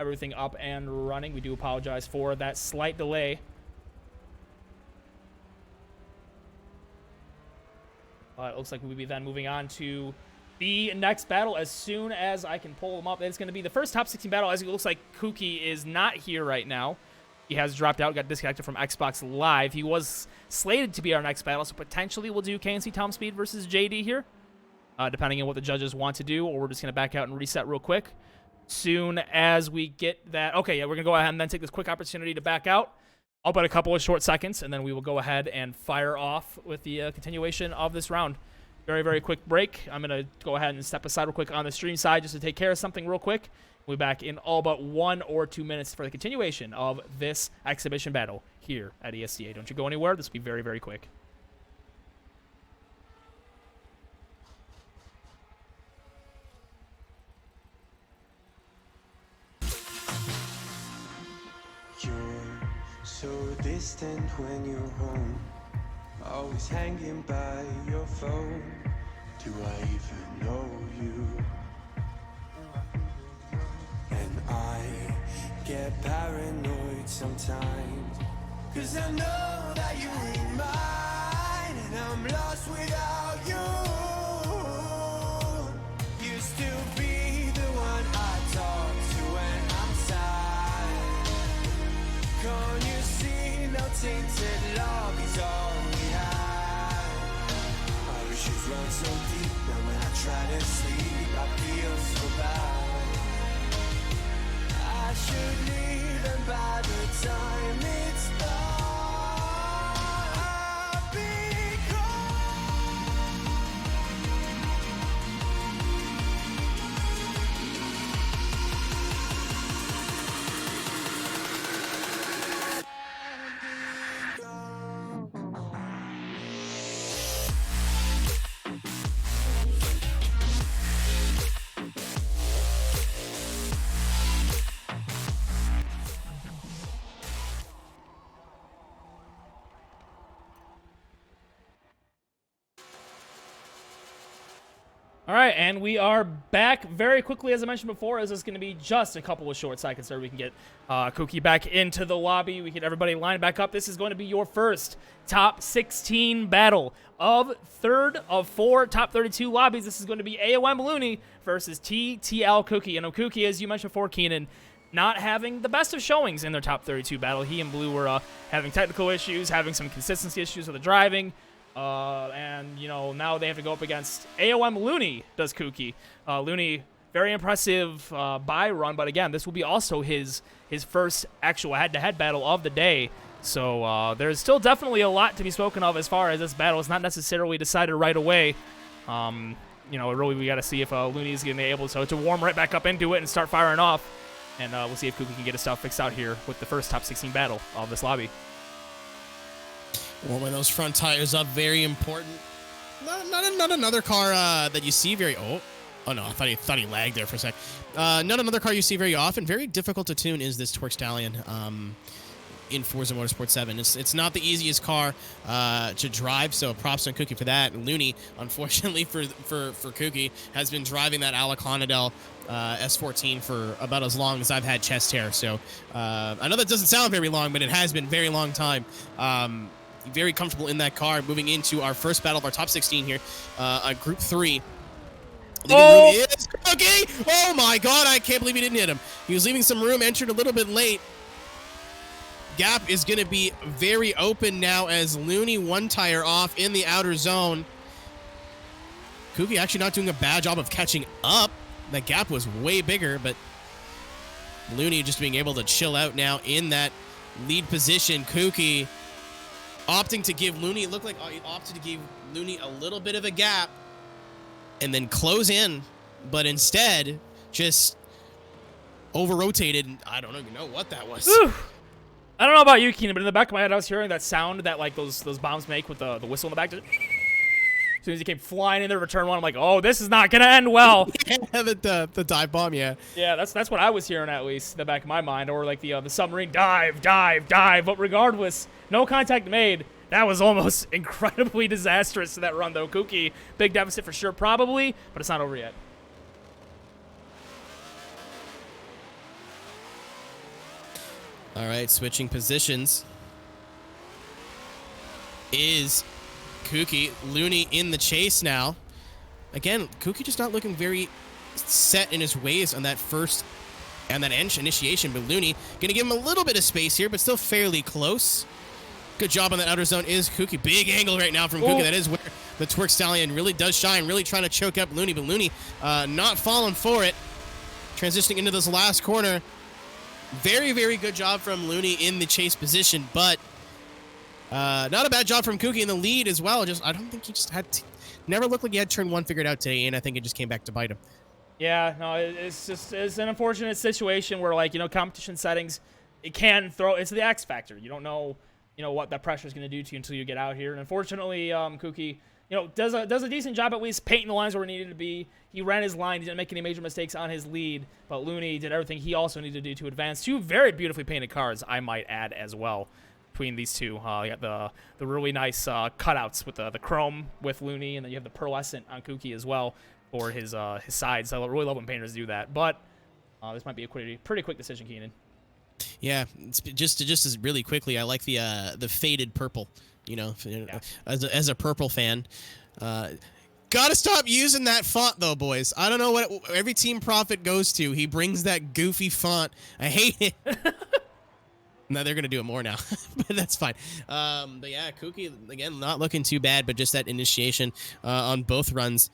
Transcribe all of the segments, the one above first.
everything up and running. We do apologize for that slight delay. It looks like we'll be then moving on to the next battle as soon as I can pull them up. It's going to be the first top 16 battle, as it looks like Kooky is not here right now. He has dropped out, got disconnected from Xbox Live. He was slated to be our next battle, so potentially we'll do KNC Tom Speed versus JD here, depending on what the judges want to do, or we're just going to back out and reset real quick. Soon as we get that... Okay, yeah, we're going to go ahead and then take this quick opportunity to back out. I'll bet a couple of short seconds, and then we will go ahead and fire off with the continuation of this round. Very, very quick break. I'm going to go ahead and step aside real quick on the stream side just to take care of something real quick. We'll be back in all but 1 or 2 minutes for the continuation of this exhibition battle here at ESDA. Don't you go anywhere. This will be very, very quick. So distant when you're home, always hanging by your phone. Do I even know you? And I get paranoid sometimes, 'cause I know that you ain't mine, and I'm lost without you. Used to be the one I talk to when I'm sad. Can't you see no tainted love is all we have? Our issues run so deep, now when I try to sleep I feel so bad. I should leave, and by the time it's done I'll be gone. All right, and we are back very quickly, as I mentioned before, as it's going to be just a couple of short seconds so we can get Kooky back into the lobby. We get everybody lined back up. This is going to be your first top 16 battle of third of 4 top 32 lobbies. This is going to be AOM Looney versus TTL Kooky. And Kooky, as you mentioned before, Keenan, not having the best of showings in their top 32 battle. He and Blue were having technical issues, having some consistency issues with the driving. And, you know, now they have to go up against AOM Looney, does Kooky. Looney, very impressive buy run, but again, this will be also his first actual head-to-head battle of the day. So there's still definitely a lot to be spoken of as far as this battle. It's not necessarily decided right away. You know, really we got to see if Looney is going to be able to warm right back up into it and start firing off. And we'll see if Kooky can get his stuff fixed out here with the first top 16 battle of this lobby. Warming those front tires up, very important. Not another car that you see very... Oh no, I thought he lagged there for a sec. Not another car you see very often. Very difficult to tune is this Torque Stallion in Forza Motorsports 7. It's not the easiest car to drive, so props on Kooky for that. And Looney, unfortunately for Kooky, has been driving that Alec-Honadel S14 for about as long as I've had chest hair. So I know that doesn't sound very long, but it has been a very long time. Very comfortable in that car. Moving into our first battle of our top 16 here, Group 3. Oh! Room is Kooky! Oh my god, I can't believe he didn't hit him. He was leaving some room, entered a little bit late. Gap is going to be very open now as Looney one tire off in the outer zone. Kooky actually not doing a bad job of catching up. That gap was way bigger, but Looney just being able to chill out now in that lead position. Kooky opting to give Looney, it looked like he opted to give Looney a little bit of a gap and then close in, but instead just over-rotated. I don't even know what that was. Whew. I don't know about you, Keenan, but in the back of my head, I was hearing that sound that like those bombs make with the whistle in the back. Just as soon as he came flying in the return one, I'm like, oh, this is not gonna end well. Yeah, the dive bomb, yeah. Yeah, that's what I was hearing, at least in the back of my mind, or like the submarine dive. But regardless, no contact made. That was almost incredibly disastrous to that run, though. Kooky, big deficit for sure, probably, but it's not over yet. All right, switching positions is Kuki. Looney in the chase now. Again, Kuki just not looking very set in his ways on that first and that initiation, but Looney going to give him a little bit of space here, but still fairly close. Good job on that outer zone is Kuki. Big angle right now from Kuki. That is where the Twerk Stallion really does shine, really trying to choke up Looney, but Looney not falling for it. Transitioning into this last corner. Very, very good job from Looney in the chase position, but not a bad job from Kuki in the lead as well. I don't think he just had never looked like he had turn one figured out today, and I think it just came back to bite him. Yeah, no, it's an unfortunate situation where, like, competition settings, it's the X factor. You don't know, what that pressure is going to do to you until you get out here. And unfortunately, Kuki, does a decent job at least painting the lines where it needed to be. He ran his line. He didn't make any major mistakes on his lead. But Looney did everything he also needed to do to advance. Two very beautifully painted cars, I might add, as well, between these two. You got the really nice cutouts with the chrome with Looney, and then you have the pearlescent on Kuki as well for his sides. I really love when painters do that. But this might be a pretty quick decision, Keenan. Yeah, just as really quickly, I like the faded purple. As a purple fan, gotta stop using that font though, boys. I don't know what every Team Profit goes to. He brings that goofy font. I hate it. No, they're gonna do it more now, but that's fine. But yeah, Kuki again not looking too bad, but just that initiation on both runs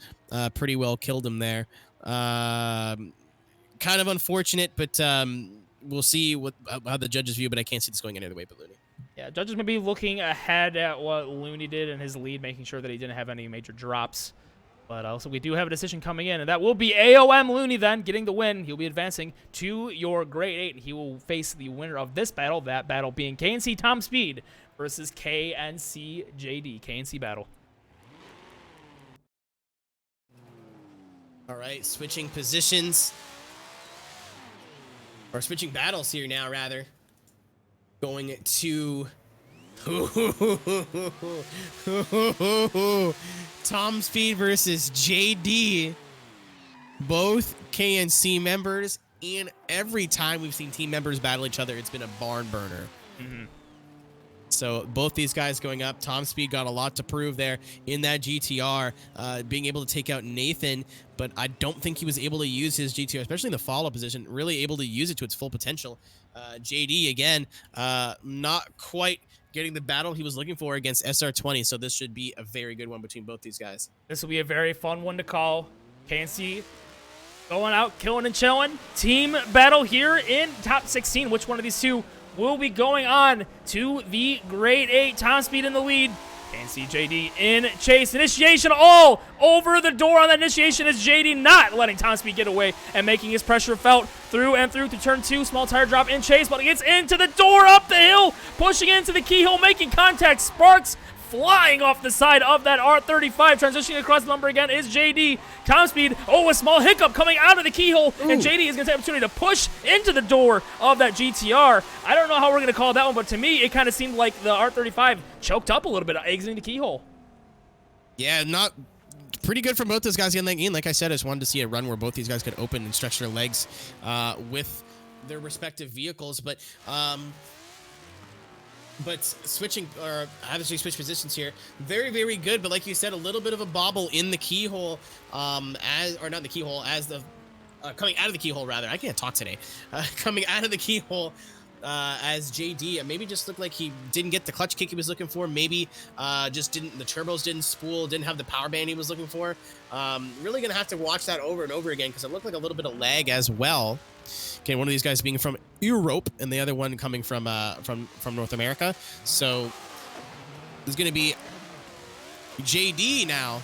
pretty well killed him there. Kind of unfortunate, but we'll see how the judges view. But I can't see this going any other way but Looney. Yeah, judges may be looking ahead at what Looney did in his lead, making sure that he didn't have any major drops. But also, we do have a decision coming in, and that will be AOM Looney then getting the win. He'll be advancing to your Grade 8, and he will face the winner of this battle, that battle being KNC Tom Speed versus KNC JD. KNC battle. All right, switching positions. Or switching battles here now, rather. Going to... Tom Speed versus JD. Both KNC members, and every time we've seen team members battle each other, it's been a barn burner. Mm-hmm. So both these guys going up. Tom Speed got a lot to prove there in that GTR, being able to take out Nathan, but I don't think he was able to use his GTR, especially in the follow position, really able to use it to its full potential. JD, again, not quite getting the battle he was looking for against SR20, so this should be a very good one between both these guys. This will be a very fun one to call. KNC going out, killing and chilling. Team battle here in top 16. Which one of these two will be going on to the Grade 8? Tom Speed in the lead. KNC JD in chase. Initiation all over the door on that initiation is JD not letting Tom Speed get away and making his pressure felt through and through to turn 2. Small tire drop in chase, but he gets into the door, up the hill, pushing into the keyhole, making contact. Sparks flying off the side of that R35. Transitioning across the number again is JD. Tom Speed, a small hiccup coming out of the keyhole, and JD is going to take the opportunity to push into the door of that GTR. I don't know how we're going to call that one, but to me, it kind of seemed like the R35 choked up a little bit, exiting the keyhole. Yeah, not pretty good from both those guys getting in. Like I said, I just wanted to see a run where both these guys could open and stretch their legs with their respective vehicles, but switching, or obviously switch positions here, very, very good. But like you said, a little bit of a bobble in the keyhole, coming out of the keyhole, rather. I can't talk today. Coming out of the keyhole as JD maybe just looked like he didn't get the clutch kick he was looking for. Maybe the turbos didn't spool, didn't have the power band he was looking for. Really gonna have to watch that over and over again because it looked like a little bit of lag as well. Okay, one of these guys being from Europe and the other one coming from North America. So there's going to be JD now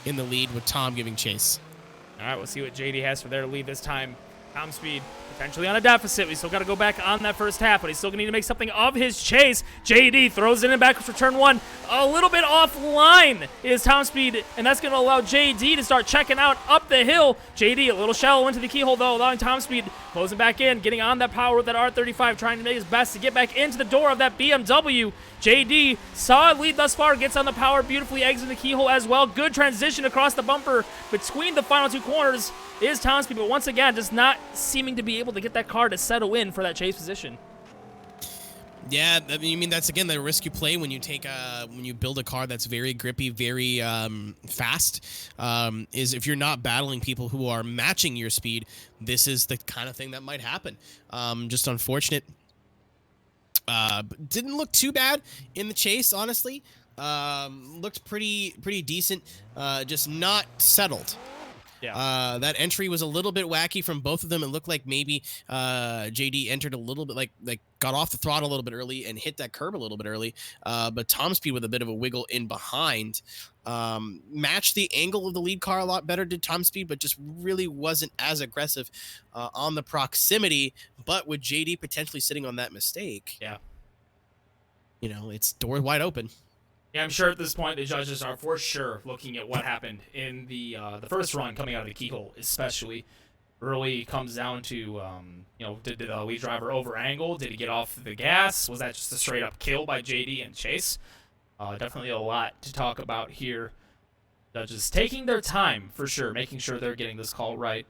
in the lead with Tom giving chase. All right, we'll see what JD has for their lead this time. Tom Speed potentially on a deficit. We still got to go back on that first half, but he's still going to need to make something of his chase. JD throws it in back for turn 1. A little bit offline is Tom Speed, and that's going to allow JD to start checking out up the hill. JD a little shallow into the keyhole, though, allowing Tom Speed closing back in, getting on that power with that R35, trying to make his best to get back into the door of that BMW. JD, solid lead thus far, gets on the power, beautifully exiting the keyhole as well. Good transition across the bumper between the final 2 corners is Tom Speed, but once again, just not seeming to be able to get that car to settle in for that chase position. Yeah, I mean that's again the risk you play when you build a car that's very grippy, very fast. Is if you're not battling people who are matching your speed, this is the kind of thing that might happen. Just unfortunate. Didn't look too bad in the chase, honestly. Looked pretty decent. Just not settled. Yeah. That entry was a little bit wacky from both of them. It looked like maybe JD entered a little bit, like got off the throttle a little bit early and hit that curb a little bit early. But Tom Speed with a bit of a wiggle in behind. Matched the angle of the lead car a lot better, did Tom Speed, but just really wasn't as aggressive on the proximity. But with JD potentially sitting on that mistake, Yeah. you know, it's door wide open. Yeah, I'm sure at this point the judges are for sure looking at what happened in the first run coming out of the keyhole, especially. Early comes down to, you know, did the lead driver over angle? Did he get off the gas? Was that just a straight up kill by JD and Chase? Definitely a lot to talk about here. Judges taking their time for sure, making sure they're getting this call right.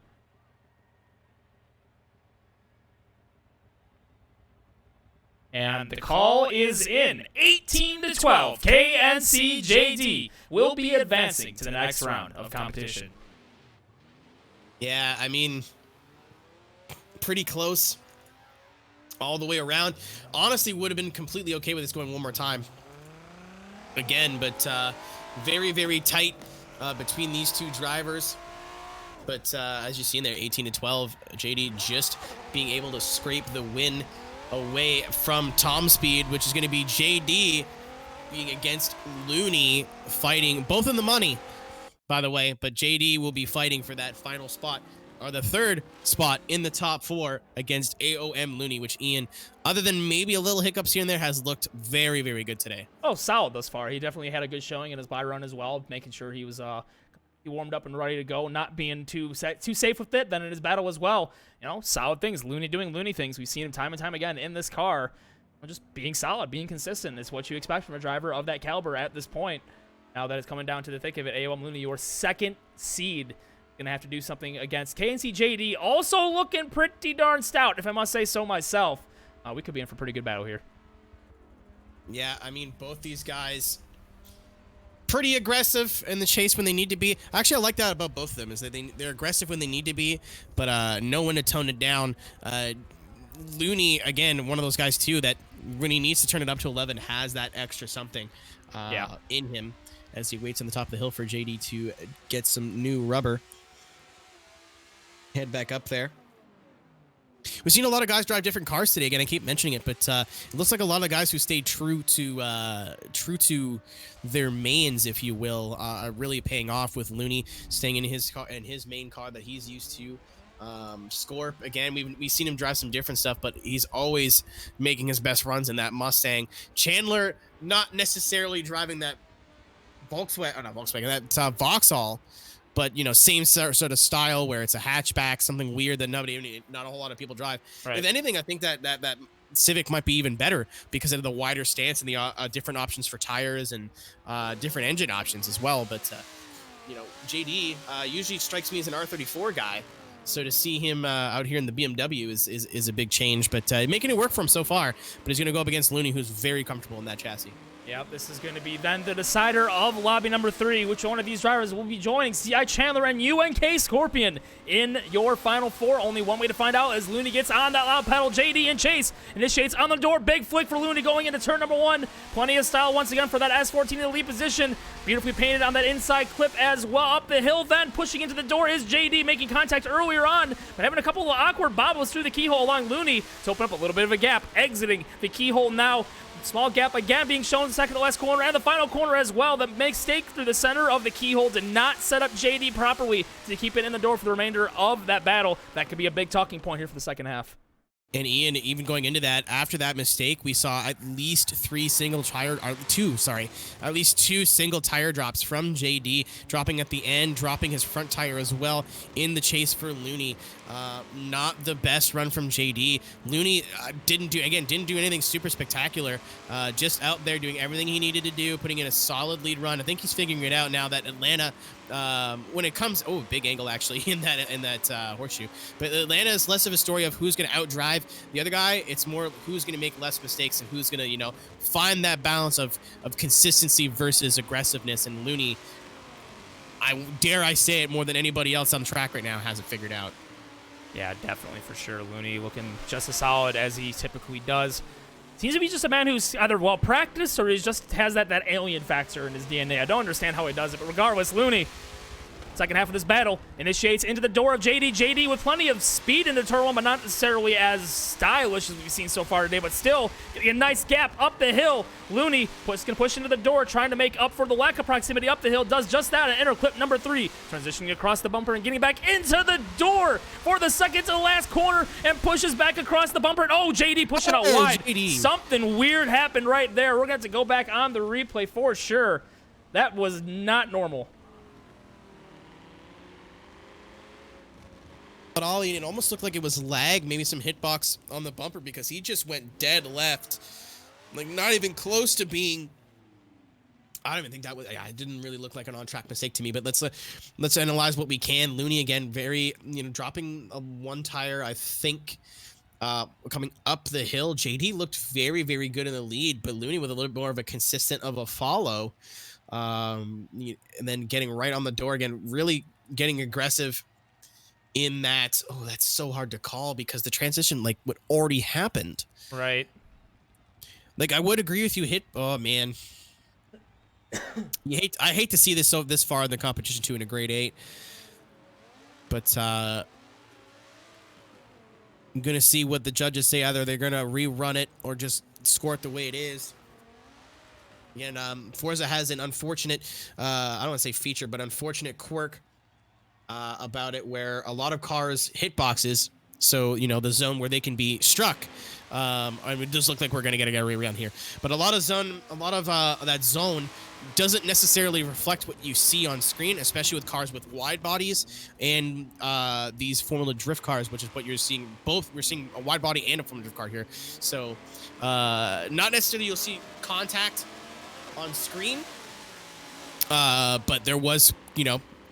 And the call is in. 18-12. KNCJD will be advancing to the next round of competition. Yeah, I mean, pretty close all the way around. Honestly, would have been completely okay with this going one more time. Again, but very, very tight between these two drivers. But as you see in there, 18-12, JD just being able to scrape the win away from Tom Speed, which is going to be JD being against Looney, fighting both in the money, by the way, but JD will be fighting for that final spot, or the third spot in the top 4 against AOM Looney, which Ian, other than maybe a little hiccups here and there, has looked very, very good today. Oh, solid thus far. He definitely had a good showing in his bye run as well, making sure he was he warmed up and ready to go, not being too safe with it. Then in his battle as well, you know, solid things. Looney doing Looney things. We've seen him time and time again in this car. Just being solid, being consistent is what you expect from a driver of that caliber at this point. Now that it's coming down to the thick of it, AOM Looney, your second seed, gonna have to do something against KNCJD. Also looking pretty darn stout, if I must say so myself. We could be in for a pretty good battle here. Yeah, I mean, both these guys pretty aggressive in the chase when they need to be. Actually, I like that about both of them, is that they're aggressive when they need to be, but know when to tone it down. Looney, again, one of those guys too that when he needs to turn it up to 11 has that extra something in him as he waits on the top of the hill for JD to get some new rubber. Head back up there. We've seen a lot of guys drive different cars today. Again, I keep mentioning it, but it looks like a lot of guys who stayed true to their mains, if you will, are really paying off, with Looney staying in his car, in his main car that he's used to. Scorp, again, we've seen him drive some different stuff, but he's always making his best runs in that Mustang. Chandler, not necessarily driving that that Vauxhall, but, you know, same sort of style where it's a hatchback, something weird that not a whole lot of people drive. Right. If anything, I think that Civic might be even better because of the wider stance and the different options for tires and different engine options as well. But, you know, JD usually strikes me as an R34 guy. So to see him out here in the BMW is a big change, but making it work for him so far. But he's going to go up against Looney, who's very comfortable in that chassis. Yep, this is going to be then the decider of lobby number 3. Which one of these drivers will be joining CI Chandler and UNK Scorpion in your final 4? Only one way to find out as Looney gets on that loud pedal. JD and Chase initiates on the door. Big flick for Looney going into turn number 1. Plenty of style once again for that S14 in the lead position. Beautifully painted on that inside clip as well. Up the hill then, pushing into the door is JD, making contact earlier on, but having a couple of awkward bobbles through the keyhole along Looney to open up a little bit of a gap. Exiting the keyhole now. Small gap again being shown in the second to last corner and the final corner as well. The mistake through the center of the keyhole did not set up JD properly to keep it in the door for the remainder of that battle. That could be a big talking point here for the second half. And Ian, even going into that, after that mistake, we saw at least two single tire drops from JD, dropping at the end, dropping his front tire as well in the chase for Looney. Not the best run from JD. Looney didn't do anything super spectacular. Just out there doing everything he needed to do, putting in a solid lead run. I think he's figuring it out now that Atlanta when it comes, big angle actually in that horseshoe. But Atlanta is less of a story of who's going to outdrive the other guy. It's more who's going to make less mistakes and who's going to, find that balance of consistency versus aggressiveness. And Looney, I say it, more than anybody else on the track right now, has it figured out. Yeah, definitely, for sure. Looney looking just as solid as he typically does. Seems to be just a man who's either well practiced or he just has that alien factor in his DNA. I don't understand how he does it, but regardless, Looney, second half of this battle, initiates into the door of JD. JD with plenty of speed in the turn one, but not necessarily as stylish as we've seen so far today, but still getting a nice gap up the hill. Looney going to push into the door, trying to make up for the lack of proximity up the hill. Does just that and enter clip number 3. Transitioning across the bumper and getting back into the door for the second to the last corner and pushes back across the bumper. And JD pushing out wide. JD. Something weird happened right there. We're going to have to go back on the replay for sure. That was not normal. But Ollie, it almost looked like it was lag, maybe some hitbox on the bumper, because he just went dead left. Like, not even close to being... I don't even think that was... Yeah, it didn't really look like an on-track mistake to me, but let's analyze what we can. Looney, again, very, dropping one tire, I think, coming up the hill. JD looked very, very good in the lead, but Looney with a little bit more of a consistent of a follow. And then getting right on the door again, really getting aggressive in that. That's so hard to call because the transition, like, what already happened. Right. Like, I would agree with you. Oh man, I hate to see this this far in the competition too in a grade 8, but I'm gonna see what the judges say. Either they're gonna rerun it or just score it the way it is. And Forza has an unfortunate, I don't want to say feature, but unfortunate quirk about it, where a lot of cars hit boxes, so the zone where they can be struck. It does look like we're gonna get a guy around here, but a lot of that zone doesn't necessarily reflect what you see on screen, especially with cars with wide bodies and these Formula Drift cars, which is what you're seeing. We're seeing a wide body and a Formula Drift car here, so not necessarily you'll see contact on screen, but there was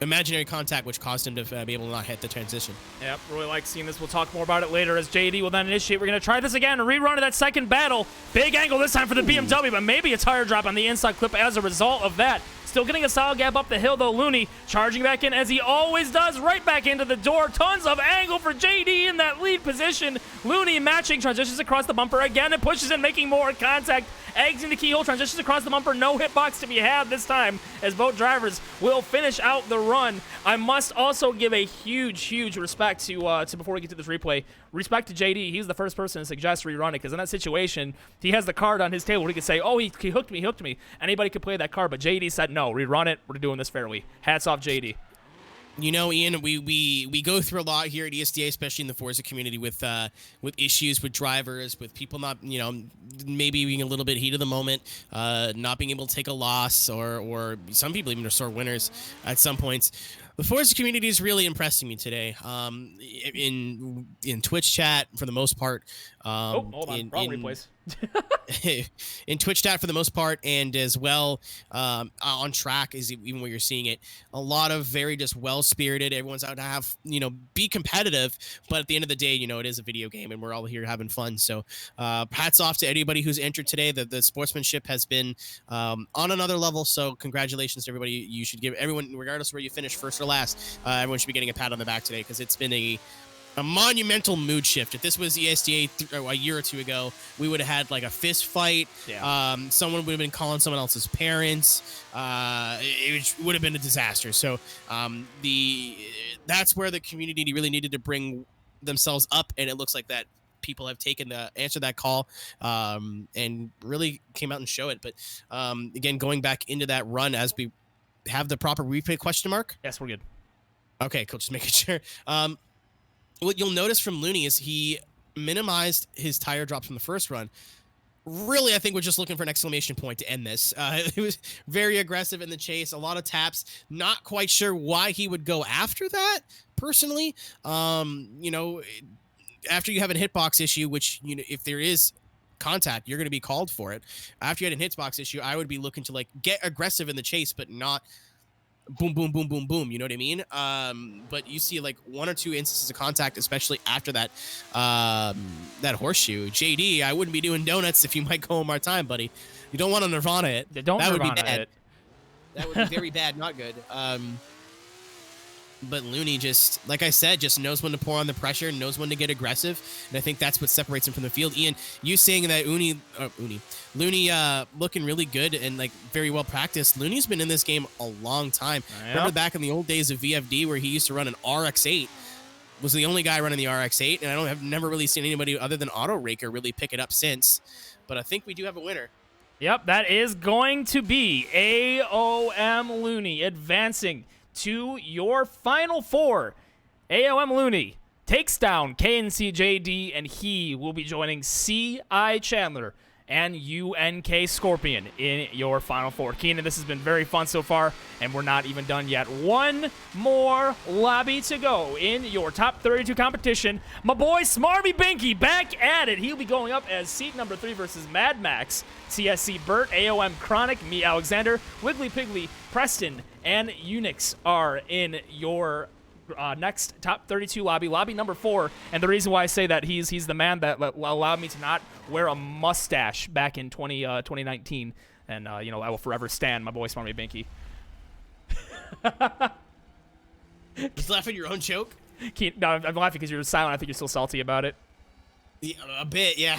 imaginary contact, which caused him to be able to not hit the transition. Yep, really like seeing this. We'll talk more about it later as JD will then initiate. We're going to try this again, a rerun of that second battle. Big angle this time for the BMW, but maybe a tire drop on the inside clip as a result of that. Still getting a solid gap up the hill, though. Looney charging back in as he always does, right back into the door. Tons of angle for JD in that lead position. Looney matching, transitions across the bumper again and pushes in, making more contact. Eggs in the keyhole, transitions across the bumper. No hitbox to be had this time as both drivers will finish out the run. I must also give a huge respect to before we get to this replay, respect to JD. He's the first person to suggest rerun it, because in that situation, he has the card on his table where he could say, he hooked me. Anybody could play that card, but JD said, no, rerun it. We're doing this fairly. Hats off, JD. Ian, we go through a lot here at ESDA, especially in the Forza community, with issues with drivers, with people not, maybe being a little bit heat of the moment, not being able to take a loss, or some people even are sore winners at some points. The Forza community is really impressing me today. In Twitch chat, for the most part. Hold on. Wrong replays. In Twitch chat for the most part, and as well on track is even where you're seeing it. A lot of very just well-spirited. Everyone's out to have, be competitive, but at the end of the day, it is a video game and we're all here having fun. So hats off to anybody who's entered today. The sportsmanship has been on another level. So congratulations to everybody. You should give everyone, regardless of where you finish, first or last, everyone should be getting a pat on the back today, because it's been a monumental mood shift. If this was ESDA a year or two ago, we would have had like a fist fight. Yeah. Someone would have been calling someone else's parents. It would have been a disaster. So that's where the community really needed to bring themselves up, and it looks like that people have answered that call and really came out and show it. But again, going back into that run, as we have the proper replay question mark. Yes, we're good. Okay, cool. Just making sure. What you'll notice from Looney is he minimized his tire drops from the first run. Really, I think we're just looking for an exclamation point to end this. He was very aggressive in the chase, a lot of taps. Not quite sure why he would go after that, personally. After you have a hitbox issue, which, if there is contact, you're going to be called for it. After you had a hitbox issue, I would be looking to, get aggressive in the chase, but not boom, boom, boom, boom, boom. You know what I mean? But you see like 1 or 2 instances of contact, especially after that that horseshoe. JD, I wouldn't be doing donuts if you might go more time, buddy. You don't want to Nirvana it. Don't that Nirvana would be bad. it. That would be very bad, not good. But Looney just, like I said, just knows when to pour on the pressure, knows when to get aggressive, and I think that's what separates him from the field. Ian, you saying that Looney looking really good and like very well practiced. Looney's been in this game a long time. Yep. Remember back in the old days of VFD where he used to run an RX-8, was the only guy running the RX-8, and I've never really seen anybody other than Auto Raker really pick it up since. But I think we do have a winner. Yep, that is going to be AOM Looney advancing to your Final Four. AOM Looney takes down KNCJD, and he will be joining CI Chandler and UNK Scorpion in your Final Four. Keenan, this has been very fun so far, and we're not even done yet. One more lobby to go in your top 32 competition. My boy Smarmy Binky back at it. He'll be going up as seed number 3 versus Mad Max, CSC Burt, AOM Chronic, me Alexander, Wiggly Piggly, Preston, and Unix are in your next top 32 lobby number 4. And the reason why I say that he's the man that allowed me to not wear a mustache back in 2019, and I will forever stand my boy Smarmy Binky. Just laughing at your own joke? No, I'm laughing because you're silent. I think you're still salty about it. Yeah, a bit, yeah.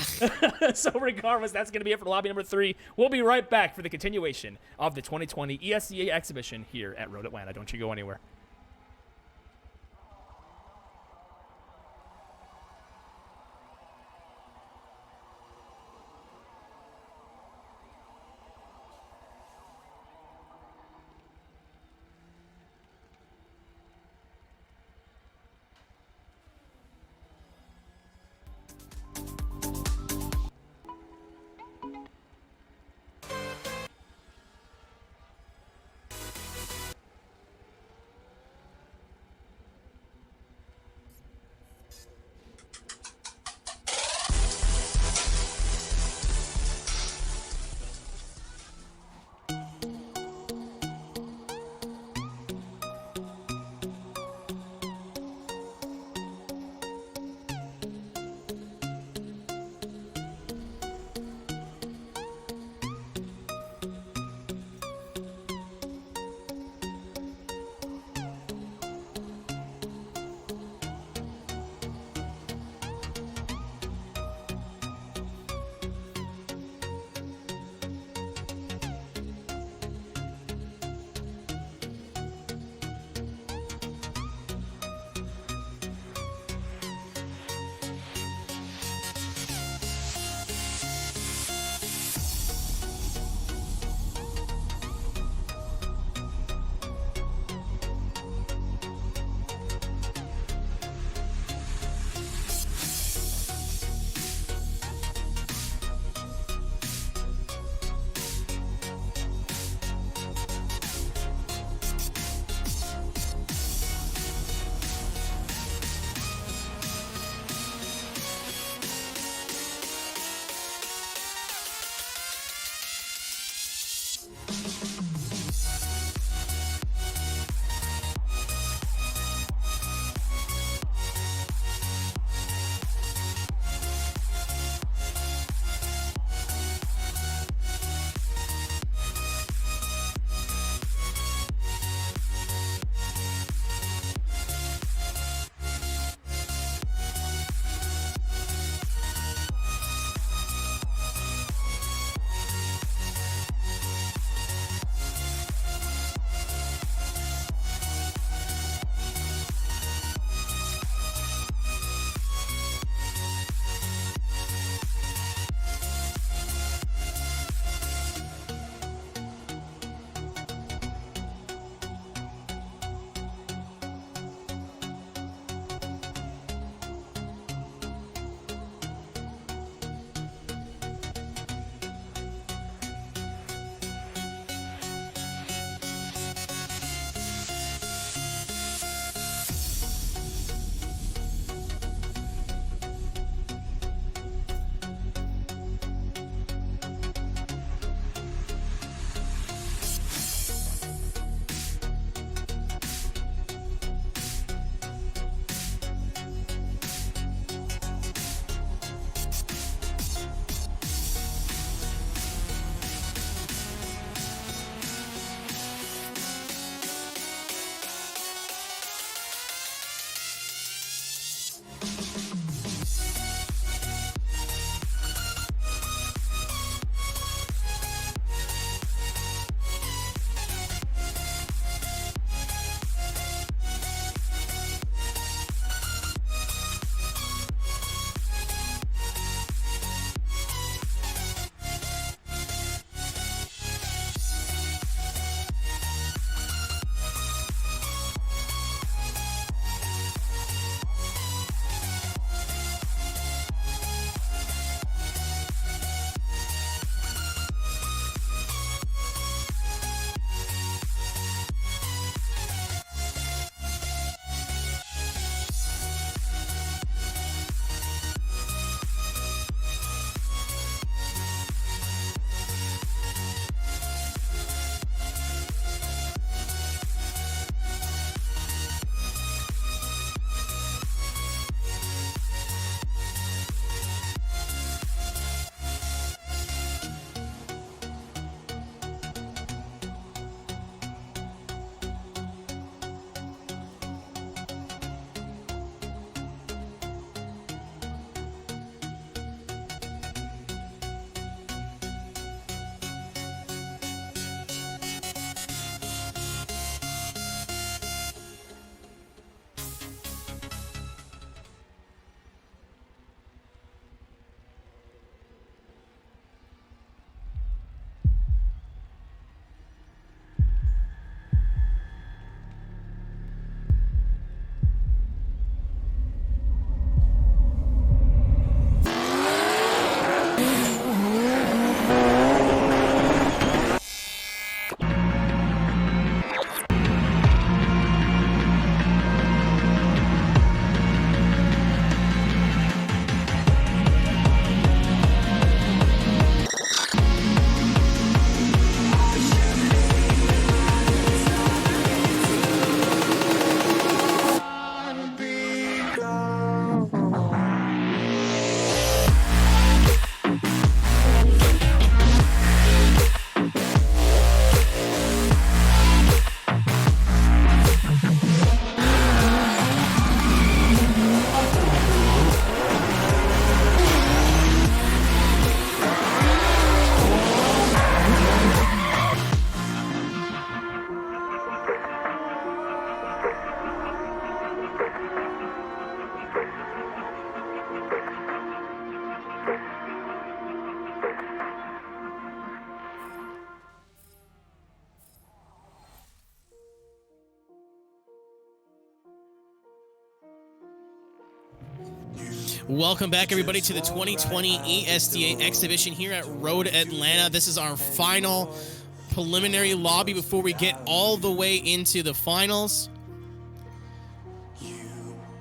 So regardless, that's going to be it for lobby number 3. We'll be right back for the continuation of the 2020 ESDA exhibition here at Road Atlanta. Don't you go anywhere. Welcome back, everybody, to the 2020 ESDA exhibition here at Road Atlanta. This is our final preliminary lobby before we get all the way into the finals.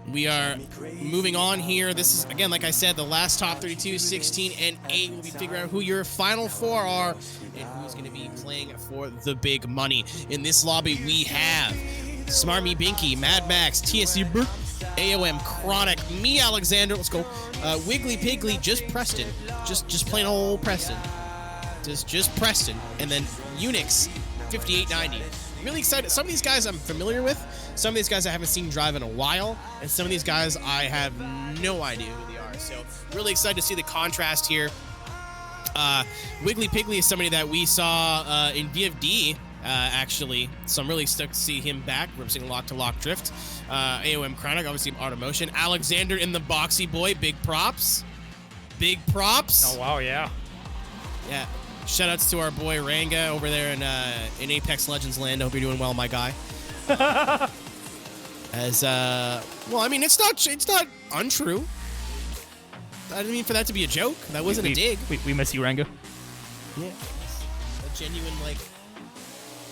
We are moving on here. This is, again, like I said, the last top 32, 16, and 8. We'll be figuring out who your final 4 are and who's going to be playing for the big money. In this lobby, we have Smarmy Binky, Mad Max, TSC Bert, AOM, Chronic, me, Alexander, let's go, Wiggly Piggly, just Preston, just plain old Preston, just Preston, and then Unix, 5890. Really excited. Some of these guys I'm familiar with, some of these guys I haven't seen drive in a while, and some of these guys I have no idea who they are, so really excited to see the contrast here. Wiggly Piggly is somebody that we saw in VFD, actually, so I'm really stoked to see him back, representing Lock to Lock Drift. AOM Chronic, obviously Automotion. Alexander in the Boxy Boy, big props. Big props. Oh, wow, yeah. Yeah. Shoutouts to our boy Ranga over there in Apex Legends land. I hope you're doing well, my guy. As, well, I mean, it's not untrue. I didn't mean for that to be a joke. That wasn't a dig. We miss you, Ranga. Yeah. A genuine, like,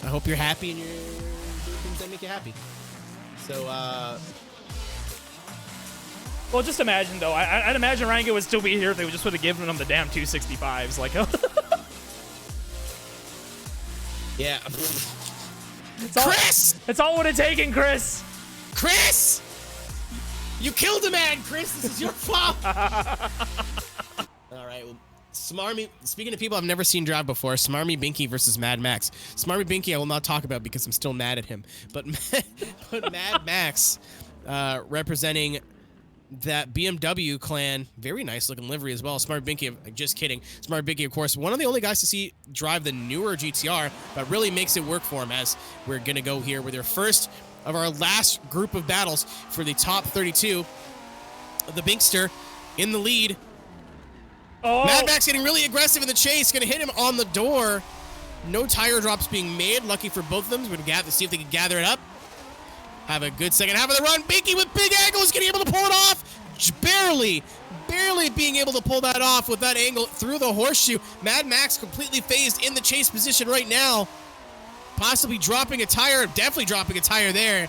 I hope you're happy and you're doing things that make you happy. So, well, just imagine, though. I'd imagine Ranga would still be here if they just would have given him the damn 265s. Like, yeah. Chris! It's all would have taken, Chris! Chris! You killed a man, Chris! This is your fault! All right, well, Smarmy, speaking of people I've never seen drive before, Smarmy Binky versus Mad Max. Smarmy Binky I will not talk about because I'm still mad at him. But Mad Max, representing that BMW clan, very nice looking livery as well. Smart Binky, just kidding. Smart Binky, of course, one of the only guys to see drive the newer GTR, but really makes it work for him as we're going to go here with our first of our last group of battles for the top 32. The Binkster in the lead. Oh. Mad Max getting really aggressive in the chase, going to hit him on the door. No tire drops being made. Lucky for both of them. We're going to see if they can gather it up. Have a good second half of the run. Binky with big angles, getting able to pull it off. Just barely being able to pull that off with that angle through the horseshoe. Mad Max completely phased in the chase position right now. Possibly dropping a tire. Definitely dropping a tire there.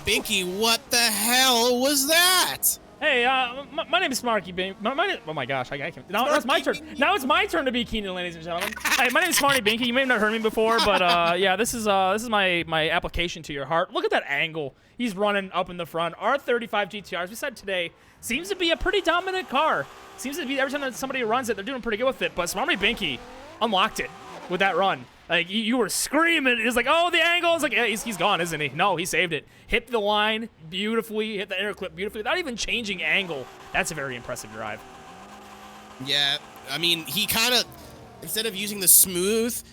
Binky, what the hell was that? Hey, my name is Smarky Binky. Oh my gosh, I can't. Now it's my turn. Now it's my turn to be Keenan, ladies and gentlemen. Hey, my name is Smarty Binky. You may have not heard me before, but yeah, this is my application to your heart. Look at that angle. He's running up in the front. R35 GTRs, we said today, seems to be a pretty dominant car. Seems to be every time that somebody runs it, they're doing pretty good with it. But Smarty Binky unlocked it with that run. Like, you were screaming. It was like, oh, the angle. It's like, yeah, he's gone, isn't he? No, he saved it. Hit the line beautifully. Hit the inner clip beautifully without even changing angle. That's a very impressive drive. Yeah, I mean, he kind of, instead of using the smoothness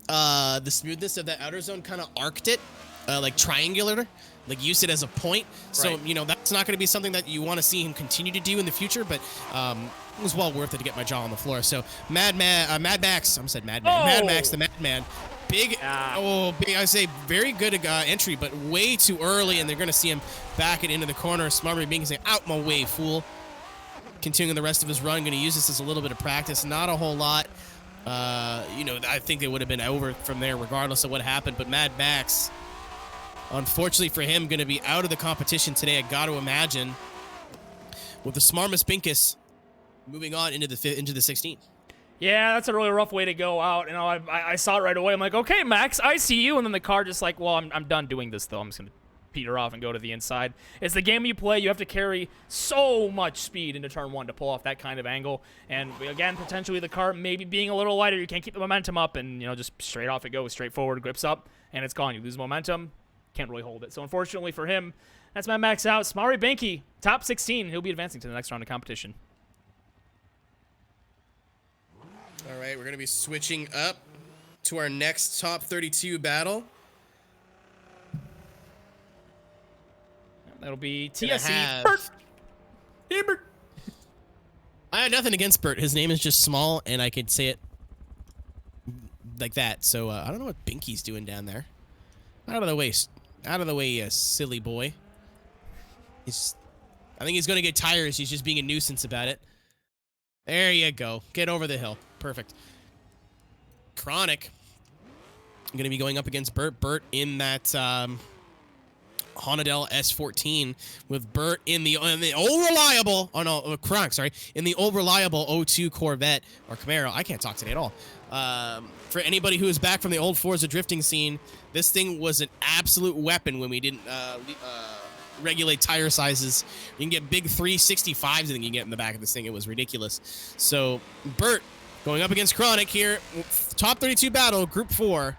of that outer zone, kind of arced it, like triangular, like used it as a point. So, Right. you know, that's not going to be something that you want to see him continue to do in the future, but it was well worth it to get my jaw on the floor. So, Mad Max, I said Mad Man. Oh. Mad Max, the Madman. Big, big, I say very good entry, but way too early, and they're going to see him back it into the corner. Smarmy being saying, out my way, fool. Continuing the rest of his run, going to use this as a little bit of practice. Not a whole lot. You know, I think they would have been over from there regardless of what happened, but Mad Max, unfortunately for him, going to be out of the competition today, I got to imagine, with the Smarmus Binkus moving on into the 16. Yeah, that's a really rough way to go out. You know, I saw it right away. I'm like, okay, Max, I see you. And then the car just like, well, I'm done doing this, though. I'm just going to peter off and go to the inside. It's the game you play. You have to carry so much speed into turn one to pull off that kind of angle. And again, potentially the car maybe being a little lighter. You can't keep the momentum up, and, you know, just straight off it goes, straight forward, grips up, and it's gone. You lose momentum, can't really hold it. So unfortunately for him, that's my Max out. Smarty Binky, top 16. He'll be advancing to the next round of competition. All right, we're going to be switching up to our next top 32 battle. That'll be Gonna TSC. have- Bert. Hey, Bert. I had nothing against Bert. His name is just small, and I could say it like that. So I don't know what Binky's doing down there. Out of the way, silly boy. I think he's going to get tires. He's just being a nuisance about it. There you go. Get over the hill. Perfect. Chronic going to be going up against Bert. Bert in that Honadel S14 with Bert in the old reliable, Chronic, sorry, in the old reliable O2 Corvette or Camaro. I can't talk today at all. For anybody who is back from the old Forza drifting scene, this thing was an absolute weapon when we didn't regulate tire sizes. You can get big 365s, I think you can get in the back of this thing. It was ridiculous. So Bert going up against Chronic here. Top 32 battle, Group 4.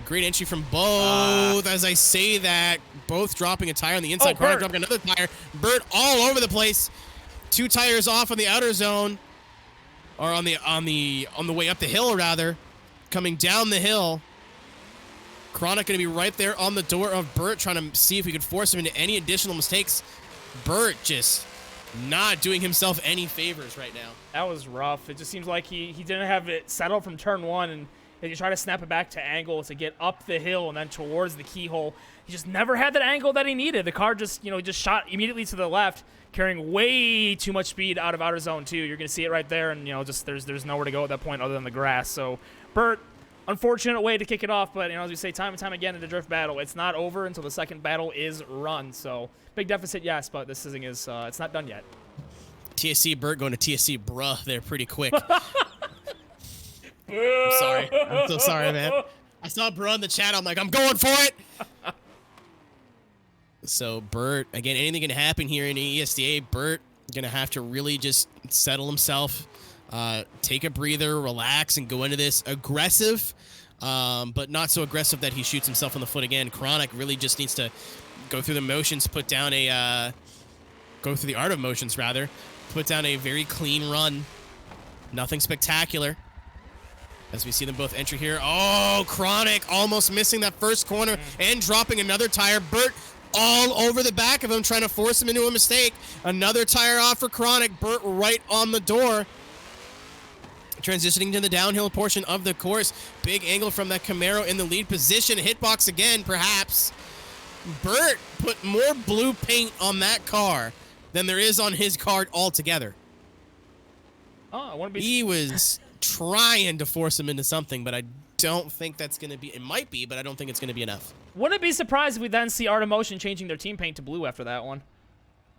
Great entry from both. As I say that, both dropping a tire on the inside. Chronic dropping another tire. Bert all over the place. 2 tires off on the outer zone, or on the way up the hill rather. Coming down the hill. Chronic going to be right there on the door of Bert, trying to see if we could force him into any additional mistakes. Bert just not doing himself any favors right now. That was rough. It just seems like he didn't have it settled from turn 1, and he tried to snap it back to angle to get up the hill and then towards the keyhole. He just never had that angle that he needed. The car just, just shot immediately to the left, carrying way too much speed out of outer zone 2. You're going to see it right there, and just there's nowhere to go at that point other than the grass. So Bert, unfortunate way to kick it off, but as we say time and time again in the drift battle, it's not over until the second battle is run. So big deficit, yes, but this thing is it's not done yet. TSC Bert going to TSC bruh there pretty quick. I'm sorry. I'm so sorry, man. I saw bruh in the chat. I'm like, I'm going for it. So Bert, again, anything can happen here in ESDA. Bert gonna have to really just settle himself, take a breather, relax, and go into this aggressive, but not so aggressive that he shoots himself in the foot again. Chronic really just needs to go through the motions, go through the art of motions rather, put down a very clean run. Nothing spectacular. As we see them both enter here. Oh, Chronic almost missing that first corner and dropping another tire. Bert all over the back of him, trying to force him into a mistake. Another tire off for Chronic. Bert right on the door. Transitioning to the downhill portion of the course. Big angle from that Camaro in the lead position. Hitbox again, perhaps. Bert put more blue paint on that car than there is on his car altogether. Oh, I want to be. He was trying to force him into something, but I don't think that's going to be. It might be, but I don't think it's going to be enough. Wouldn't be surprised if we then see Art of Motion changing their team paint to blue after that one.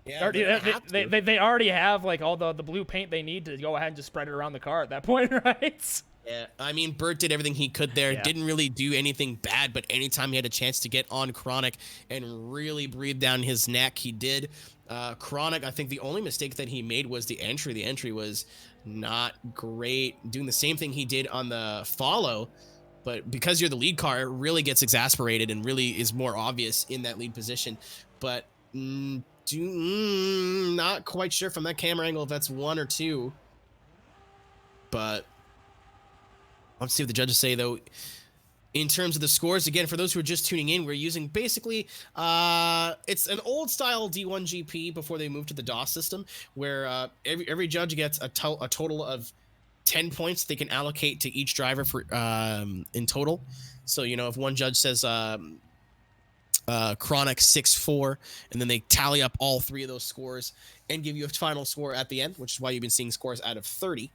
Yeah, they already have like all the blue paint they need to go ahead and just spread it around the car at that point, right? Yeah, I mean, Bert did everything he could there. Yeah. Didn't really do anything bad, but anytime he had a chance to get on Chronic and really breathe down his neck, he did. Chronic, I think the only mistake that he made was the entry. The entry was not great. Doing the same thing he did on the follow, but because you're the lead car, it really gets exasperated and really is more obvious in that lead position. But not quite sure from that camera angle if that's 1 or 2. But let's see what the judges say, though. In terms of the scores, again, for those who are just tuning in, we're using basically, it's an old style D1 GP before they moved to the DOS system, where every judge gets a total of 10 points they can allocate to each driver for in total. So, if one judge says Chronic 6-4, and then they tally up all 3 of those scores and give you a final score at the end, which is why you've been seeing scores out of 30.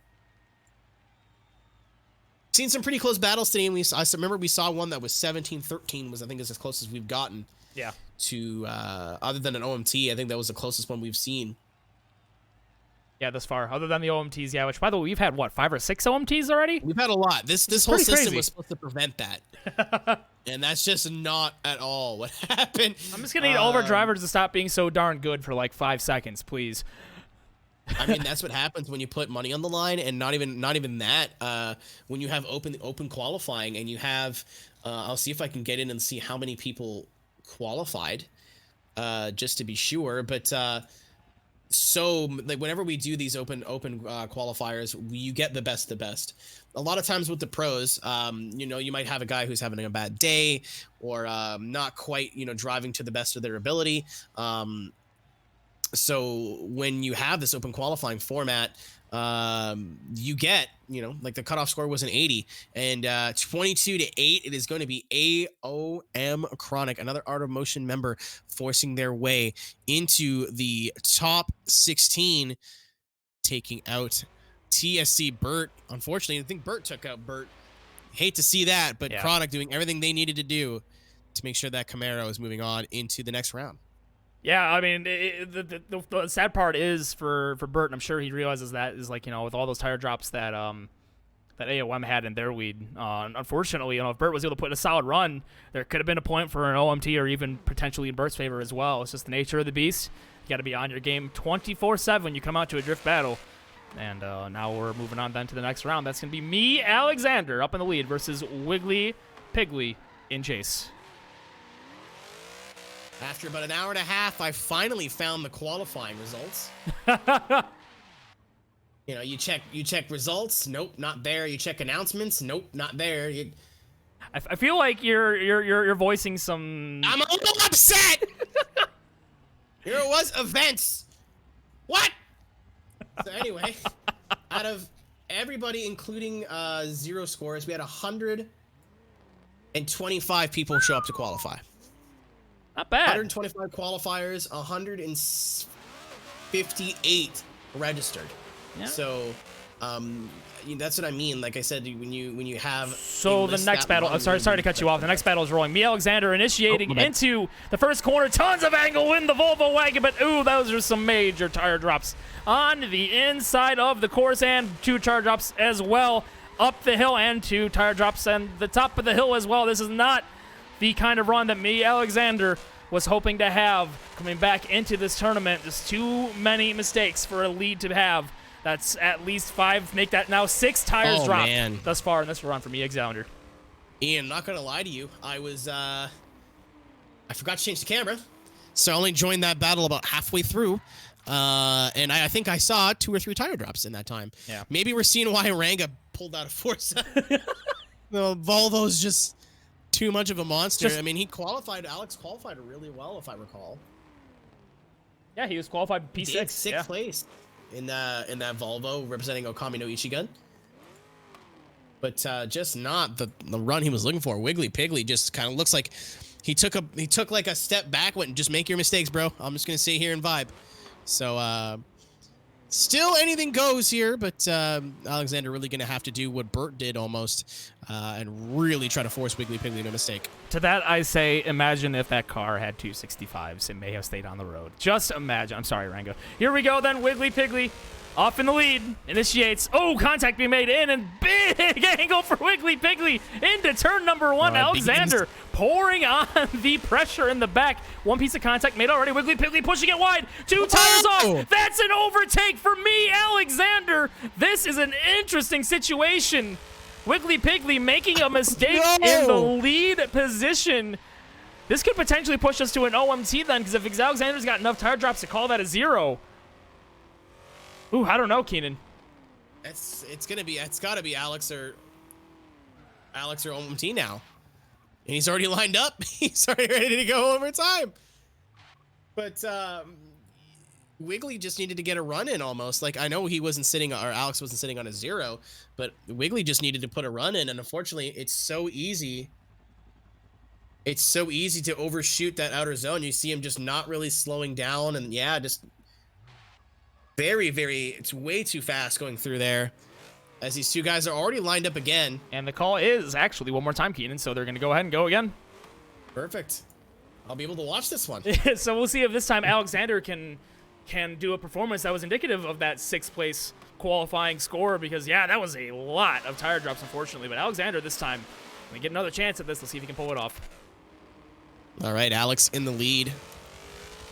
Seen some pretty close battles today, and I remember we saw one that was 17-13 was I think is as close as we've gotten. Yeah. To other than an OMT, I think that was the closest one we've seen. Yeah, this far. Other than the OMTs, yeah. Which, by the way, we've had what, 5 or 6 OMTs already? We've had a lot. This whole system crazy. was supposed to prevent that, and that's just not at all what happened. I'm just gonna need all of our drivers to stop being so darn good for like 5 seconds, please. I mean, that's what happens when you put money on the line, and not even that. When you have open qualifying, and you have, I'll see if I can get in and see how many people qualified, just to be sure. But so like whenever we do these open qualifiers, you get the best of the best. A lot of times with the pros, you might have a guy who's having a bad day, or not quite, driving to the best of their ability. So when you have this open qualifying format, you get, like the cutoff score was an 80, and 22-8, it is going to be AOM Chronic, another Art of Motion member, forcing their way into the top 16, taking out TSC Burt. Unfortunately, I think Burt took out Burt. Hate to see that, but Chronic doing everything they needed to do to make sure that Camaro is moving on into the next round. Yeah, I mean, the sad part is for Burt, and I'm sure he realizes that, is like, with all those tire drops that that AOM had in their lead. Unfortunately, if Burt was able to put in a solid run, there could have been a point for an OMT or even potentially in Burt's favor as well. It's just the nature of the beast. You got to be on your game 24/7 when you come out to a drift battle. And now we're moving on then to the next round. That's going to be me, Alexander, up in the lead versus Wiggly Piggly in chase. After about an hour and a half, I finally found the qualifying results. You check results. Nope, not there. You check announcements. Nope, not there. I feel like you're voicing some. I'm a little upset. Here it was, events. What? So anyway, out of everybody, including zero scores, we had 125 people show up to qualify. Not bad. 125 qualifiers, 158 registered. Yeah. So, that's what I mean. Like I said, when you have the next battle. Sorry to cut you off. The next battle is rolling. Me, Alexander, initiating into the first corner. Tons of angle in the Volvo wagon, but those are some major tire drops on the inside of the course, and 2 tire drops as well up the hill, and 2 tire drops on the top of the hill as well. This is not the kind of run that me, Alexander, was hoping to have coming back into this tournament. There's too many mistakes for a lead to have. That's at least 5. Make that now 6 tires dropped thus far in this run for me, Alexander. Ian, I'm not going to lie to you. I forgot to change the camera, so I only joined that battle about halfway through. And I think I saw 2 or 3 tire drops in that time. Yeah. Maybe we're seeing why Ranga pulled out of Forza. The Volvo's just too much of a monster. Alex qualified really well, if I recall. Yeah, he was qualified P6. 6th place in that Volvo, representing Okami no Ichigun. But just not the run he was looking for. Wiggly Piggly just kind of looks like he took like a step back, went and just make your mistakes, bro. I'm just gonna sit here and vibe. So still anything goes here, but Alexander really gonna have to do what Burt did almost, and really try to force Wiggly Piggly to mistake. To that I say, imagine if that car had 265s. It may have stayed on the road. Just imagine. I'm sorry, Rango. Here we go then. Wiggly Piggly off in the lead. Initiates. Oh, contact being made in, and big angle for Wiggly Piggly into turn number 1. Alexander pouring on the pressure in the back. 1 piece of contact made already. Wiggly Piggly pushing it wide. 2 tires off. That's an overtake for me, Alexander. This is an interesting situation. Wiggly Piggly making a mistake in the lead position. This could potentially push us to an OMT then, because if Alexander's got enough tire drops to call that a 0. Ooh, I don't know, Keenan. It's gotta be Alex or OMT now. And he's already lined up. He's already ready to go overtime. But Wiggly just needed to get a run in almost. Like, I know Alex wasn't sitting on a 0, but Wiggly just needed to put a run in, and unfortunately it's so easy. It's so easy to overshoot that outer zone. You see him just not really slowing down, and just very, very, it's way too fast going through there, as these 2 guys are already lined up again. And the call is actually one more time, Keenan, so they're going to go ahead and go again. Perfect. I'll be able to watch this one. So we'll see if this time Alexander can do a performance that was indicative of that 6th place qualifying score, because, that was a lot of tire drops, unfortunately. But Alexander this time, we get another chance at this. Let's see if he can pull it off. All right, Alex in the lead.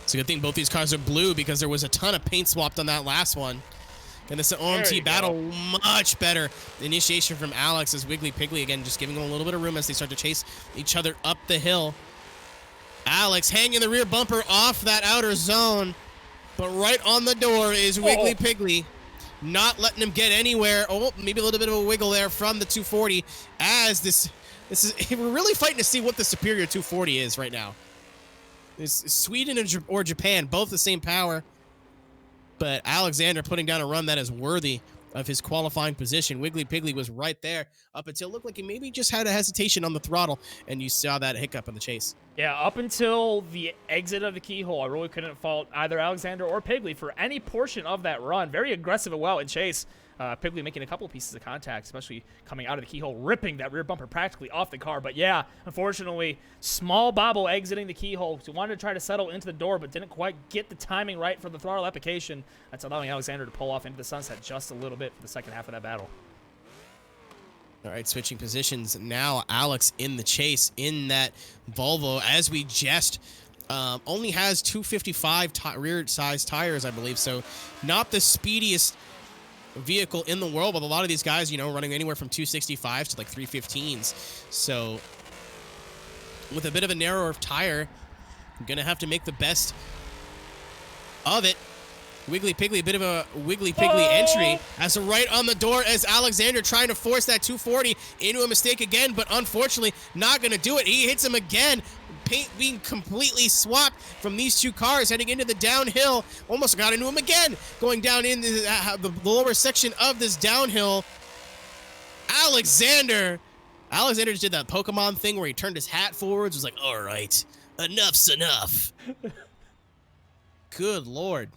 It's a good thing both these cars are blue, because there was a ton of paint swapped on that last one. And this OMT battle, much better. The initiation from Alex as Wiggly Piggly, again, just giving them a little bit of room as they start to chase each other up the hill. Alex hanging the rear bumper off that outer zone, but right on the door is Wiggly Piggly, not letting him get anywhere. Oh, maybe a little bit of a wiggle there from the 240, as this is, we're really fighting to see what the superior 240 is right now. Is Sweden or Japan, both the same power. but Alexander putting down a run that is worthy of his qualifying position. Wiggly Piggly was right there up until it looked like he maybe just had a hesitation on the throttle, and you saw that hiccup in the chase. Yeah, up until the exit of the keyhole, I really couldn't fault either Alexander or Piggly for any portion of that run. Very aggressive and well in chase. Piggly making a couple pieces of contact, especially coming out of the keyhole, ripping that rear bumper practically off the car. But yeah, unfortunately, small bobble exiting the keyhole. So wanted to try to settle into the door, but didn't quite get the timing right for the throttle application. That's allowing Alexander to pull off into the sunset just a little bit for the second half of that battle. All right, switching positions now. Alex in the chase in that Volvo, as we just only has 255 rear size tires, I believe. So not the speediest vehicle in the world, but a lot of these guys, you know, running anywhere from 265 to like 315s. So with a bit of a narrower tire, I'm gonna have to make the best of it. Wiggly Piggly, a bit of a Wiggly Piggly entry as a right on the door as Alexander trying to force that 240 into a mistake again, but unfortunately not going to do it. He hits him again. Paint being completely swapped from these two cars heading into the downhill. Almost got into him again. Going down in the lower section of this downhill. Alexander just did that Pokemon thing where he turned his hat forwards. Was like, all right, enough's enough. Good Lord.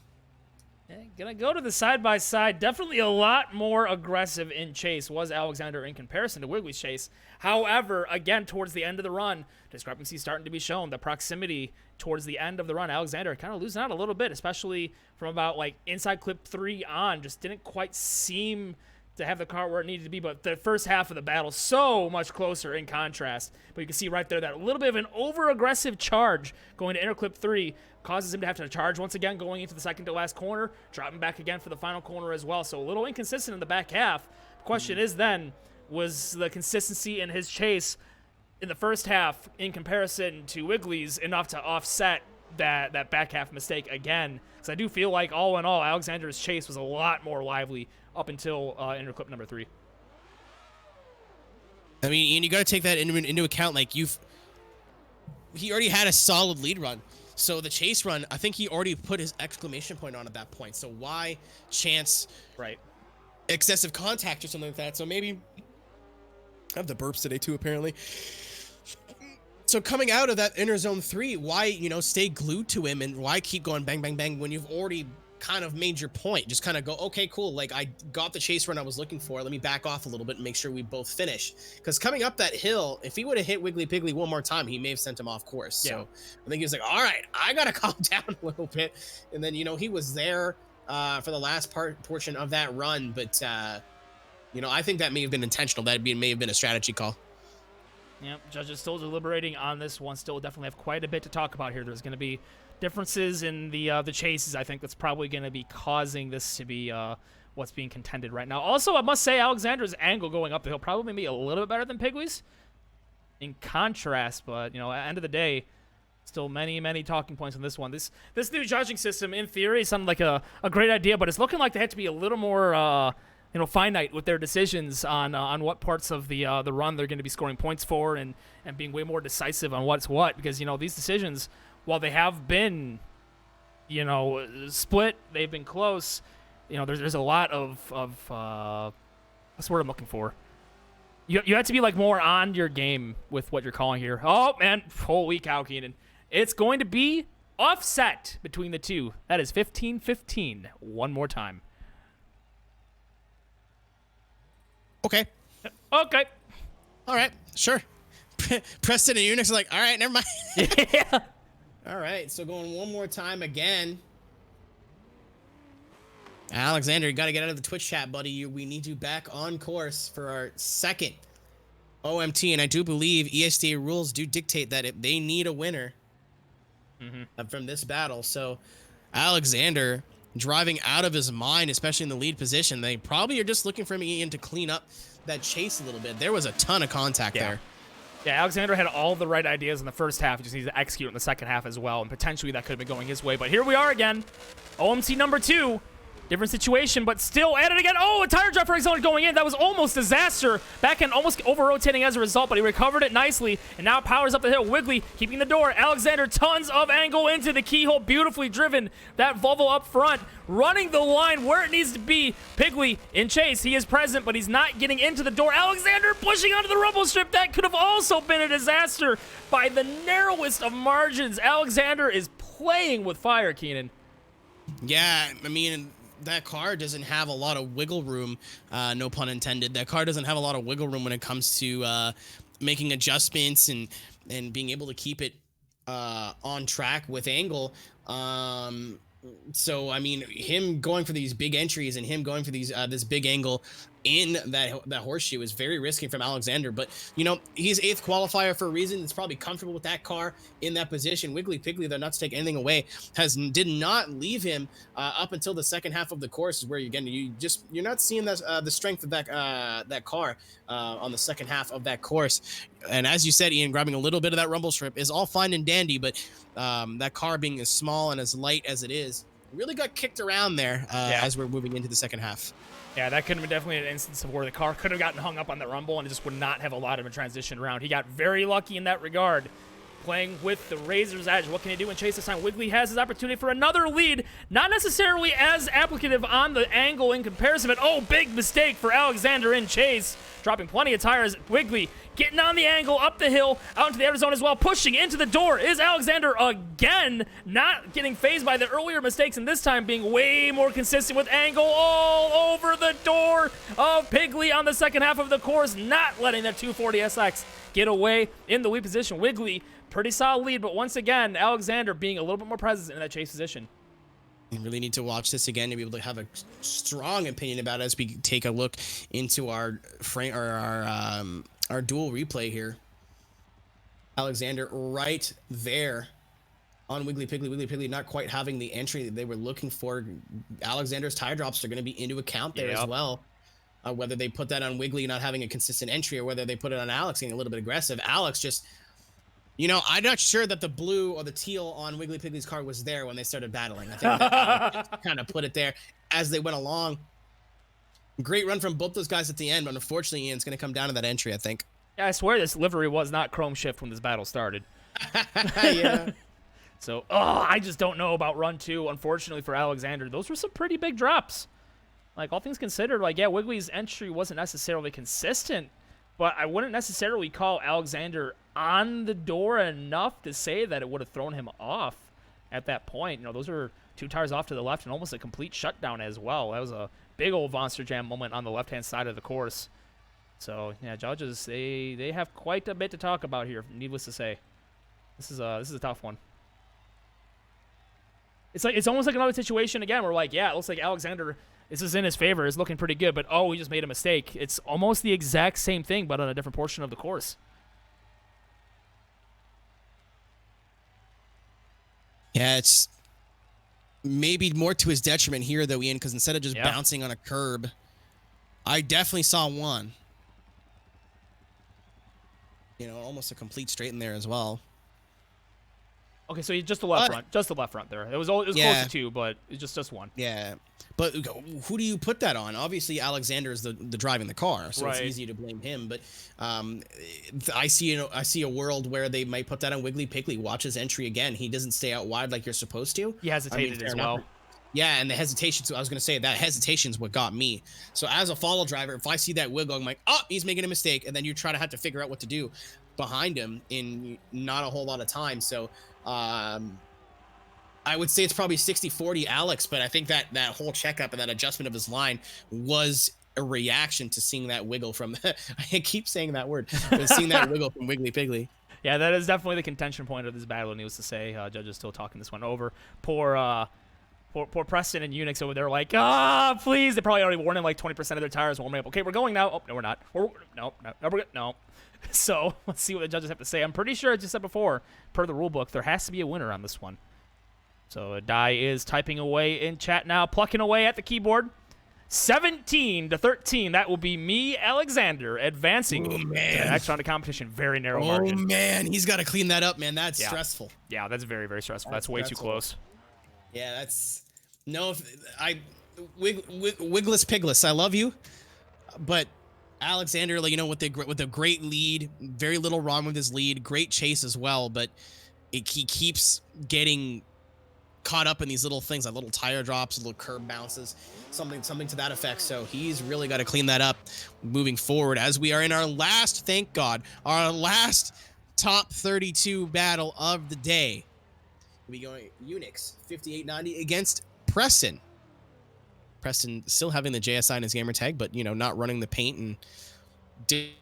Gonna go to the side-by-side. Definitely a lot more aggressive in chase was Alexander in comparison to Wiggly's chase. However, again, towards the end of the run, discrepancies starting to be shown. The proximity towards the end of the run, Alexander kind of losing out a little bit, especially from about like inside clip 3 on. Just didn't quite seem to have the car where it needed to be, but the first half of the battle so much closer in contrast. But you can see right there that a little bit of an over-aggressive charge going to inner clip 3 causes him to have to charge once again going into the second to last corner, dropping back again for the final corner as well. So a little inconsistent in the back half. The question is then, was the consistency in his chase in the first half in comparison to Wiggly's enough to offset that back half mistake again? Because I do feel like all in all, Alexander's chase was a lot more lively up until inner clip number 3. I mean, and you got to take that into account. Like he already had a solid lead run. So the chase run, I think he already put his exclamation point on at that point. So why chance excessive contact or something like that? So maybe I have the burps today too, apparently. So coming out of that inner zone 3, why, you know, stay glued to him and why keep going bang, bang, bang when you've already kind of made your point? Just kind of go, okay, cool. Like I got the chase run I was looking for. Let me back off a little bit and make sure we both finish. Because coming up that hill, if he would have hit Wiggly Piggly one more time, he may have sent him off course. Yeah. So I think he was like, all right, I got to calm down a little bit. And then, you know, he was there for the last portion of that run. But, you know, I think that may have been intentional. That may have been a strategy call. Yep, judges still deliberating on this one. Still definitely have quite a bit to talk about here. There's going to be differences in the chases. I think that's probably going to be causing this to be what's being contended right now. Also, I must say Alexander's angle going up the hill probably be a little bit better than Piggly's in contrast, but, you know, at the end of the day, still many talking points on this one. This new judging system, in theory, sounded like a great idea, but it's looking like they have to be a little more you know, finite with their decisions on what parts of the run they're going to be scoring points for, and being way more decisive on what's what, because, you know, these decisions, while they have been, you know, split, they've been close, you know, there's a lot of what's the word I'm looking for? You have to be like more on your game with what you're calling here. Oh man, holy cow, Keenan. It's going to be offset between the two. That is 15-15. One more time. Okay. Okay. All right. Sure. Preston and Unix are like, all right, never mind. Yeah. All right. So going one more time again. Alexander, you got to get out of the Twitch chat, buddy. We need you back on course for our second OMT. And I do believe ESDA rules do dictate that they need a winner from this battle. So Alexander driving out of his mind, especially in the lead position. They probably are just looking for him to clean up that chase a little bit. There was a ton of contact there. Yeah, Alexander had all the right ideas in the first half. He just needs to execute in the second half as well, and potentially that could have been going his way. But here we are again. OMT number 2. Different situation, but still at it again. Oh, a tire drop for Alexander going in. That was almost disaster. Back end almost over-rotating as a result, but he recovered it nicely, and now powers up the hill. Wiggly keeping the door. Alexander, tons of angle into the keyhole. Beautifully driven. That Volvo up front, running the line where it needs to be. Piggly in chase. He is present, but he's not getting into the door. Alexander pushing onto the rumble strip. That could have also been a disaster by the narrowest of margins. Alexander is playing with fire, Keenan. Yeah, I mean, that car doesn't have a lot of wiggle room, no pun intended. That car doesn't have a lot of wiggle room when it comes to making adjustments and being able to keep it on track with angle. So I mean, him going for these big entries and him going for these this big angle in that horseshoe is very risky from Alexander. But you know, he's 8th qualifier for a reason. It's probably comfortable with that car in that position. Wiggly Piggly, though, not to take anything away, did not leave him up until the second half of the course, where you're not seeing the strength of that car on the second half of that course. And as you said, Ian, grabbing a little bit of that rumble strip is all fine and dandy, but that car being as small and as light as it is really got kicked around there as we're moving into the second half. Yeah, that could have been definitely an instance of where the car could have gotten hung up on that rumble and it just would not have allowed him a transition around. He got very lucky in that regard, playing with the razor's edge. What can he do in chase this time? Wiggly has his opportunity for another lead, not necessarily as applicative on the angle in comparison, but oh, big mistake for Alexander in chase, dropping plenty of tires. Wiggly getting on the angle, up the hill, out into the outer zone as well, pushing into the door is Alexander again, not getting phased by the earlier mistakes, and this time being way more consistent with angle all over the door of Piggly on the second half of the course, not letting that 240SX get away in the lead position. Wiggly, pretty solid lead, but once again, Alexander being a little bit more present in that chase position. You really need to watch this again to be able to have a strong opinion about it as we take a look into our frame or our dual replay here. Alexander right there on Wiggly Piggly not quite having the entry that they were looking for. Alexander's tire drops are going to be into account there as well. Whether they put that on Wiggly not having a consistent entry or whether they put it on Alex getting a little bit aggressive. Alex just, you know, I'm not sure that the blue or the teal on Wiggly Piggly's car was there when they started battling. I think that kind of put it there as they went along. Great run from both those guys at the end, but unfortunately, Ian's going to come down to that entry, I think. Yeah, I swear this livery was not chrome shift when this battle started. Yeah. So, I just don't know about run 2, unfortunately, for Alexander. Those were some pretty big drops. Like, all things considered, like, yeah, Wiggly's entry wasn't necessarily consistent, but I wouldn't necessarily call Alexander on the door enough to say that it would have thrown him off at that point. You know, those are 2 tires off to the left and almost a complete shutdown as well. That was a big old monster jam moment on the left-hand side of the course. So, yeah, judges, they have quite a bit to talk about here, needless to say. This is a tough one. It's almost like another situation again where, like, yeah, it looks like Alexander, this is in his favor, is looking pretty good, but oh, he just made a mistake. It's almost the exact same thing, but on a different portion of the course. Yeah, it's maybe more to his detriment here, though, Ian, because instead of just bouncing on a curb, I definitely saw one. You know, almost a complete straight in there as well. Okay, so just the left front. Just the left front there. It was close to 2, but it's just one. Yeah. But who do you put that on? Obviously, Alexander is the driving the car, so it's easy to blame him. But I see a world where they might put that on Wiggly Piggly. Watch his entry again. He doesn't stay out wide like you're supposed to. He hesitated as well. Yeah, and the hesitation. So I was going to say that hesitation's what got me. So as a follow driver, if I see that wiggle, I'm like, oh, he's making a mistake, and then you try to have to figure out what to do behind him in not a whole lot of time. So I would say it's probably 60-40 Alex, but I think that whole checkup and that adjustment of his line was a reaction to seeing that wiggle from I keep saying that word, but seeing that wiggle from Wiggly Piggly. Yeah, that is definitely the contention point of this battle, needless to say. Judges still talking this one over. Poor Preston and Unix over there like, please. They probably already worn in like 20% of their tires warming up. Okay, we're going now. Oh, no, we're not. No, we're good. No. So let's see what the judges have to say. I'm pretty sure, as you said before, per the rule book, there has to be a winner on this one. So Dai is typing away in chat now, plucking away at the keyboard. 17-13. That will be me, Alexander, advancing to the next round of competition. Very narrow margin. Oh, man. He's got to clean that up, man. That's stressful. Yeah, that's very, very stressful. That's way too close. Yeah, that's... No, Wigless Pigless, I love you, but Alexander, like, you know, with a great lead, very little wrong with his lead, great chase as well, but he keeps getting caught up in these little things, like little tire drops, little curb bounces, something to that effect. So he's really got to clean that up moving forward as we are in our last, thank God, our last top 32 battle of the day. We'll be going Unix 5890 against Preston. Preston still having the JSI in his gamer tag, but, you know, not running the paint and he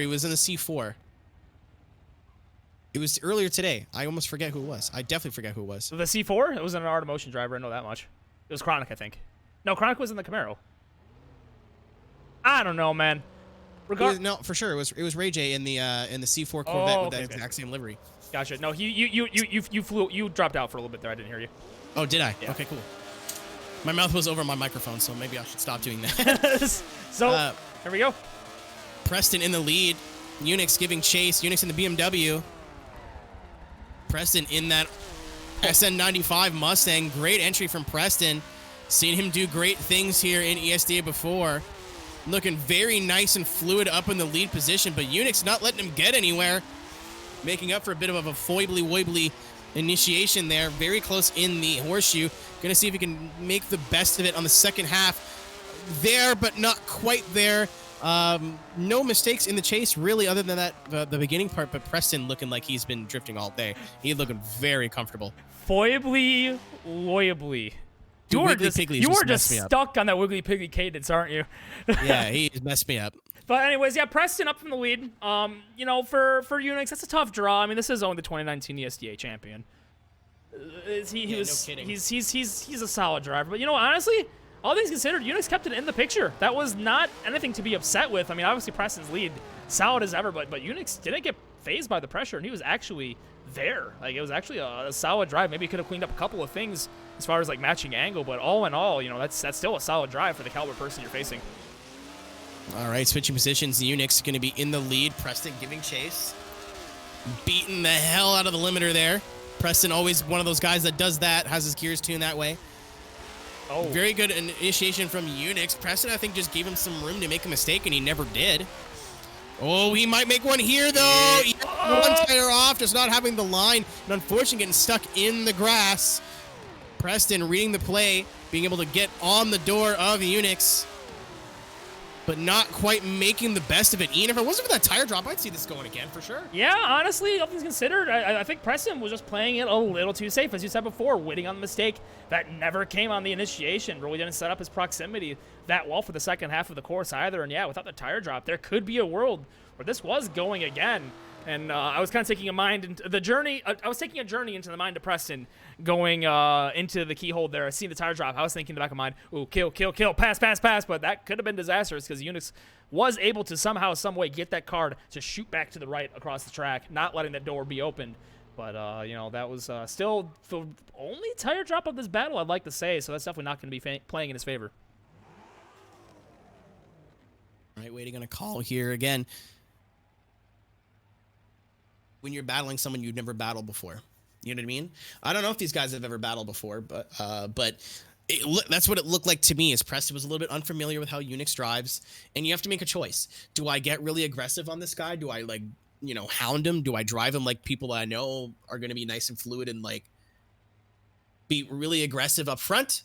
was in the C4. It was earlier today. I almost forget who it was. I definitely forget who it was. The C4? It was an Art of Motion driver. I know that much. It was Chronic, I think. No, Chronic was in the Camaro. I don't know, man. No, for sure. It was Ray J in the C4 Corvette with that exact same livery. Gotcha. No, you dropped out for a little bit there. I didn't hear you. Oh, did I? Yeah. Okay, cool. My mouth was over my microphone, so maybe I should stop doing that. So, here we go. Preston in the lead. Unix giving chase. Unix in the BMW. Preston in that SN95 Mustang. Great entry from Preston. Seen him do great things here in ESDA before. Looking very nice and fluid up in the lead position, but Unix not letting him get anywhere. Making up for a bit of a foibly-woibly initiation there. Very close in the horseshoe. Gonna see if he can make the best of it on the second half. There, but not quite there. No mistakes in the chase, really, other than that the beginning part, but Preston looking like he's been drifting all day. He's looking very comfortable. Foibly, loyably. You are just stuck on that Wiggly Piggly cadence, aren't you? Yeah, he's messed me up. But anyways, yeah, Preston up from the lead. You know, for Unix, that's a tough draw. I mean, this is only the 2019 ESDA champion. He's a solid driver. But you know, honestly, all things considered, Unix kept it in the picture. That was not anything to be upset with. I mean, obviously Preston's lead, solid as ever, but Unix didn't get phased by the pressure, and he was actually there. Like, it was actually a solid drive. Maybe he could have cleaned up a couple of things as far as like matching angle, but all in all, you know, that's still a solid drive for the caliber person you're facing. All right, switching positions. The Unix going to be in the lead. Preston giving chase. Beating the hell out of the limiter there. Preston always one of those guys that does that, has his gears tuned that way. Oh. Very good initiation from Unix. Preston, I think, just gave him some room to make a mistake, and he never did. Oh, he might make one here, though. One tire off, just not having the line, and unfortunately getting stuck in the grass. Preston reading the play, being able to get on the door of Unix, but not quite making the best of it. Ian, if it wasn't for that tire drop, I'd see this going again for sure. Yeah, honestly, all things considered, I think Preston was just playing it a little too safe. As you said before, waiting on the mistake that never came on the initiation. Really didn't set up his proximity that well for the second half of the course either. And yeah, without the tire drop, there could be a world where this was going again. And I was kind of taking a journey into the mind of Preston going into the keyhole there. I seen the tire drop. I was thinking in the back of my mind, ooh, kill, pass. But that could have been disastrous because Unix was able to somehow, some way get that card to shoot back to the right across the track, not letting that door be opened. But, you know, that was still the only tire drop of this battle, I'd like to say. So that's definitely not going to be playing in his favor. All right, waiting on a call here again. When you're battling someone you've never battled before. You know what I mean? I don't know if these guys have ever battled before, but that's what it looked like to me. Is Preston was a little bit unfamiliar with how Unix drives, and you have to make a choice. Do I get really aggressive on this guy? Do I, like, you know, hound him? Do I drive him like people that I know are going to be nice and fluid and, like, be really aggressive up front?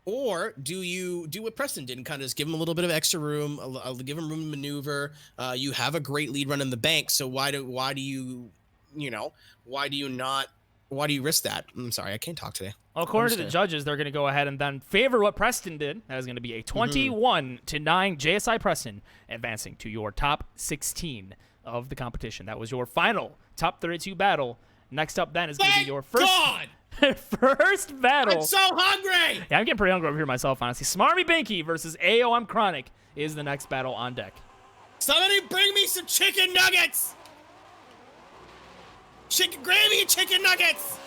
Or do you do what Preston did and kind of just give him a little bit of extra room, give him room to maneuver? You have a great lead run in the bank, so why do you risk that? I'm sorry, I can't talk today. Well, according to the judges, they're going to go ahead and then favor what Preston did. That is going to be a 21-9 JSI Preston, advancing to your top 16 of the competition. That was your final top 32 battle. Next up then is going to be your first battle. I'm so hungry! Yeah, I'm getting pretty hungry over here myself, honestly. Smarmy Binky versus AOM Chronic is the next battle on deck. Somebody bring me some chicken nuggets! Chicken gravy and chicken nuggets!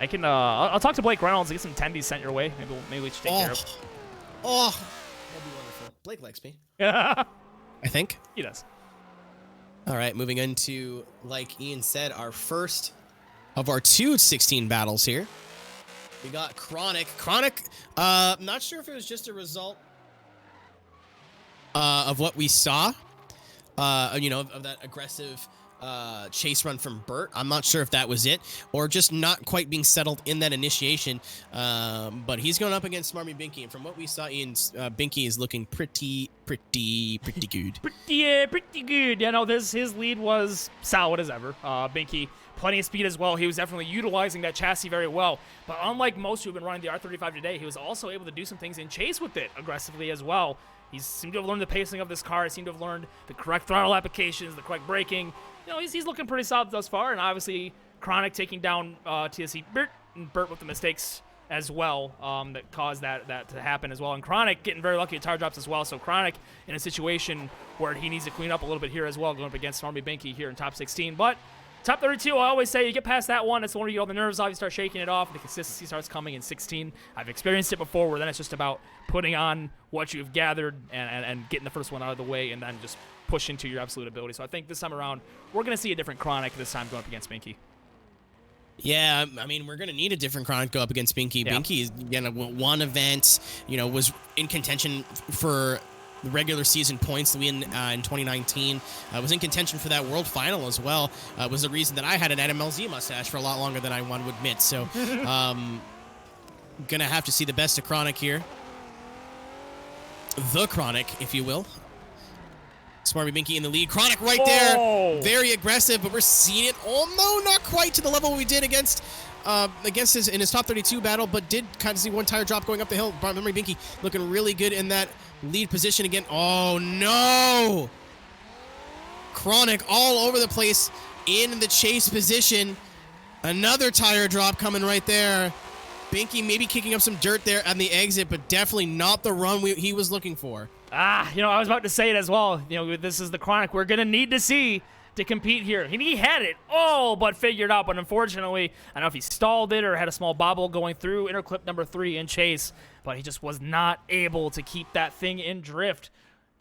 I can, I'll talk to Blake Reynolds and get some tendies sent your way. Maybe we should take care of. Oh, that'd be wonderful. Blake likes me. Yeah. I think. He does. All right, moving into, like Ian said, our first of our 2-16 battles here. We got Chronic. Chronic, not sure if it was just a result of what we saw, of that aggressive chase run from Burt. I'm not sure if that was it, or just not quite being settled in that initiation. But he's going up against Smarmy Binky, and from what we saw, Ian's Binky is looking pretty good. Pretty good. You know, his lead was solid as ever. Binky, plenty of speed as well. He was definitely utilizing that chassis very well. But unlike most who have been running the R35 today, he was also able to do some things in chase with it aggressively as well. He seemed to have learned the pacing of this car. He seemed to have learned the correct throttle applications, the correct braking. You know, he's looking pretty solid thus far. And obviously, Chronic taking down TSC Burt, and Burt with the mistakes as well that caused that to happen as well. And Chronic getting very lucky at tire drops as well. So Chronic in a situation where he needs to clean up a little bit here as well, going up against Smarmy Binky here in top 16. But top 32, I always say you get past that one, it's the one where you get all the nerves off, you start shaking it off, and the consistency starts coming in 16. I've experienced it before where then it's just about putting on what you've gathered and getting the first one out of the way and then just push into your absolute ability. So I think this time around, we're going to see a different Chronic this time going up against Binky. Yeah, I mean, we're going to need a different Chronic go up against Binky. Yeah. Binky is, one event, was in contention for the regular season points to win in 2019. Was in contention for that world final as well. Was the reason that I had an NMLZ mustache for a lot longer than I want to admit. So, going to have to see the best of Chronic here. The Chronic, if you will. Smarmy Binky in the lead. Chronic right there. Very aggressive, but we're seeing it. Oh, no, not quite to the level we did against in his top 32 battle, but did kind of see one tire drop going up the hill. Smarmy Binky looking really good in that lead position again. Oh, no. Chronic all over the place in the chase position. Another tire drop coming right there. Binky maybe kicking up some dirt there on the exit, but definitely not the run he was looking for. I was about to say it as well. This is the Chronic we're going to need to see to compete here. He had it all but figured out, but unfortunately, I don't know if he stalled it or had a small bobble going through interclip number 3 in chase, but he just was not able to keep that thing in drift.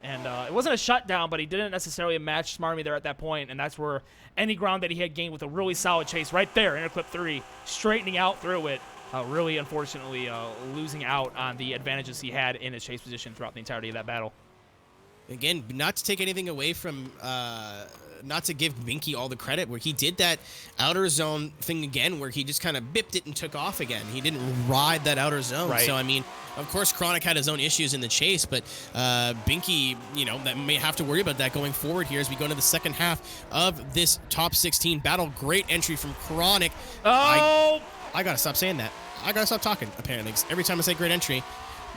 And it wasn't a shutdown, but he didn't necessarily match Smarmy there at that point, and that's where any ground that he had gained with a really solid chase right there, interclip 3, straightening out through it, really unfortunately losing out on the advantages he had in his chase position throughout the entirety of that battle. Again, not to take anything away from, not to give Binky all the credit, where he did that outer zone thing again, where he just kind of bipped it and took off again. He didn't ride that outer zone. Right. So, I mean, of course, Chronic had his own issues in the chase, but Binky, that may have to worry about that going forward here as we go into the second half of this top 16 battle. Great entry from Chronic. Oh! I gotta stop saying that. I gotta stop talking, apparently. Every time I say great entry,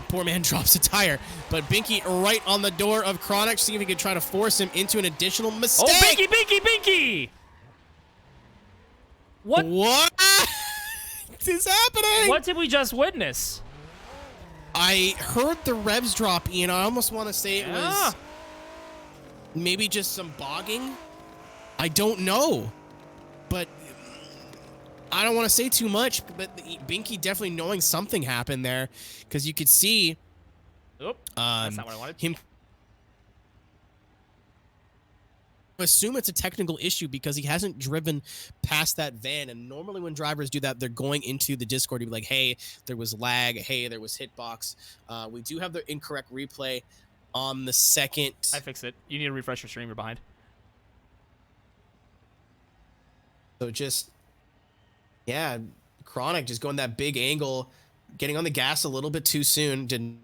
poor man drops a tire. But Binky right on the door of Chronic, see if he can try to force him into an additional mistake. Oh, Binky! What is happening? What did we just witness? I heard the revs drop, Ian. I almost want to say it was maybe just some bogging. I don't know. But I don't want to say too much, but Binky definitely knowing something happened there, because you could see That's not what I wanted. him assume it's a technical issue because he hasn't driven past that van, and normally when drivers do that, they're going into the Discord to be like, hey, there was lag, hey, there was hitbox. We do have the incorrect replay on the second. I fixed it. You need to refresh your stream. You're behind. So just, yeah, Chronic just going that big angle, getting on the gas a little bit too soon. Didn't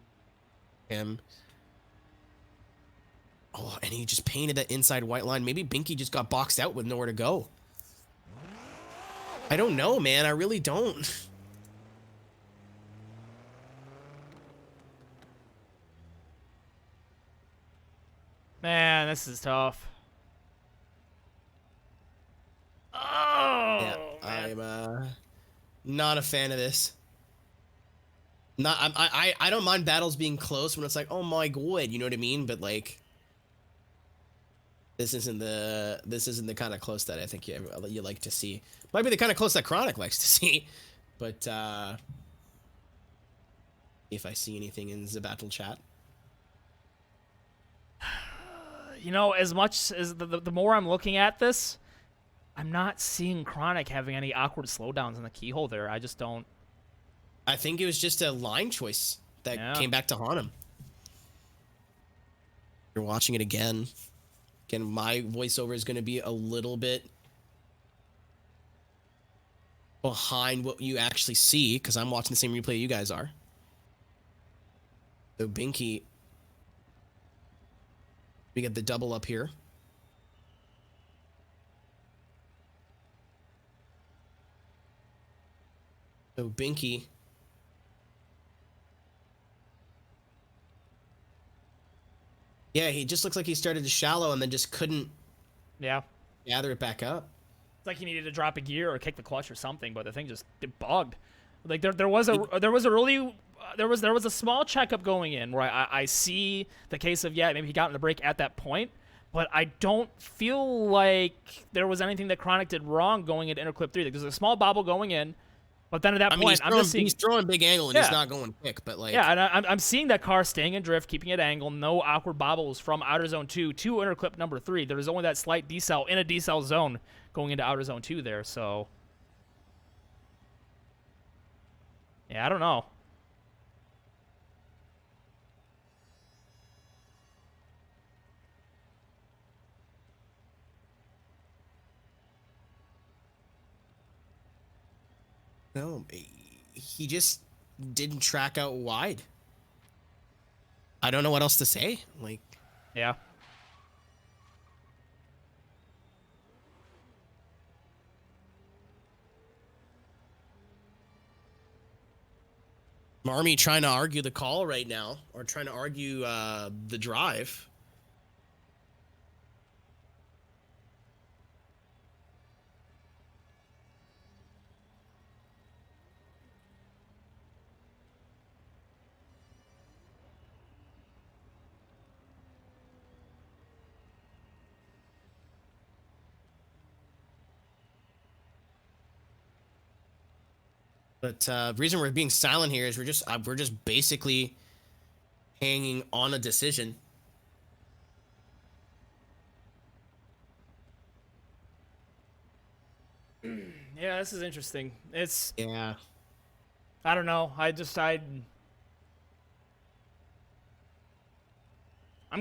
him. Oh, and he just painted that inside white line. Maybe Binky just got boxed out with nowhere to go. I don't know, man. I really don't. Man, this is tough. Oh, Yeah, man. I'm not a fan of this. I don't mind battles being close when it's like, oh my god, you know what I mean? But like, this isn't the kind of close that I think you like to see. Might be the kind of close that Chronic likes to see, but if I see anything in the battle chat. you know, as much as the more I'm looking at this, I'm not seeing Chronic having any awkward slowdowns in the keyhole there. I just don't. I think it was just a line choice that came back to haunt him. You're watching it again. Again, my voiceover is going to be a little bit behind what you actually see because I'm watching the same replay you guys are. So Binky, we get the double up here. So Binky. Yeah, he just looks like he started to shallow and then just couldn't gather it back up. It's like he needed to drop a gear or kick the clutch or something, but the thing just bugged. Like there was a small checkup going in where I see the case of maybe he got in the brake at that point, but I don't feel like there was anything that Chronic did wrong going into interclip 3. Like, there's a small bobble going in. But then at that point, he's throwing big angle and he's not going quick. But like, and I'm seeing that car staying in drift, keeping it angle, no awkward bobbles from outer zone 2 to interclip number 3. There was only that slight decel in a decel zone going into outer zone 2 there. So, yeah, I don't know. No, he just didn't track out wide. I don't know what else to say. Like, yeah. Marmy trying to argue the call right now, or trying to argue the drive. But the reason we're being silent here is we're just basically hanging on a decision. Yeah, this is interesting. It's I don't know. I'm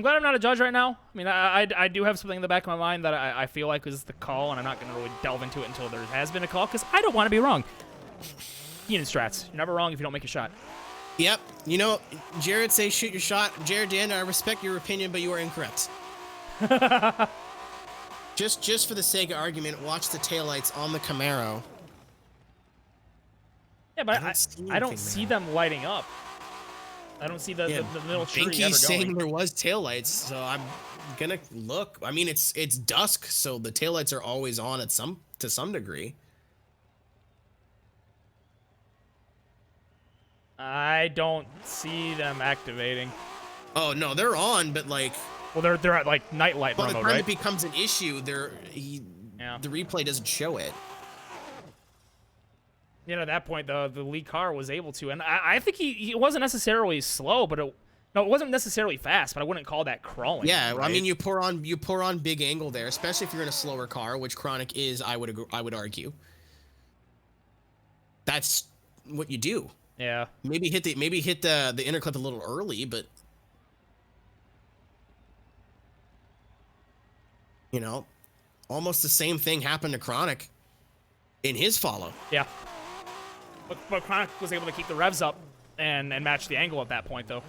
glad I'm not a judge right now. I mean, I do have something in the back of my mind that I feel like is the call, and I'm not going to really delve into it until there has been a call because I don't want to be wrong. Keenan strats. You're never wrong if you don't make a shot. Yep. You know, Jared say shoot your shot. Jared Dan, I respect your opinion, but you are incorrect. just for the sake of argument, watch the taillights on the Camaro. Yeah, but I don't see them lighting up. I don't see the middle tree ever going. Saying there was taillights, so I'm gonna look. I mean, it's dusk, so the taillights are always on to some degree. I don't see them activating. Oh no, they're on, but like, well, they're at like night light mode, right? By the time it becomes an issue, the replay doesn't show it. You know, at that point, the lead car was able to, and I think he wasn't necessarily slow, but it wasn't necessarily fast, but I wouldn't call that crawling. Yeah, right? I mean, you pour on big angle there, especially if you're in a slower car, which Chronic is. I would argue. That's what you do. Yeah. Maybe hit the interclip a little early, but you know, almost the same thing happened to Chronic in his follow. Yeah. But Chronic was able to keep the revs up and match the angle at that point, though.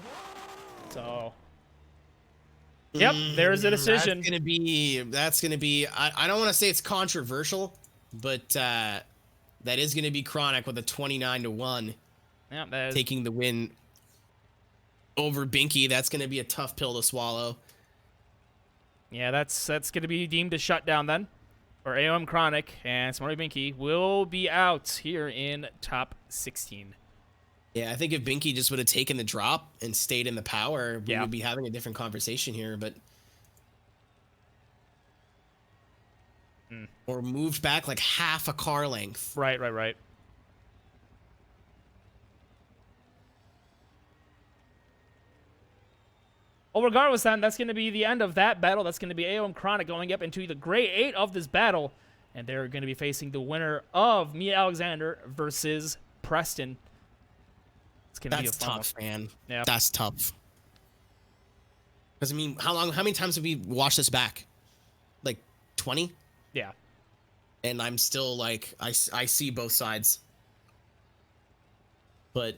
So, yep, there's a decision. That's gonna be. I don't want to say it's controversial, but that is gonna be Chronic with a 29-1. Yeah, taking the win over Binky. That's gonna be a tough pill to swallow. Yeah, that's gonna be deemed a shutdown then. Or AOM Chronic and Smarty Binky will be out here in top 16. Yeah, I think if Binky just would have taken the drop and stayed in the power, we would be having a different conversation here, but or moved back like half a car length. Right. Well, regardless, then, that's going to be the end of that battle. That's going to be AO and Chronic going up into the Gray 8 of this battle. And they're going to be facing the winner of Mia Alexander versus Preston. It's going to be a fun tough, one. man. Yeah. That's tough. Because, I mean, how many times have we watched this back? Like 20? Yeah. And I'm still like, I see both sides. But,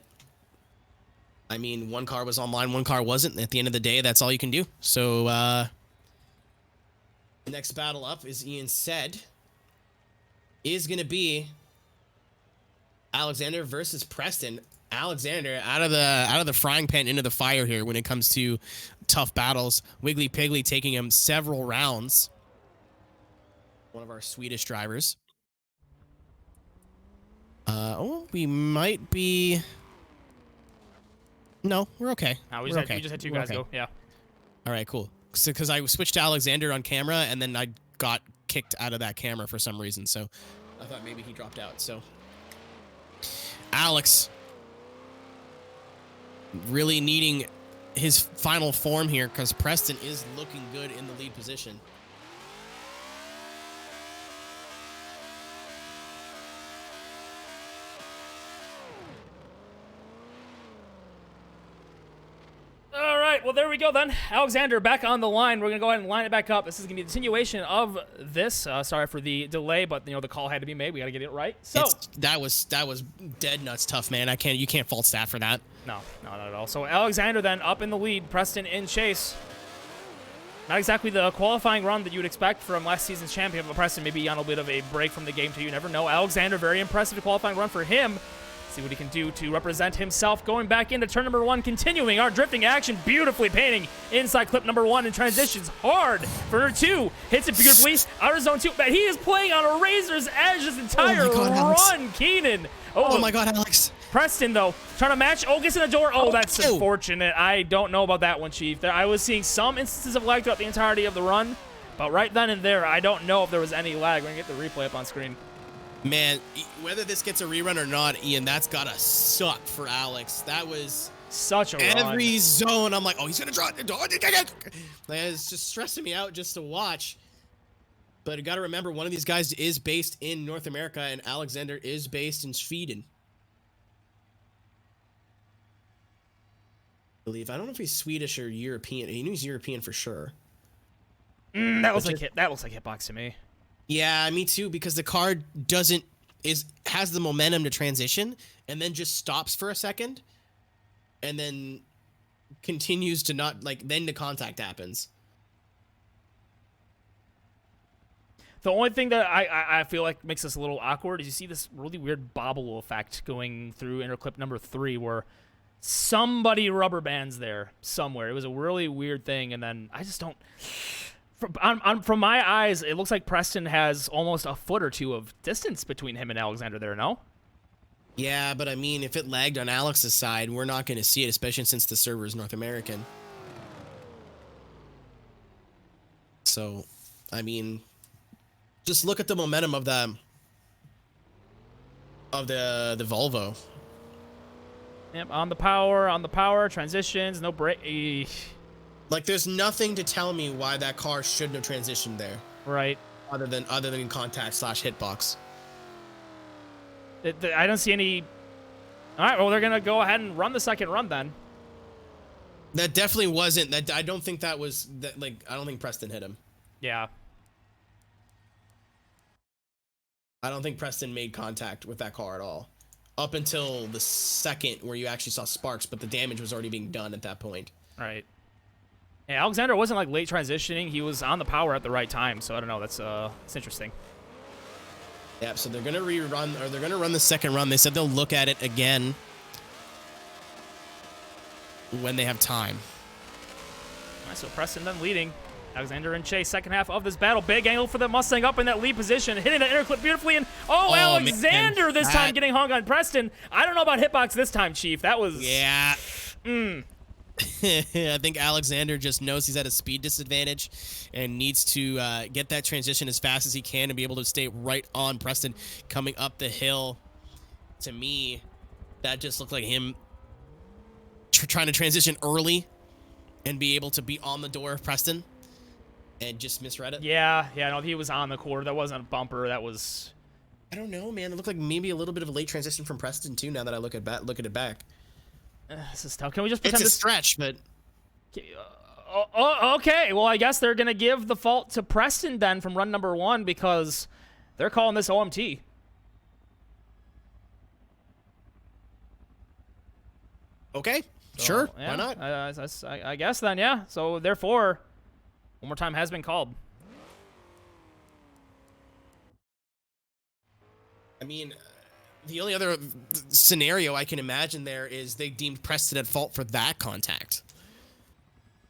I mean, one car was online, one car wasn't. At the end of the day, that's all you can do. So, the next battle up, as Ian said, is going to be Alexander versus Preston. Alexander out of the frying pan into the fire here when it comes to tough battles. Wiggly Piggly taking him several rounds. One of our Swedish drivers. We might be. No, we're okay. No, we We're just had two We're guys okay. go. Yeah. All right, cool. So, because I switched to Alexander on camera, and then I got kicked out of that camera for some reason. So, I thought maybe he dropped out. So, Alex really needing his final form here because Preston is looking good in the lead position. All right, well, there we go then. Alexander back on the line. We're going to go ahead and line it back up. This is going to be a continuation of this. Sorry for the delay, but, the call had to be made. We got to get it right. So That was dead nuts tough, man. You can't fault stat for that. No, not at all. So Alexander then up in the lead. Preston in chase. Not exactly the qualifying run that you would expect from last season's champion, but Preston may be on a bit of a break from the game too. You never know. Alexander, very impressive qualifying run for him. See what he can do to represent himself going back into turn number 1, continuing our drifting action, beautifully painting inside clip number 1 and transitions hard for number 2. Hits it beautifully, outer zone 2, but he is playing on a razor's edge this entire run, Keenan. Oh my God, Alex. Preston, though, trying to match. Oh, gets in the door. Oh, that's unfortunate. I don't know about that one, Chief. I was seeing some instances of lag throughout the entirety of the run, but right then and there, I don't know if there was any lag. We're going to get the replay up on screen. Man, whether this gets a rerun or not, Ian, that's gotta suck for Alex. That was such a run. Every zone, I'm like, oh, he's gonna draw it. It's just stressing me out just to watch. But you gotta remember, one of these guys is based in North America, and Alexander is based in Sweden. I believe. I don't know if he's Swedish or European. He knew he's European for sure. That looks like hitbox to me. Yeah, me too, because the car has the momentum to transition and then just stops for a second and then continues to not, then the contact happens. The only thing that I feel like makes this a little awkward is you see this really weird bobble effect going through interclip number 3 where somebody rubber bands there somewhere. It was a really weird thing, and then I just don't... From my eyes, it looks like Preston has almost a foot or two of distance between him and Alexander there, no? Yeah, but I mean, if it lagged on Alex's side, we're not going to see it, especially since the server is North American. So, I mean, just look at the momentum of the Volvo. Yep, on the power, transitions, no break. There's nothing to tell me why that car shouldn't have transitioned there. Right. Other than contact / hitbox. I don't see any... All right, well, they're going to go ahead and run the second run then. That definitely wasn't... I don't think that was... I don't think Preston hit him. Yeah. I don't think Preston made contact with that car at all. Up until the second where you actually saw sparks, but the damage was already being done at that point. Right. Yeah, Alexander wasn't late transitioning. He was on the power at the right time, so I don't know. That's interesting. Yeah, so they're gonna rerun, or they're gonna run the second run. They said they'll look at it again when they have time. All right, so Preston then leading. Alexander and Chase, second half of this battle. Big angle for the Mustang up in that lead position, hitting the interclip beautifully, and Alexander this time getting hung on Preston. I don't know about hitbox this time, Chief. That was... Yeah. I think Alexander just knows he's at a speed disadvantage and needs to get that transition as fast as he can and be able to stay right on Preston coming up the hill. To me, that just looked like him trying to transition early and be able to be on the door of Preston and just misread it. Yeah, no, he was on the quarter. That wasn't a bumper. That was... I don't know, man. It looked like maybe a little bit of a late transition from Preston too. Now that I look at it back, this is tough. Can we just pretend it's a stretch, but okay. Well, I guess they're gonna give the fault to Preston then from run number 1 because they're calling this OMT. okay, So, sure, yeah, why not? I guess then, yeah. So therefore, one more time has been called. I mean, the only other scenario I can imagine there is they deemed Preston at fault for that contact.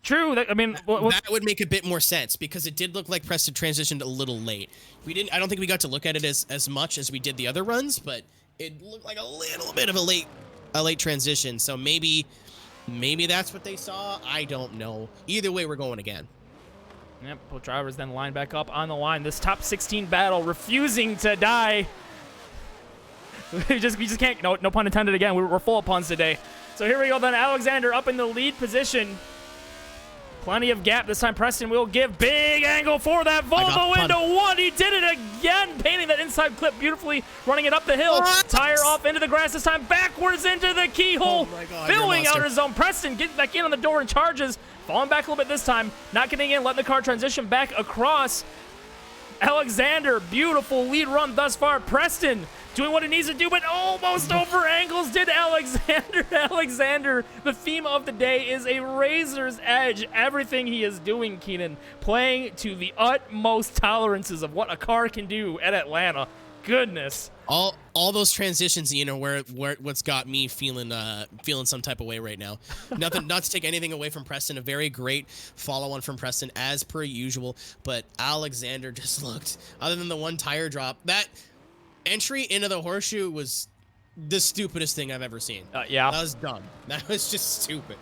True. I mean, that would make a bit more sense because it did look like Preston transitioned a little late. I don't think we got to look at it as much as we did the other runs, but it looked like a little bit of a late transition. So maybe that's what they saw. I don't know. Either way, we're going again. Yep. Both drivers then line back up on the line. This top 16 battle refusing to die. we just can't. No pun intended. Again, we're full of puns today. So here we go. Then Alexander up in the lead position. Plenty of gap. This time Preston will give big angle for that Volvo into 1. He did it again, painting that inside clip beautifully, running it up the hill. What? Tire off into the grass this time, backwards into the keyhole. Oh my God, filling you're a monster. outer zone. Preston gets back in on the door and charges. Falling back a little bit this time. Not getting in, letting the car transition back across. Alexander, beautiful lead run thus far. Preston doing what he needs to do, but almost over angles did Alexander. Alexander, the theme of the day is a razor's edge. Everything he is doing, Keenan, playing to the utmost tolerances of what a car can do at Atlanta. Goodness. All those transitions, where what's got me feeling some type of way right now. Not to take anything away from Preston, a very great follow-on from Preston as per usual, but Alexander just looked, other than the one tire drop, that entry into the horseshoe was the stupidest thing I've ever seen. Yeah. That was dumb. That was just stupid.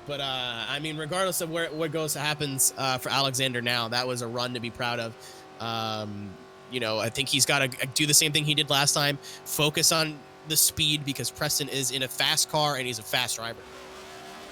But I mean, regardless of what happens for Alexander now, that was a run to be proud of. I think he's got to do the same thing he did last time. Focus on the speed because Preston is in a fast car and he's a fast driver.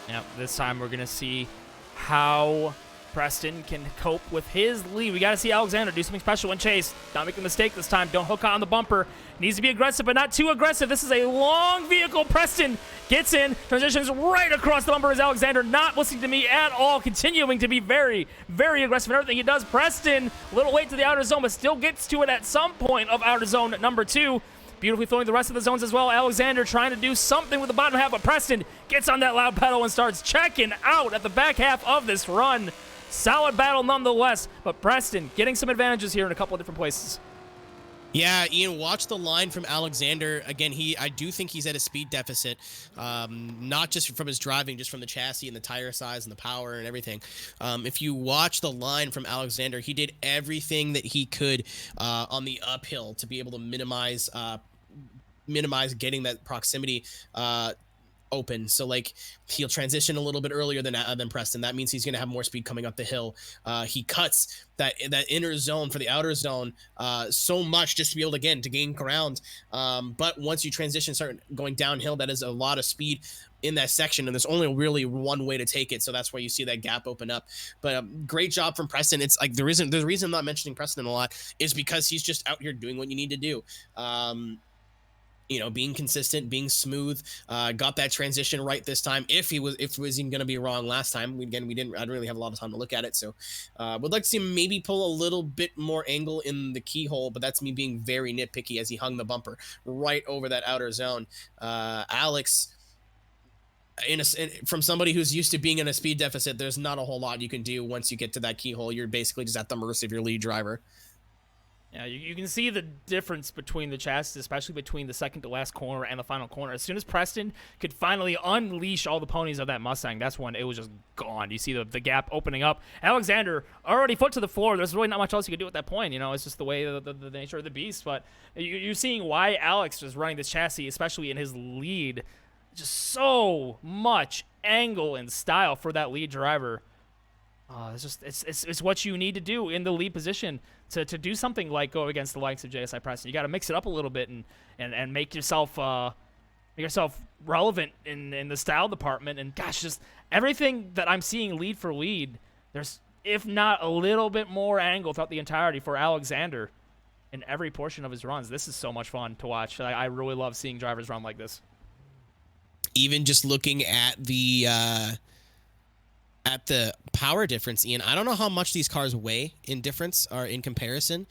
Yep, this time we're going to see how Preston can cope with his lead. We got to see Alexander do something special and chase. Not make a mistake this time. Don't hook on the bumper. Needs to be aggressive, but not too aggressive. This is a long vehicle. Preston gets in, transitions right across the bumper as Alexander, not listening to me at all, continuing to be very, very aggressive in everything he does. Preston, a little late to the outer zone, but still gets to it at some point of outer zone number 2. Beautifully throwing the rest of the zones as well. Alexander trying to do something with the bottom half, but Preston gets on that loud pedal and starts checking out at the back half of this run. Solid battle nonetheless, but Preston getting some advantages here in a couple of different places. Yeah, Ian, watch the line from Alexander. Again, I do think he's at a speed deficit, not just from his driving, just from the chassis and the tire size and the power and everything. If you watch the line from Alexander, he did everything that he could on the uphill to be able to minimize getting that proximity open. So like he'll transition a little bit earlier than Preston. That means he's going to have more speed coming up the hill. He cuts that inner zone for the outer zone so much just to be able to gain ground. But once you transition, start going downhill, that is a lot of speed in that section, and there's only really one way to take it. So that's why you see that gap open up. But great job from Preston. It's like the reason I'm not mentioning Preston a lot is because he's just out here doing what you need to do. Being consistent, being smooth, got that transition right this time. If he was even going to be wrong last time, I didn't really have a lot of time to look at it. So would like to see him maybe pull a little bit more angle in the keyhole, but that's me being very nitpicky as he hung the bumper right over that outer zone. Alex, from somebody who's used to being in a speed deficit, there's not a whole lot you can do once you get to that keyhole. You're basically just at the mercy of your lead driver. Yeah, you can see the difference between the chassis, especially between the second to last corner and the final corner. As soon as Preston could finally unleash all the ponies of that Mustang, that's when it was just gone. You see the gap opening up. Alexander already foot to the floor. There's really not much else you could do at that point. It's just the way, the nature of the beast. But you're seeing why Alex was running this chassis, especially in his lead. Just so much angle and style for that lead driver. It's what you need to do in the lead position to do something like go against the likes of JSI Preston. You got to mix it up a little bit and make yourself make yourself relevant in the style department. And gosh, just everything that I'm seeing lead for lead, there's, if not a little bit more angle throughout the entirety for Alexander in every portion of his runs. This is so much fun to watch. I really love seeing drivers run like this. Even just looking at the power difference, Ian, I don't know how much these cars weigh in difference or in comparison,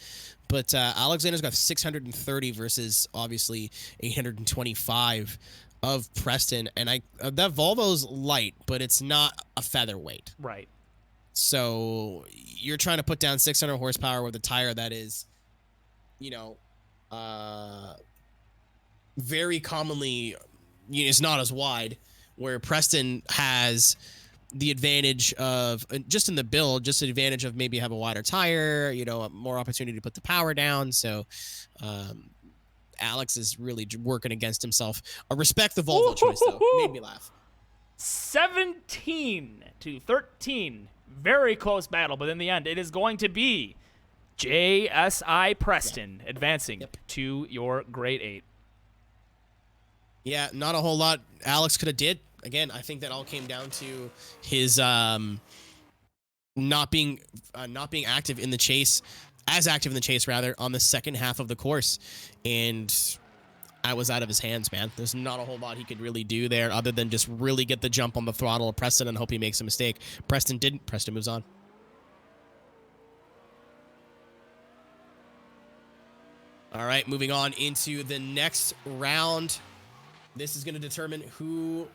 but Alexander's got 630 versus obviously 825 of Preston, and that Volvo's light, but it's not a featherweight. Right. So you're trying to put down 600 horsepower with a tire that is, very commonly is not as wide, where Preston has the advantage of, just in the build, just the advantage of maybe have a wider tire, more opportunity to put the power down. So Alex is really working against himself. I respect the Volvo choice, though. Made me laugh. 17-13. Very close battle, but in the end, it is going to be JSI Preston advancing to your grade 8. Yeah, not a whole lot Alex could have did. Again, I think that all came down to his not being active in the chase, as active in the chase rather, on the second half of the course, and I was out of his hands, man. There's not a whole lot he could really do there other than just really get the jump on the throttle of Preston and hope he makes a mistake. Preston didn't. Preston moves on. All right, moving on into the next round. This is going to determine who...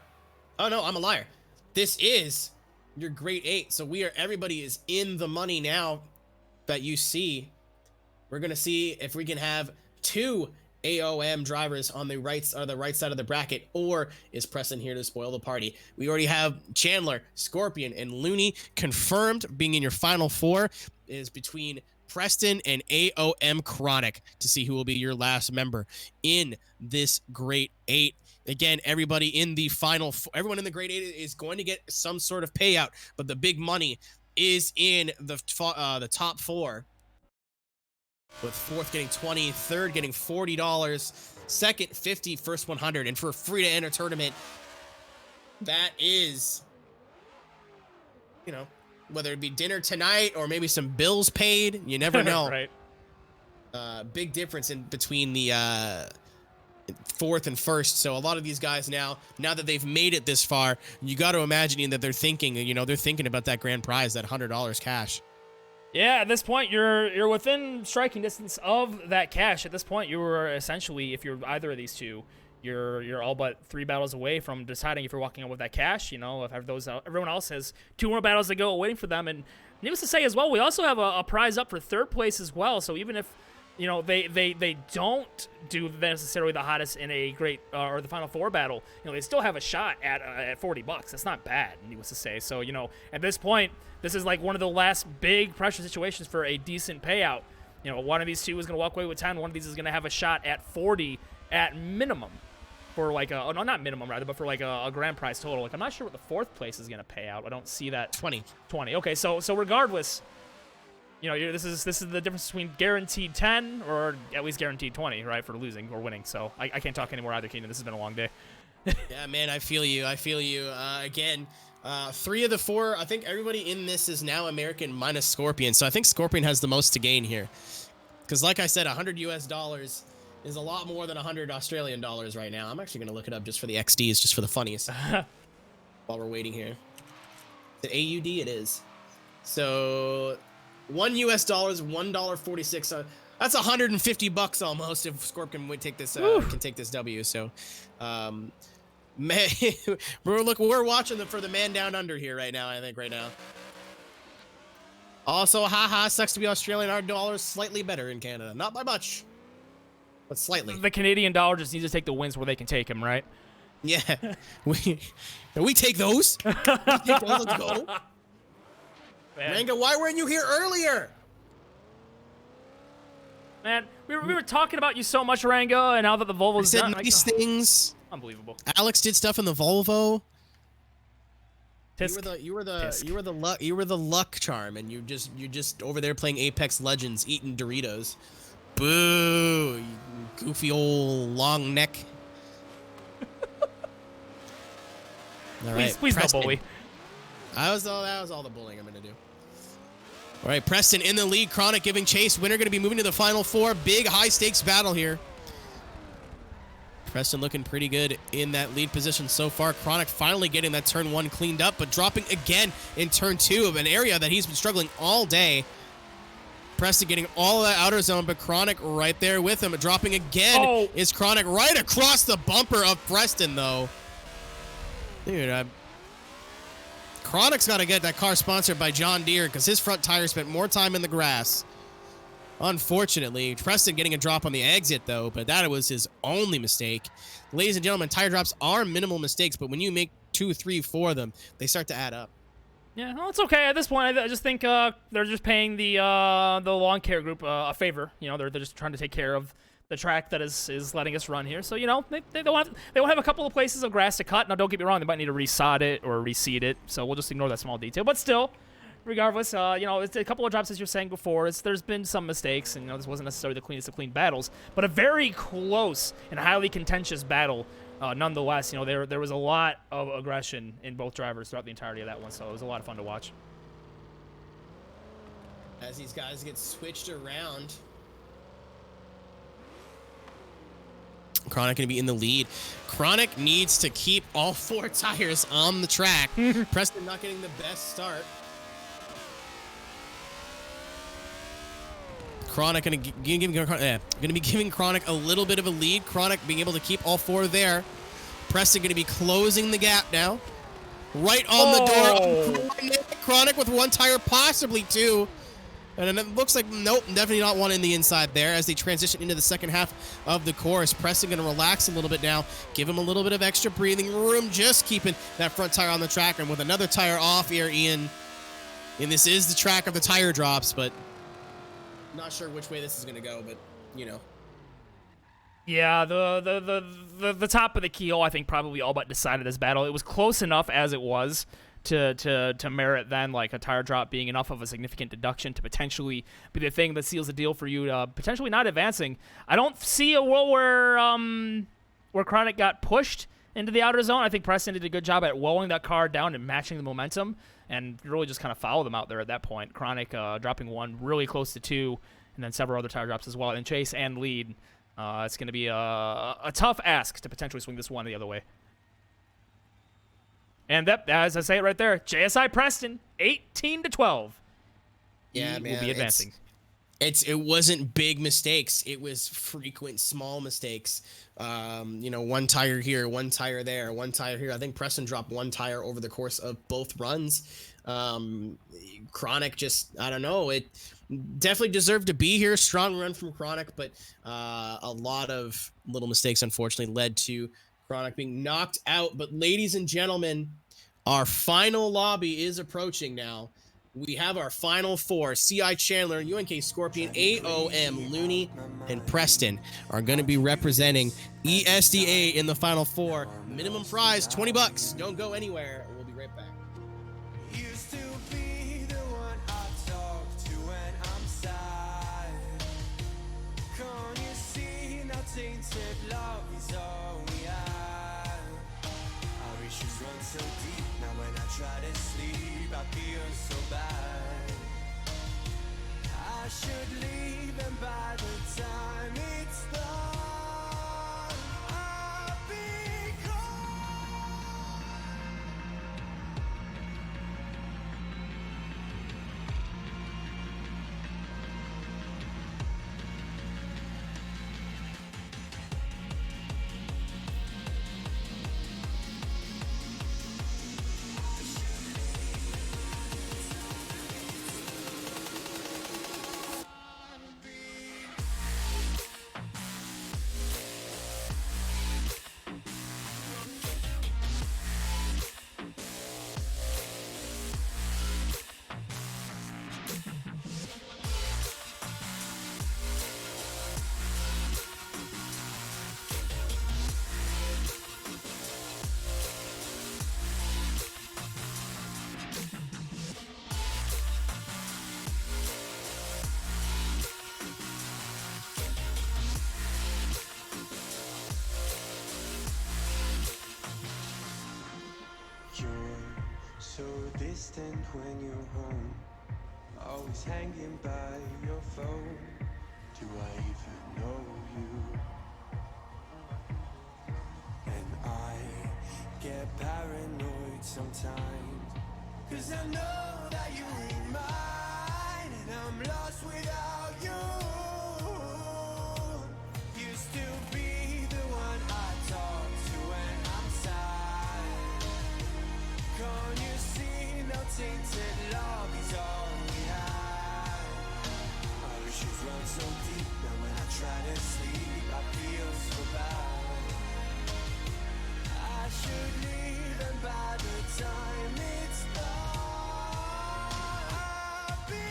Oh, no, I'm a liar. This is your grade 8. So everybody is in the money now that you see. We're going to see if we can have 2 AOM drivers on the right side of the bracket, or is Preston here to spoil the party? We already have Chandler, Scorpion, and Looney confirmed being in your final 4. Is between Preston and AOM Chronic to see who will be your last member in this grade 8. Again, everybody in the everyone in the grade 8 is going to get some sort of payout, but the big money is in the top 4. With 4th getting 20, 3rd getting $40, 2nd 50, first 100, and for a free to enter tournament, that is, whether it be dinner tonight or maybe some bills paid, you never know. Right. Big difference in between the 4th and 1st. So a lot of these guys now that they've made it this far, you got to imagine that they're thinking, they're thinking about that grand prize, that $100 cash. Yeah, at this point, you're within striking distance of that cash. At this point, you were essentially, if you're either of these two, you're all but 3 battles away from deciding if you're walking out with that cash. If everyone else has 2 more battles to go waiting for them. And needless to say as well, we also have a prize up for 3rd place as well. So even if they don't do necessarily the hottest in a great or the final 4 battle, they still have a shot at $40. That's not bad, needless to say. So at this point, this is like one of the last big pressure situations for a decent payout. One of these two is going to walk away with 10. One of these is going to have a shot at 40 at minimum for not minimum rather, but for a grand prize total. I'm not sure what the 4th place is going to pay out. I don't see that. 20. Okay, so regardless, this is the difference between guaranteed 10 or at least guaranteed 20, right, for losing or winning. So I can't talk anymore either, Keenan. This has been a long day. Yeah, man, I feel you. Again, 3 of the 4, I think everybody in this is now American minus Scorpion. So I think Scorpion has the most to gain here. Because like I said, $100 US is a lot more than $100 Australian dollars right now. I'm actually going to look it up just for the XDs, just for the funnies. While we're waiting here. The AUD it is. So... $1 US, $1.46. That's $150 almost if Scorpion would take this can take this W. So, man, we're watching for the man down under here right now. I think right now. Also, sucks to be Australian. Our dollar is slightly better in Canada, not by much, but slightly. The Canadian dollar just needs to take the wins where they can take them, right? Yeah, we take those. We take those. Let's go. Ranga, why weren't you here earlier? Man, we were talking about you so much, Ranga, and now that the Volvo's said done, nice things. Unbelievable. Alex did stuff in the Volvo. Tisk. You were the luck charm, and you're just over there playing Apex Legends, eating Doritos. Boo! You goofy old long neck. All right, Please no Preston. bully. That was all the bullying I'm going to do. All right, Preston in the lead. Chronic giving chase. Winner going to be moving to the final four. Big high-stakes battle here. Preston looking pretty good in that lead position so far. Chronic finally getting that turn 1 cleaned up, but dropping again in turn 2 of an area that he's been struggling all day. Preston getting all of that outer zone, but Chronic right there with him. Dropping again is Chronic right across the bumper of Preston, though. Dude, Chronic's got to get that car sponsored by John Deere because his front tire spent more time in the grass. Unfortunately, Preston getting a drop on the exit, though, but that was his only mistake. Ladies and gentlemen, tire drops are minimal mistakes, but when you make 2, 3, 4 of them, they start to add up. Yeah, well, it's okay at this point. I just think they're just paying the lawn care group a favor. You know, they're just trying to take care of the track that is letting us run here. So, you know, they won't have a couple of places of grass to cut. Now, don't get me wrong, they might need to resod it or reseed it. So we'll just ignore that small detail. But still, regardless, you know, it's a couple of drops, as you're saying before. There's been some mistakes, and, you know, this wasn't necessarily the cleanest of clean battles, but a very close and highly contentious battle. Nonetheless, you know, there was a lot of aggression in both drivers throughout the entirety of that one, so it was a lot of fun to watch. As these guys get switched around. Chronic going to be in the lead. Chronic needs to keep all 4 tires on the track. Preston not getting the best start. Chronic going to be giving Chronic a little bit of a lead. Chronic being able to keep all 4 there. Preston going to be closing the gap now. Right on the door. Chronic with 1 tire, possibly 2. And it looks like, nope, definitely not 1 in the inside there as they transition into the second half of the course. Preston going to relax a little bit now, give him a little bit of extra breathing room, just keeping that front tire on the track. And with another tire off here, Ian, and this is the track of the tire drops, but not sure which way this is going to go, but, you know. Yeah, the top of the keel, I think, probably all but decided this battle. It was close enough as it was to merit then like a tire drop being enough of a significant deduction to potentially be the thing that seals the deal for you potentially not advancing. I don't see a world where Chronic got pushed into the outer zone. I think Preston did a good job at lowering that car down and matching the momentum and really just kind of followed them out there at that point. Chronic dropping 1 really close to 2 and then several other tire drops as well in chase and lead. It's going to be a tough ask to potentially swing this one the other way. And that, as I say it right there, JSI Preston, 18-12. Yeah, man, will be advancing. It wasn't big mistakes. It was frequent small mistakes. You know, 1 tire here, 1 tire there, 1 tire here. I think Preston dropped 1 tire over the course of both runs. Chronic just, I don't know. It definitely deserved to be here. Strong run from Chronic, but a lot of little mistakes, unfortunately, led to Chronic being knocked out. But ladies and gentlemen, our final lobby is approaching now. We have our final 4. CI Chandler, UNK Scorpion, AOM, Looney, and Preston are going to be representing ESDA in the final 4. Minimum prize, $20. Don't go anywhere. We'll be right back. Used to be the one I talk to when I'm sad. Can't you see now tainted love is all we have? Our issues run so deep, now when I try to sleep I feel so bad. I should leave and by the time it's done I'll be gone. so distant when you're home, always hanging by your phone. Do I even know you? And I get paranoid sometimes, 'cause I know that you ain't mine, and I'm lost without you. Used to be the one I talk to when I'm sad. Can't you see no tainted love is all we have? Our issues run so deep that when I try to sleep I feel so bad. I should leave, and by the time it's done, I'll be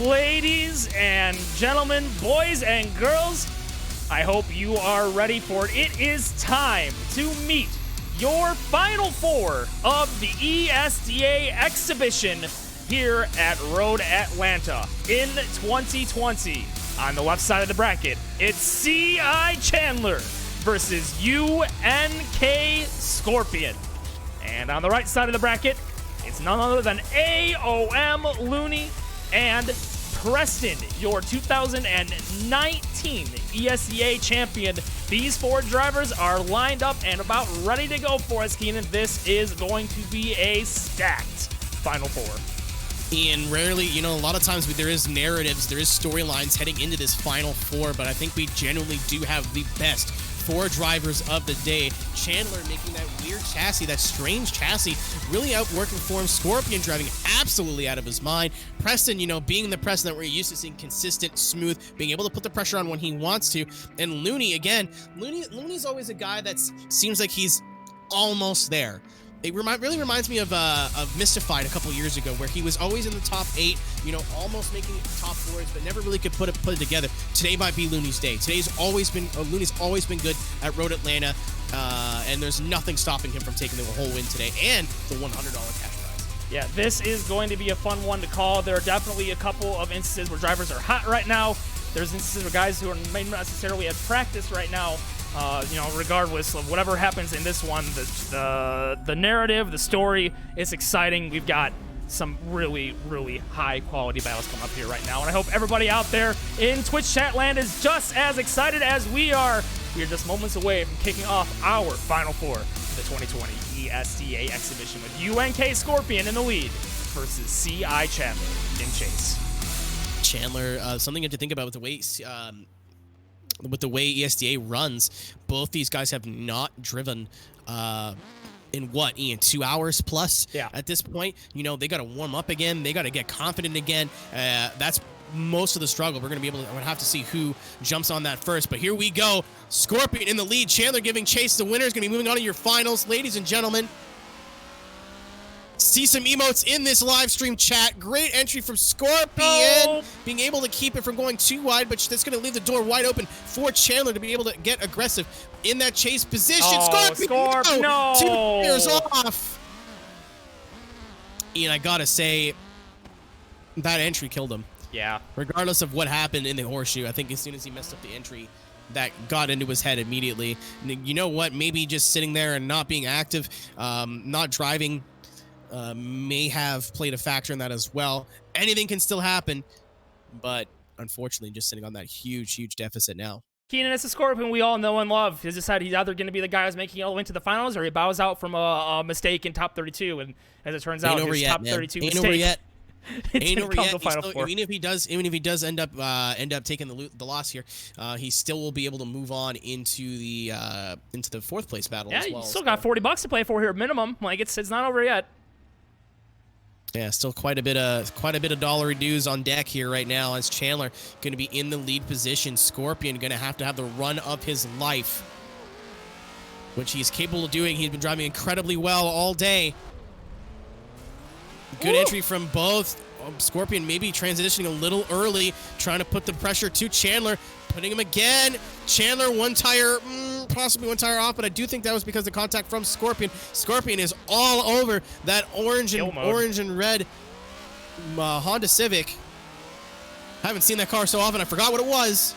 Ladies and gentlemen, boys and girls, I hope you are ready for it. It is time to meet your final four of the ESDA exhibition here at Road Atlanta in 2020. On the left side of the bracket, it's CI Chandler versus UNK Scorpion. And on the right side of the bracket, it's none other than AOM Looney and Preston, your 2019 ESDA champion. These four drivers are lined up and about ready to go for us, Keenan. This is going to be a stacked Final Four. Ian, rarely, a lot of times there is narratives, there is storylines heading into this Final Four, but I think we genuinely do have the best four drivers of the day. Chandler making that weird chassis, that strange chassis, really outworking for him. Scorpion driving absolutely out of his mind. Preston, being the Preston that we're used to seeing, consistent, smooth, being able to put the pressure on when he wants to. And Looney, again, Looney's always a guy that seems like he's almost there. It really reminds me of Mystified a couple years ago, where he was always in the top 8, almost making top 4s, but never really could put it together. Today might be Looney's day. Looney's always been good at Road Atlanta, and there's nothing stopping him from taking the whole win today and the $100 cash prize. Yeah, this is going to be a fun one to call. There are definitely a couple of instances where drivers are hot right now. There's instances where guys who may not necessarily at practice right now. Regardless of whatever happens in this one, the narrative, the story is exciting. We've got some really, really high quality battles coming up here right now, and I hope everybody out there in Twitch chat land is just as excited as we are. We are just moments away from kicking off our Final Four of the 2020 ESDA exhibition with UNK Scorpion in the lead versus CI Chandler in chase. Chandler, something to think about with the way ESDA runs. Both these guys have not driven in what, Ian, 2 hours plus? Yeah. At this point, they got to warm up again. They got to get confident again. That's most of the struggle. We're going to be able to, I would have to see who jumps on that first. But here we go. Scorpion in the lead. Chandler giving chase. The winner is going to be moving on to your finals. Ladies and gentlemen, see some emotes in this live stream chat. Great entry from Scorpion. Being able to keep it from going too wide, but that's going to leave the door wide open for Chandler to be able to get aggressive in that chase position. Scorpion, no. 2 players off. Ian, I got to say, that entry killed him. Yeah. Regardless of what happened in the horseshoe, I think as soon as he messed up the entry, that got into his head immediately. You know what? Maybe just sitting there and not being active, not driving, may have played a factor in that as well. Anything can still happen, but unfortunately just sitting on that huge deficit now. Keenan, it's a Scorpion we all know and love. He's decided he's either going to be the guy who's making it all the way to the finals, or he bows out from a mistake in top 32. And as it turns out, his top 32 mistake Ain't over yet. Ain't over yet. Even if he does end up taking the loss here, he still will be able to move on into the 4th place battle as well. You still got $40 to play for here minimum. Like it's not over yet. Yeah, still quite a bit of dollary dues on deck here right now as Chandler going to be in the lead position. Scorpion going to have the run of his life, which he's capable of doing. He's been driving incredibly well all day. Good entry from both. Scorpion maybe transitioning a little early, trying to put the pressure to Chandler, putting him again. Chandler possibly one tire off, but I do think that was because of the contact from Scorpion. Scorpion is all over that orange and red Honda Civic. Haven't seen that car so often, I forgot what it was.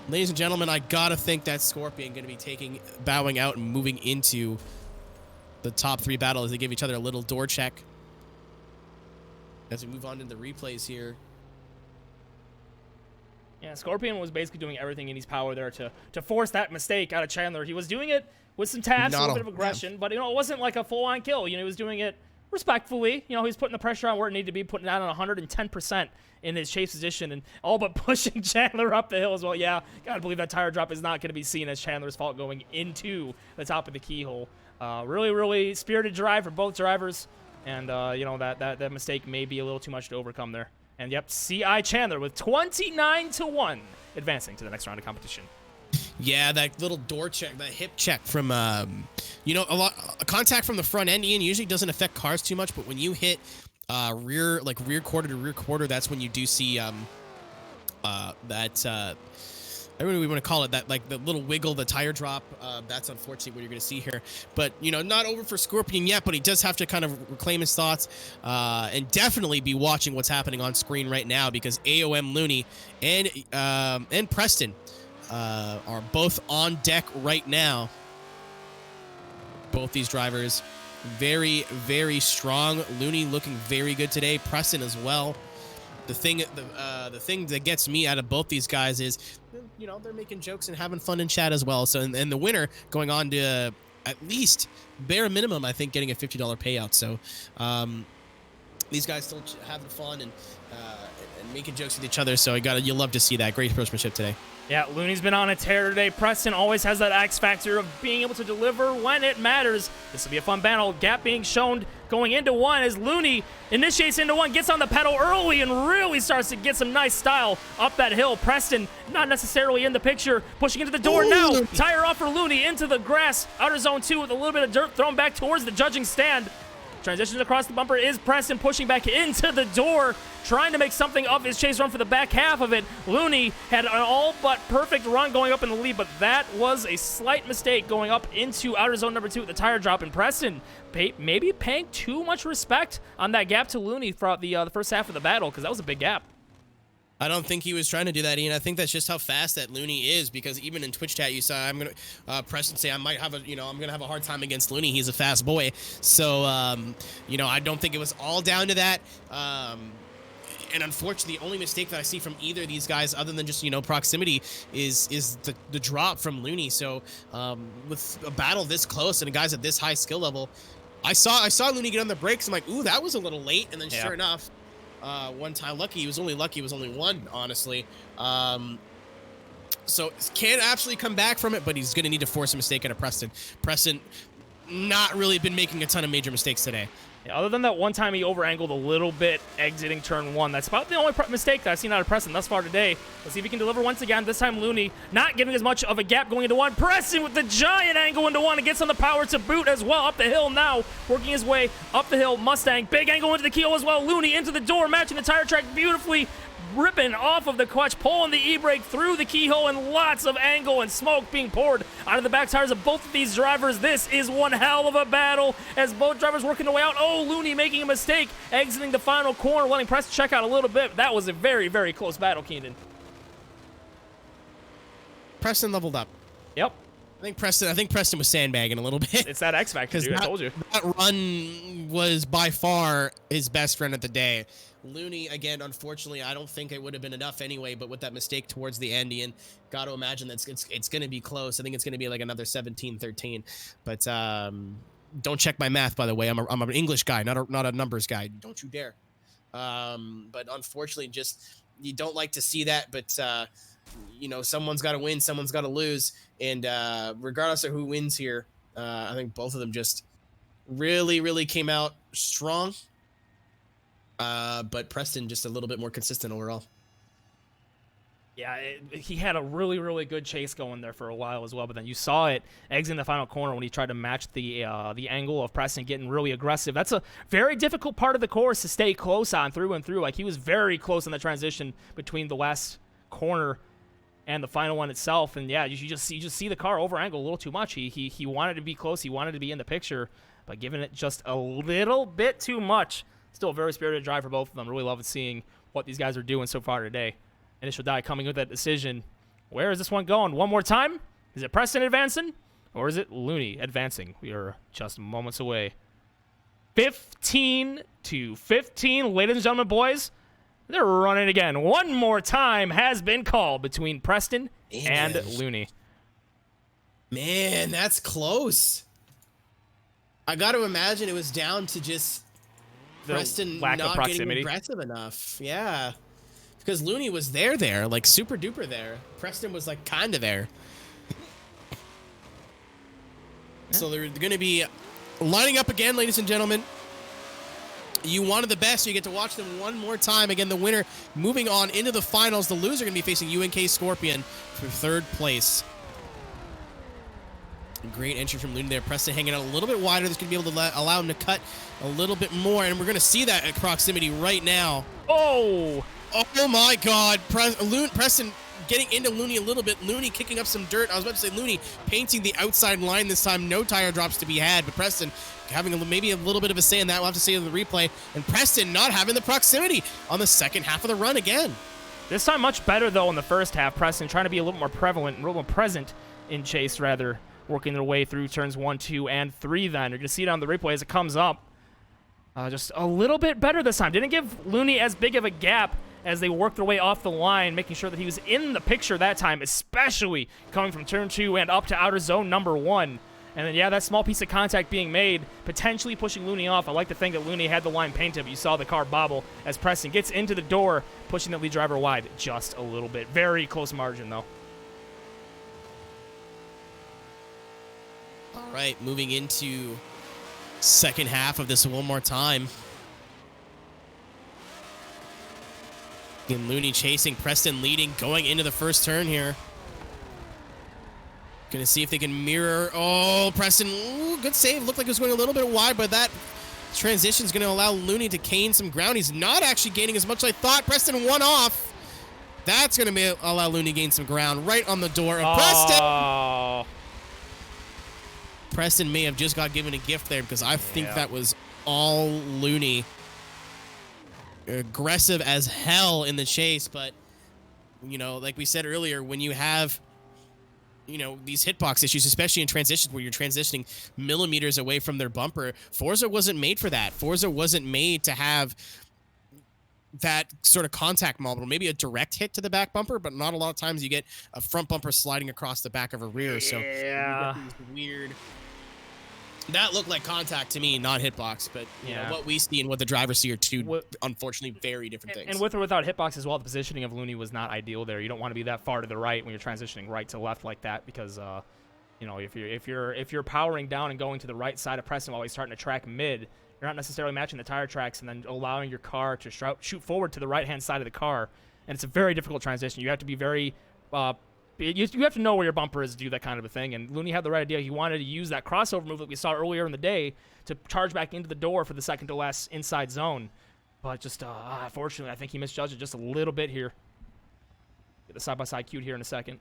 Ladies and gentlemen, I gotta think that Scorpion going to be bowing out and moving into the top 3 battle as they give each other a little door check. As we move on to the replays here. Yeah, Scorpion was basically doing everything in his power there to force that mistake out of Chandler. He was doing it with some taps, a little bit of aggression, but it wasn't like a full-on kill. He was doing it respectfully. He was putting the pressure on where it needed to be, putting it out on 110% in his chase position, and all but pushing Chandler up the hill as well. Yeah, gotta believe that tire drop is not going to be seen as Chandler's fault going into the top of the keyhole. Really spirited drive for both drivers, and that mistake may be a little too much to overcome there. And yep, CI Chandler with 29-1 advancing to the next round of competition. Yeah, that little door check, that hip check from a contact from the front end, Ian, usually doesn't affect cars too much, but when you hit rear quarter to rear quarter, that's when you do see that I don't know what we want to call it, that like the little wiggle, the tire drop. That's unfortunately what you're going to see here. But, not over for Scorpion yet, but he does have to kind of reclaim his thoughts and definitely be watching what's happening on screen right now, because AOM Looney and Preston are both on deck right now. Both these drivers very, very strong. Looney looking very good today. Preston as well. The thing that gets me out of both these guys is, they're making jokes and having fun in chat as well. So, and the winner going on to at least bare minimum, I think, getting a $50 payout. So, these guys still having fun and making jokes with each other. So you'll love to see that. Great sportsmanship today. Yeah, Looney's been on a tear today. Preston always has that X factor of being able to deliver when it matters. This will be a fun battle. Gap being shown going into 1 as Looney initiates into 1, gets on the pedal early and really starts to get some nice style up that hill. Preston not necessarily in the picture, pushing into the door now. Tire off for Looney into the grass. Outer zone 2 with a little bit of dirt thrown back towards the judging stand. Transitions across the bumper is Preston pushing back into the door, trying to make something of his chase run for the back half of it. Looney had an all but perfect run going up in the lead, but that was a slight mistake going up into outer zone number 2 with the tire drop. And Preston maybe paying too much respect on that gap to Looney throughout the first half of the battle, because that was a big gap. I don't think he was trying to do that, Ian. I think that's just how fast that Looney is, because even in Twitch chat, you saw Preston say I'm gonna have a hard time against Looney. He's a fast boy. So I don't think it was all down to that. And unfortunately, the only mistake that I see from either of these guys, other than just proximity, is the drop from Looney. So with a battle this close and a guys at this high skill level, I saw Looney get on the brakes. I'm like, ooh, that was a little late. And then sure enough. One time lucky. He was only lucky. It was only one, honestly. So can't actually come back from it, but he's going to need to force a mistake out of Preston. Preston not really been making a ton of major mistakes today. Yeah, other than that one time he over-angled a little bit exiting turn 1. That's about the only mistake that I've seen out of Preston thus far today. Let's see if he can deliver once again. This time Looney not giving as much of a gap going into 1. Preston with the giant angle into 1 and gets on the power to boot as well. Up the hill now, working his way up the hill. Mustang, big angle into the keel as well. Looney into the door, matching the tire track beautifully. Ripping off of the clutch, pulling the e-brake through the keyhole, and lots of angle and smoke being poured out of the back tires of both of these drivers. This is one hell of a battle as both drivers working their way out. Oh, Looney making a mistake, exiting the final corner, letting Preston check out a little bit. That was a very, very close battle, Keenan. Preston leveled up. Yep. I think Preston was sandbagging a little bit. It's that X Factor, dude. I told you. That run was by far his best run of the day. Looney, again, unfortunately, I don't think it would have been enough anyway, but with that mistake towards the end, Ian, got to imagine that it's going to be close. I think it's going to be like another 17-13. But don't check my math, by the way. I'm an English guy, not a numbers guy. Don't you dare. But unfortunately, just you don't like to see that. But, you know, someone's got to win, someone's got to lose. And regardless of who wins here, I think both of them just really, really came out strong. But Preston just a little bit more consistent overall. Yeah, he had a really, really good chase going there for a while as well, but then you saw it exiting the final corner when he tried to match the angle of Preston getting really aggressive. That's a very difficult part of the course to stay close on through and through. Like, he was very close in the transition between the last corner and the final one itself, and yeah, you just see the car over angle a little too much. He wanted to be close, he wanted to be in the picture, but giving it just a little bit too much. Still a very spirited drive for both of them. Really loving seeing what these guys are doing so far today. Initial die coming with that decision. Where is this one going? One more time? Is it Preston advancing? Or is it Looney advancing? We are just moments away. 15-15, ladies and gentlemen, boys. They're running again. One more time has been called between Preston and Looney. Man, that's close. I got to imagine it was down to just Preston lack not of proximity. getting aggressive enough. Yeah. Because Looney was there, like super duper there. Preston was like kind of there. So they're going to be lining up again, ladies and gentlemen. You wanted the best, so you get to watch them one more time. Again, the winner moving on into the finals. The loser going to be facing UNK Scorpion for third place. Great entry from Looney there. Preston hanging out a little bit wider. This going to be able to allow him to cut a little bit more, and we're going to see that at proximity right now. Oh! Oh my God. Preston getting into Looney a little bit. Looney kicking up some dirt. I was about to say Looney painting the outside line this time. No tire drops to be had, but Preston having maybe a little bit of a say in that. We'll have to see in the replay. And Preston not having the proximity on the second half of the run again. This time much better, though, in the first half. Preston trying to be a little more prevalent, a little more present in chase, rather, working their way through turns 1, 2, and 3 then. You're going to see it on the replay as it comes up. Just a little bit better this time. Didn't give Looney as big of a gap as they worked their way off the line, making sure that he was in the picture that time, especially coming from turn 2 and up to outer zone number 1. And then, yeah, that small piece of contact being made, potentially pushing Looney off. I like to think that Looney had the line painted, but you saw the car bobble as Preston gets into the door, pushing the lead driver wide just a little bit. Very close margin, though. All right, moving into second half of this one more time. And Looney chasing, Preston leading, going into the first turn here. Gonna see if they can mirror. Oh, Preston, ooh, good save. Looked like it was going a little bit wide, but that transition is gonna allow Looney to gain some ground. He's not actually gaining as much as I thought. Preston one off. That's gonna allow Looney to gain some ground right on the door of Preston. Preston may have just got given a gift there because I think that was all Looney. Aggressive as hell in the chase, but, you know, like we said earlier, when you have, you know, these hitbox issues, especially in transitions where you're transitioning millimeters away from their bumper, Forza wasn't made for that. Forza wasn't made to have that sort of contact model. Maybe a direct hit to the back bumper, but not a lot of times you get a front bumper sliding across the back of a rear. So yeah, weird. That looked like contact to me, not hitbox, but you know, what we see and what the drivers see are two, unfortunately, very different things. And with or without hitbox as well, the positioning of Looney was not ideal there. You don't want to be that far to the right when you're transitioning right to left like that, because you know, if you're powering down and going to the right side of Preston while he's starting to track mid, You're not necessarily matching the tire tracks and then allowing your car to shoot forward to the right-hand side of the car. And it's a very difficult transition. You have to be very... you have to know where your bumper is to do that kind of a thing. And Looney had the right idea. He wanted to use that crossover move that we saw earlier in the day to charge back into the door for the second-to-last inside zone. But just, unfortunately, I think he misjudged it just a little bit here. Get the side-by-side cued here in a second.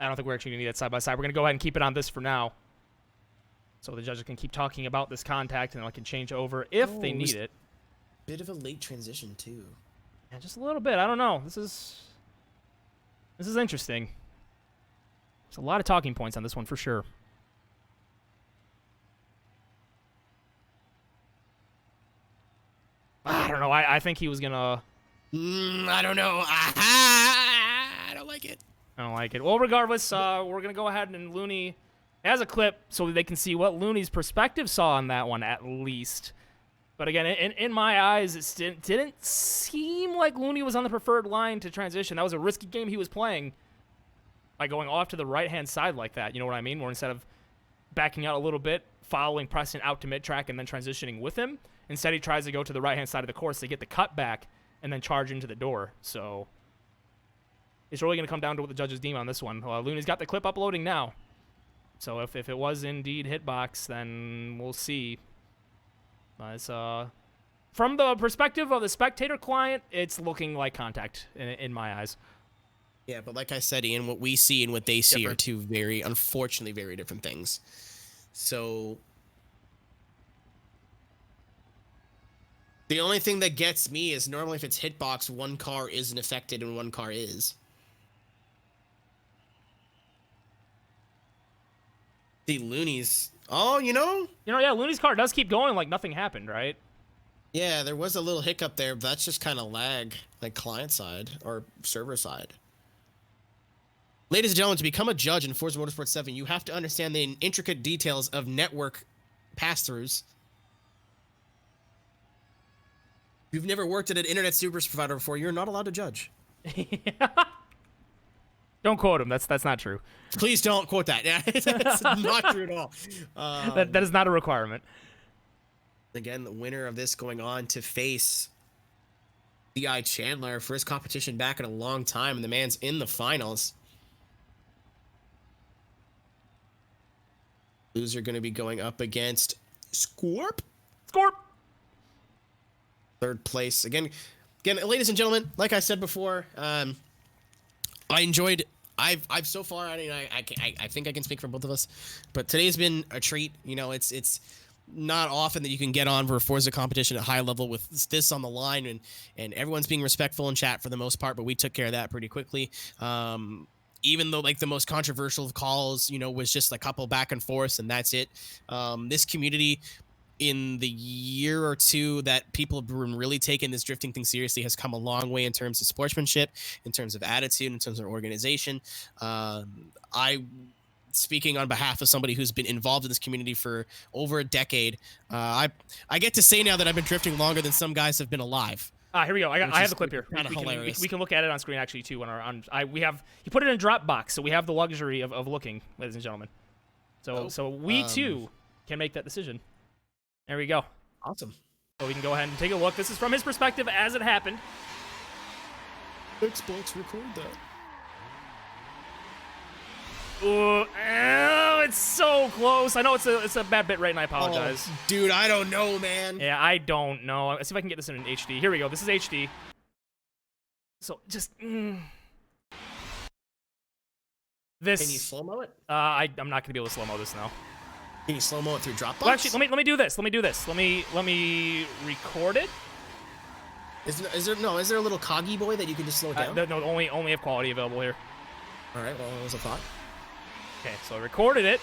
I don't think we're actually going to need that side-by-side. We're going to go ahead and keep it on this for now. So the judges can keep talking about this contact, and I can change over if they need it. Bit of a late transition, too. Yeah, just a little bit. I don't know. This is interesting. There's a lot of talking points on this one for sure. I don't know. I think he was going to... I don't know. I don't like it. I don't like it. Well, regardless, we're going to go ahead and Looney has a clip so they can see what Looney's perspective saw on that one, at least. But again, in my eyes, it didn't seem like Looney was on the preferred line to transition. That was a risky game he was playing by going off to the right-hand side like that. You know what I mean? Where instead of backing out a little bit, following Preston out to mid-track and then transitioning with him, instead he tries to go to the right-hand side of the course to get the cut back and then charge into the door. So... it's really going to come down to what the judges deem on this one. Looney's got the clip uploading now. So if it was indeed hitbox, then we'll see. It's, from the perspective of the spectator client, it's looking like contact in my eyes. Yeah, but like I said, Ian, what we see and what they see are two unfortunately, very different things. So... the only thing that gets me is normally if it's hitbox, one car isn't affected and one car is. The Looney's... oh, yeah, Looney's car does keep going like nothing happened, right? Yeah, there was a little hiccup there, but that's just kind of lag, like client side or server side. Ladies and gentlemen, to become a judge in Forza Motorsports 7, you have to understand the intricate details of network pass-throughs. If you've never worked at an internet service provider before, you're not allowed to judge. Don't quote him. That's not true. Please don't quote that. That's not true at all. That is not a requirement. Again, the winner of this going on to face D.I. Chandler, first competition back in a long time, and the man's in the finals. Loser going to be going up against Scorp. Third place. Again, ladies and gentlemen, like I said before, I enjoyed. I've so far. I think I can speak for both of us, but today's been a treat. It's not often that you can get on for a Forza competition at high level with this on the line, and everyone's being respectful in chat for the most part. But we took care of that pretty quickly. Even though like the most controversial of calls, was just a couple back and forth, and that's it. This community, in the year or two that people have been really taking this drifting thing seriously, has come a long way in terms of sportsmanship, in terms of attitude, in terms of organization. Speaking on behalf of somebody who's been involved in this community for over a decade, I get to say now that I've been drifting longer than some guys have been alive. Here we go. I have the clip here. Hilarious. We can look at it on screen actually too. He put it in Dropbox, so we have the luxury of looking, ladies and gentlemen. So we too can make that decision. There we go. Awesome. So we can go ahead and take a look. This is from his perspective as it happened. Xbox record that. Oh, it's so close. I know it's a bad bit rate, and I apologize. Oh, dude, I don't know, man. Yeah, I don't know. Let's see if I can get this in an HD. Here we go. This is HD. So just this. Can you slow-mo it? I'm not gonna be able to slow-mo this now. Can you slow-mo it through Dropbox? Well, actually, let me do this. Let me record it. Is there a little coggy boy that you can just slow it down? No, only have quality available here. All right, well, that was a thought. Okay, so I recorded it.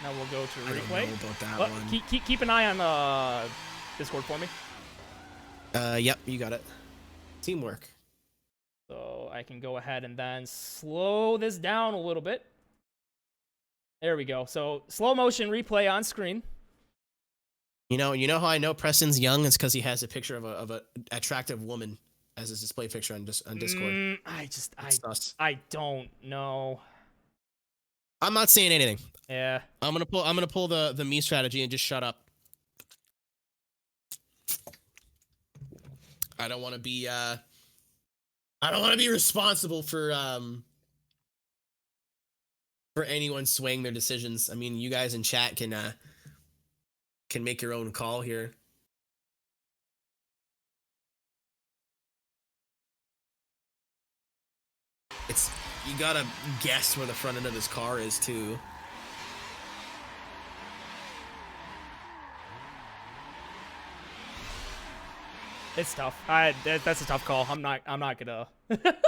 Now we'll go to replay. I don't know about that one. Keep an eye on Discord for me. Yep, you got it. Teamwork. So I can go ahead and then slow this down a little bit. There we go. So slow motion replay on screen. You know how I know Preston's young? It's because he has a picture of a attractive woman as his display picture on Discord. I don't know. I'm not saying anything. Yeah. I'm gonna pull the me strategy and just shut up. I don't want to be responsible for anyone swaying their decisions. I mean, you guys in chat can make your own call here. You gotta guess where the front end of this car is too. It's tough. That's a tough call. I'm not gonna.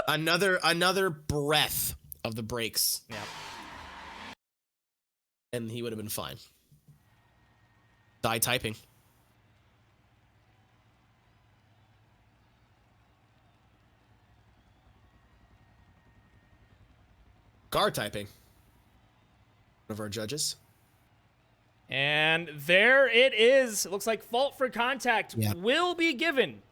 another breath of the brakes. Yeah. And he would have been fine. Die typing. Guard typing. One of our judges. And there it is. It looks like fault for contact will be given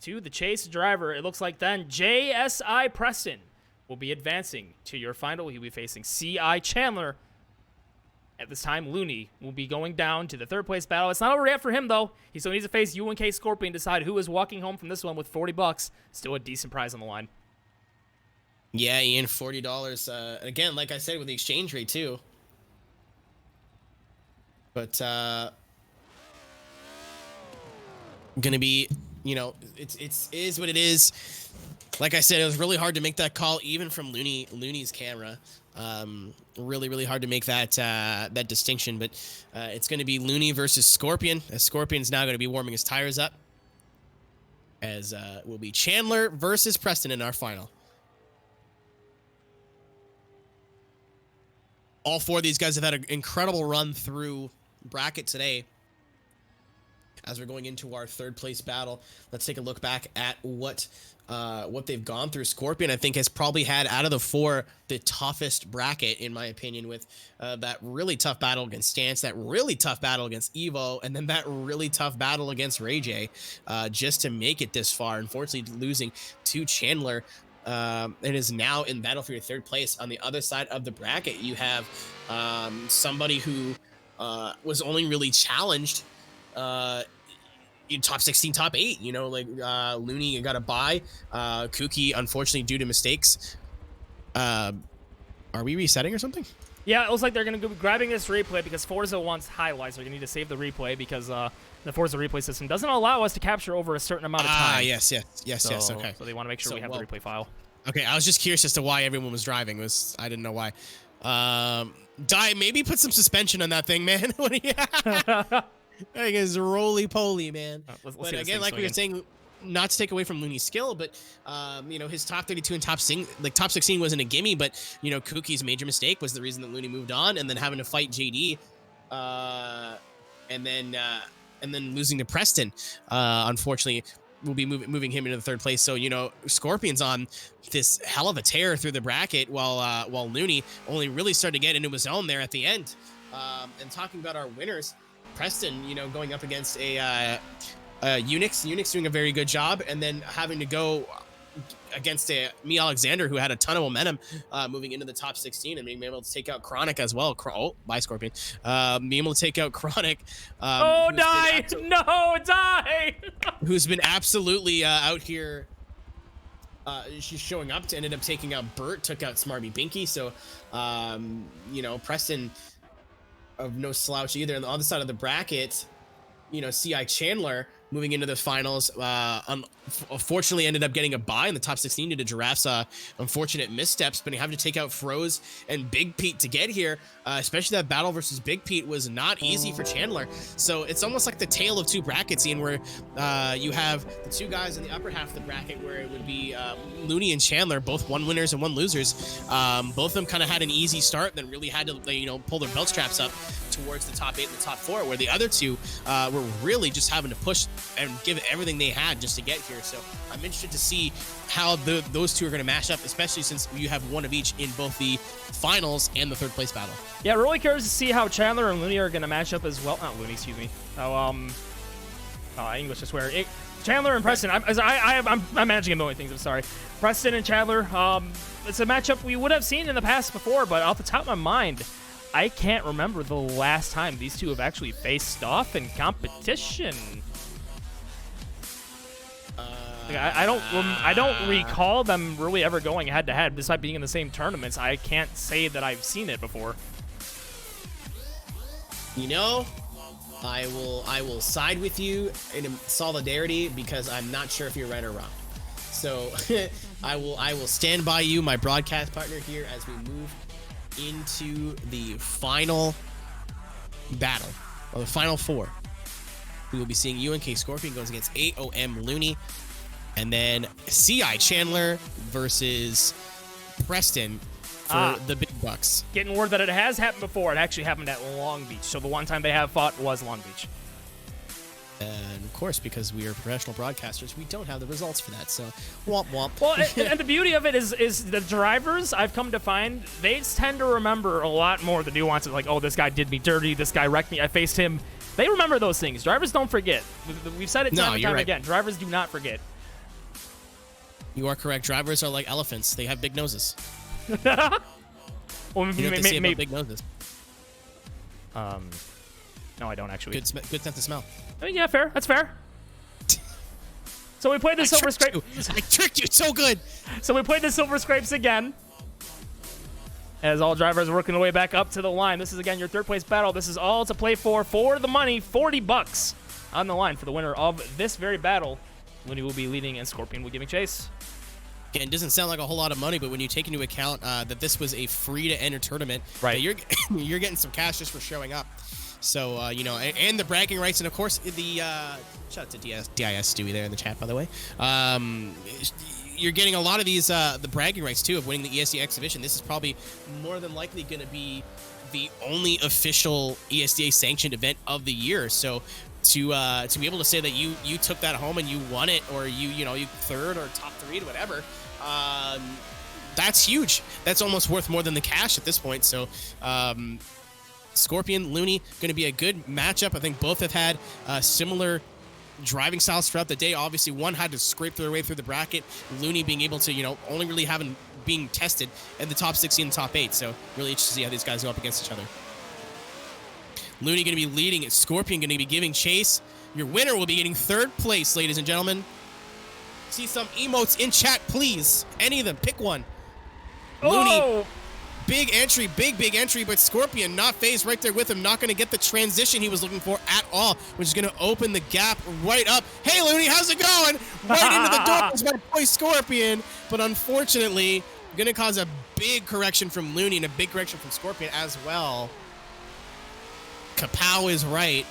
to the chase driver. It looks like then JSI Preston will be advancing to your final. He'll be facing CI Chandler. At this time, Looney will be going down to the third place battle. It's not over yet for him, though. He still needs to face UNK Scorpion, decide who is walking home from this one with $40. Still a decent prize on the line. Yeah, Ian, $40. Again, like I said, with the exchange rate, too. But, gonna be, it is what it is. Like I said, it was really hard to make that call, even from Looney's camera. Really, really hard to make that distinction. But it's going to be Looney versus Scorpion. As Scorpion's now going to be warming his tires up. As will be Chandler versus Preston in our final. All four of these guys have had an incredible run through bracket today. As we're going into our third place battle, let's take a look back at what they've gone through. Scorpion, I think, has probably had, out of the four, the toughest bracket, in my opinion, with that really tough battle against Stance, that really tough battle against Evo, and then that really tough battle against Ray J, just to make it this far. Unfortunately, losing to Chandler. It is now in battle for your third place. On the other side of the bracket, you have somebody who was only really challenged in top 16, top 8, Looney got a bye. Kuki, unfortunately, due to mistakes. Are we resetting or something? Yeah, it looks like they're going to be grabbing this replay because Forza wants highlights. They're going to need to save the replay because the Forza replay system doesn't allow us to capture over a certain amount of time. Yes, okay. So they want to make sure we have the replay file. Okay, I was just curious as to why everyone was driving. I didn't know why. Maybe put some suspension on that thing, man. What do you I guess roly-poly, man. Let's but again, like we were saying, not to take away from Looney's skill, but his top 32 and top 16 wasn't a gimme, but Kuki's major mistake was the reason that Looney moved on, and then having to fight JD, and then losing to Preston, unfortunately, will be moving him into the third place. So Scorpion's on this hell of a tear through the bracket, while Looney only really started to get into his own there at the end. And talking about our winners, Preston, going up against a Unix doing a very good job, and then having to go against me Alexander, who had a ton of momentum moving into the top 16 and being able to take out Chronic as well. Bye, Scorpion. Being able to take out Chronic. Die! Who's been absolutely out here. She's showing up to ended up taking out Burt, took out Smarby Binky. So, Preston of no slouch either. On the other side of the bracket, CI Chandler moving into the finals, unfortunately ended up getting a bye in the top 16 due to Giraffe's unfortunate missteps, but he had to take out Froze and Big Pete to get here. Especially that battle versus Big Pete was not easy for Chandler. So it's almost like the tale of two brackets, Ian, where you have the two guys in the upper half of the bracket where it would be Looney and Chandler, both one winners and one losers. Both of them kind of had an easy start, then really had to pull their belt straps up towards the top 8 and the top 4, where the other two were really just having to push and give everything they had just to get here. So I'm interested to see how those two are going to mash up, especially since you have one of each in both the finals and the third place battle. Yeah, really curious to see how Chandler and Looney are going to match up as well. Not Looney, excuse me. English, I swear. Chandler and Preston. I'm managing a million things. I'm sorry. Preston and Chandler. It's a matchup we would have seen in the past before, but off the top of my mind, I can't remember the last time these two have actually faced off in competition. Like, I don't recall them really ever going head to head, despite being in the same tournaments. I can't say that I've seen it before. You know, I will side with you in solidarity because I'm not sure if you're right or wrong. So I will stand by you, my broadcast partner here, as we move into the final battle, or the final four. We will be seeing UNK Scorpion goes against AOM Looney, and then CI Chandler versus Preston for the big bucks. Getting word that it has happened before. It actually happened at Long Beach. So the one time they have fought was Long Beach. And of course, because we are professional broadcasters, we don't have the results for that. So, womp womp. Well, and the beauty of it is the drivers, I've come to find, they tend to remember a lot more the nuances. Like, oh, this guy did me dirty. This guy wrecked me. I faced him. They remember those things. Drivers don't forget. We've said it time and time again. Drivers do not forget. You are correct. Drivers are like elephants. They have big noses. Well, You know what they say about big noses? No, I don't actually. Good sense of smell. I mean, yeah, fair. That's fair. So we played the Silver Scrape. I tricked you so good. So we played the Silver Scrapes again. As all drivers are working their way back up to the line. This is, again, your third place battle. This is all to play for the money. $40 on the line for the winner of this very battle. Looney will be leading and Scorpion will be giving chase. Again, it doesn't sound like a whole lot of money, but when you take into account that this was a free-to-enter tournament, right, you're getting some cash just for showing up. So, you know, and the bragging rights, and of course, the shout out to DIS Stewie there in the chat, by the way. You're getting a lot of these, the bragging rights, too, of winning the ESDA exhibition. This is probably more than likely going to be the only official ESDA sanctioned event of the year. So to be able to say that you took that home and you won it, or you third or top three or whatever, that's huge. That's almost worth more than the cash at this point. So Scorpion, Looney, going to be a good matchup. I think both have had similar driving styles throughout the day. Obviously, one had to scrape their way through the bracket. Looney being able to, only really being tested in the top 16 and top 8. So really interested to see how these guys go up against each other. Looney going to be leading. Scorpion going to be giving chase. Your winner will be getting third place, ladies and gentlemen. See some emotes in chat, please. Any of them. Pick one. Looney. Big entry, big entry, but Scorpion not phased right there with him. Not going to get the transition he was looking for at all, which is going to open the gap right up. Hey, Looney, how's it going? Right into the door is my boy Scorpion, but unfortunately, going to cause a big correction from Looney and a big correction from Scorpion as well. Kapow is right.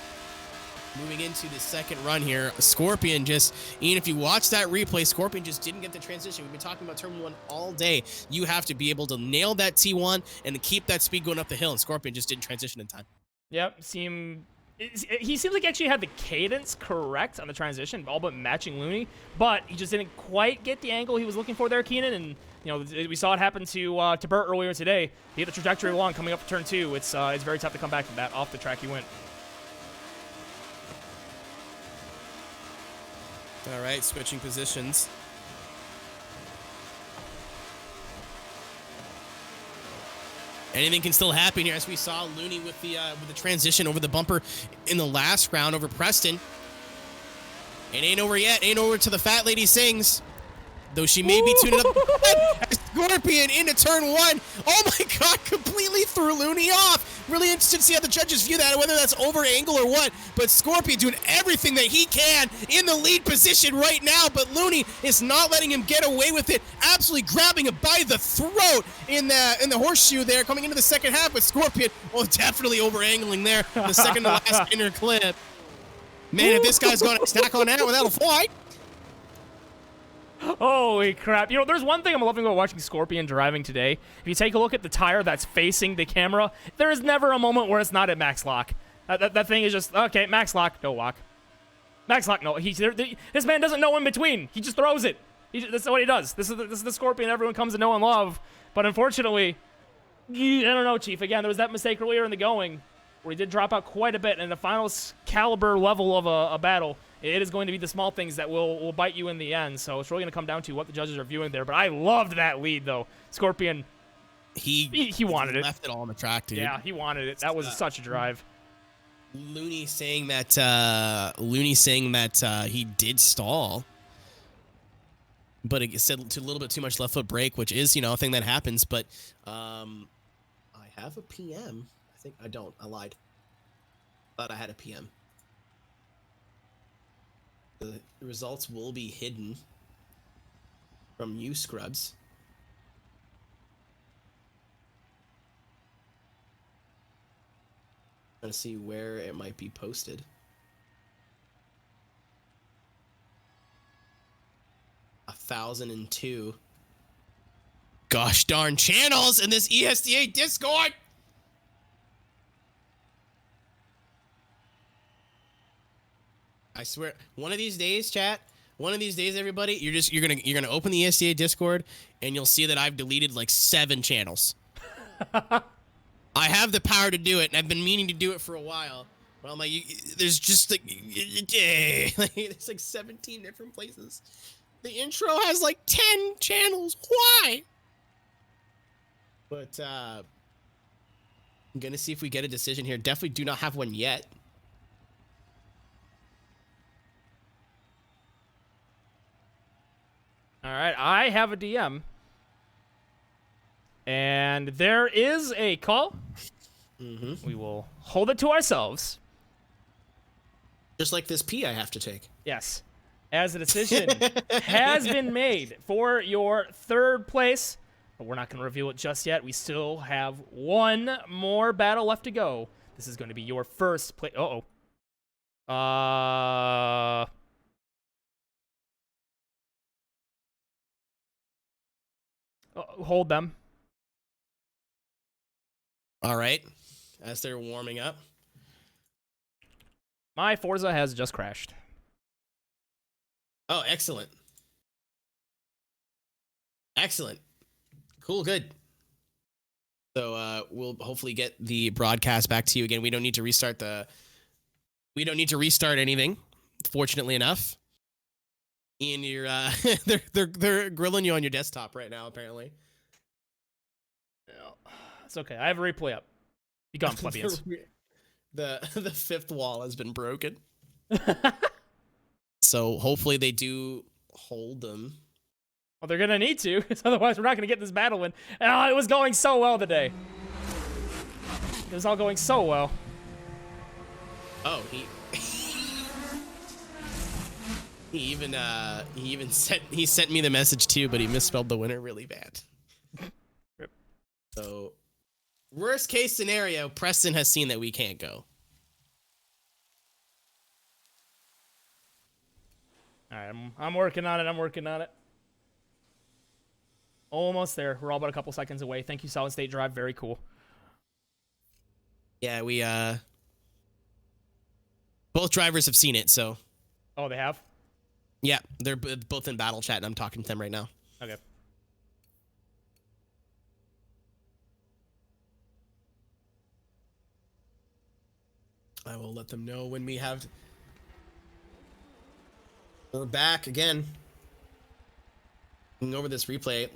Moving into the second run here, Scorpion Ian, if you watch that replay, Scorpion just didn't get the transition. We've been talking about Turn 1 all day. You have to be able to nail that T1 and keep that speed going up the hill, and Scorpion just didn't transition in time. Yep, he seemed like he actually had the cadence correct on the transition, all but matching Looney, but he just didn't quite get the angle he was looking for there, Keenan, and we saw it happen to Burt earlier today. He hit the trajectory along coming up to Turn 2. It's very tough to come back from that. Off the track he went. All right, switching positions. Anything can still happen here, as we saw Looney with the transition over the bumper in the last round over Preston. It ain't over yet. Ain't over to the fat lady sings. Though she may be tuning up. Scorpion into Turn 1. Oh my God, completely threw Looney off. Really interested to see how the judges view that, whether that's over angle or what. But Scorpion doing everything that he can in the lead position right now. But Looney is not letting him get away with it. Absolutely grabbing him by the throat in the horseshoe there, coming into the second half. But Scorpion, definitely over angling there. The second to last inner clip. Man, if this guy's going to stack on that, that'll fly. Holy crap. There's one thing I'm loving about watching Scorpion driving today. If you take a look at the tire that's facing the camera, there is never a moment where it's not at max lock. That thing is just, okay, max lock, no lock. Max Lock, no. This man doesn't know in between. He just throws it. That's what he does. This is the Scorpion everyone comes to know and love. But unfortunately, I don't know, Chief. Again, there was that mistake earlier in the going where he did drop out quite a bit. And the final caliber level of a battle, it is going to be the small things that will bite you in the end. So it's really going to come down to what the judges are viewing there. But I loved that lead, though. Scorpion, he wanted it. Left it all on the track, dude. Yeah, he wanted it. That was such a drive. Looney saying that he did stall, but it said to a little bit too much left foot brake, which is, a thing that happens. But I have a PM. I think I don't. I lied. Thought I had a PM. The results will be hidden from you, scrubs. Trying to see where it might be posted. A 1,002. Gosh darn channels in this ESDA Discord. I swear, one of these days, chat. One of these days, everybody, you're gonna open the ESDA Discord and you'll see that I've deleted like 7 channels. I have the power to do it, and I've been meaning to do it for a while. But I'm like, there's just like, there's like 17 different places. The intro has like 10 channels. Why? But I'm gonna see if we get a decision here. Definitely do not have one yet. All right, I have a DM. And there is a call. Mm-hmm. We will hold it to ourselves. Just like this pee I have to take. Yes. As a decision has been made for your 3rd place, but we're not going to reveal it just yet. We still have one more battle left to go. This is going to be your 1st place. Hold them. All right. As they're warming up. My Forza has just crashed. Oh, excellent. Excellent. Cool, good. So we'll hopefully get the broadcast back to you again. We don't need to restart anything, fortunately enough. Ian, you're they're grilling you on your desktop right now, apparently. It's okay. I have a replay up. Be gone, plebeians. The 5th wall has been broken. So hopefully they do hold them. Well, they're gonna need to, because otherwise we're not gonna get this battle win. Oh, it was going so well today. It was all going so well. Oh, he sent me the message too, but he misspelled the winner really bad. Rip. So, worst case scenario, Preston has seen that we can't go. All right, I'm working on it. I'm working on it. Almost there. We're all about a couple seconds away. Thank you, Solid State Drive. Very cool. Yeah, we both drivers have seen it, so. Oh, they have? Yeah, they're both in battle chat, and I'm talking to them right now. Okay. I will let them know when we have. We're back again. Going over this replay.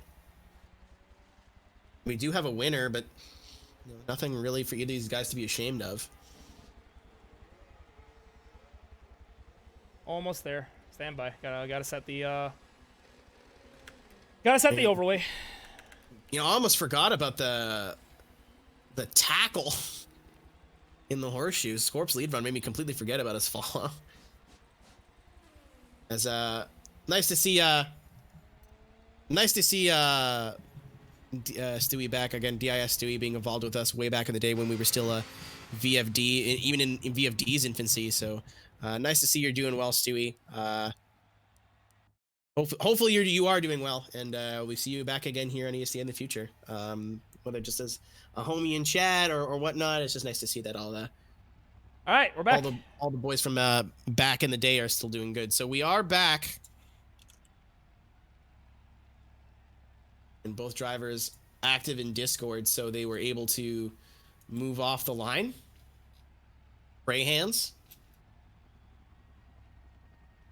We do have a winner, but nothing really for either of these guys to be ashamed of. Almost there. Stand by. Gotta set the the overlay. I almost forgot about the tackle in the horseshoes. Scorp's lead run made me completely forget about his fall. As nice to see Stewie back again. DIS Stewie being involved with us way back in the day when we were still a VFD, even in VFD's infancy. So nice to see you're doing well, Stewie. Hopefully you are doing well, and we see you back again here on ESDA in the future. Whether just as a homie in chat or whatnot, it's just nice to see that all All right, we're back. All the boys from back in the day are still doing good. So we are back. And both drivers active in Discord, so they were able to move off the line. Spray hands.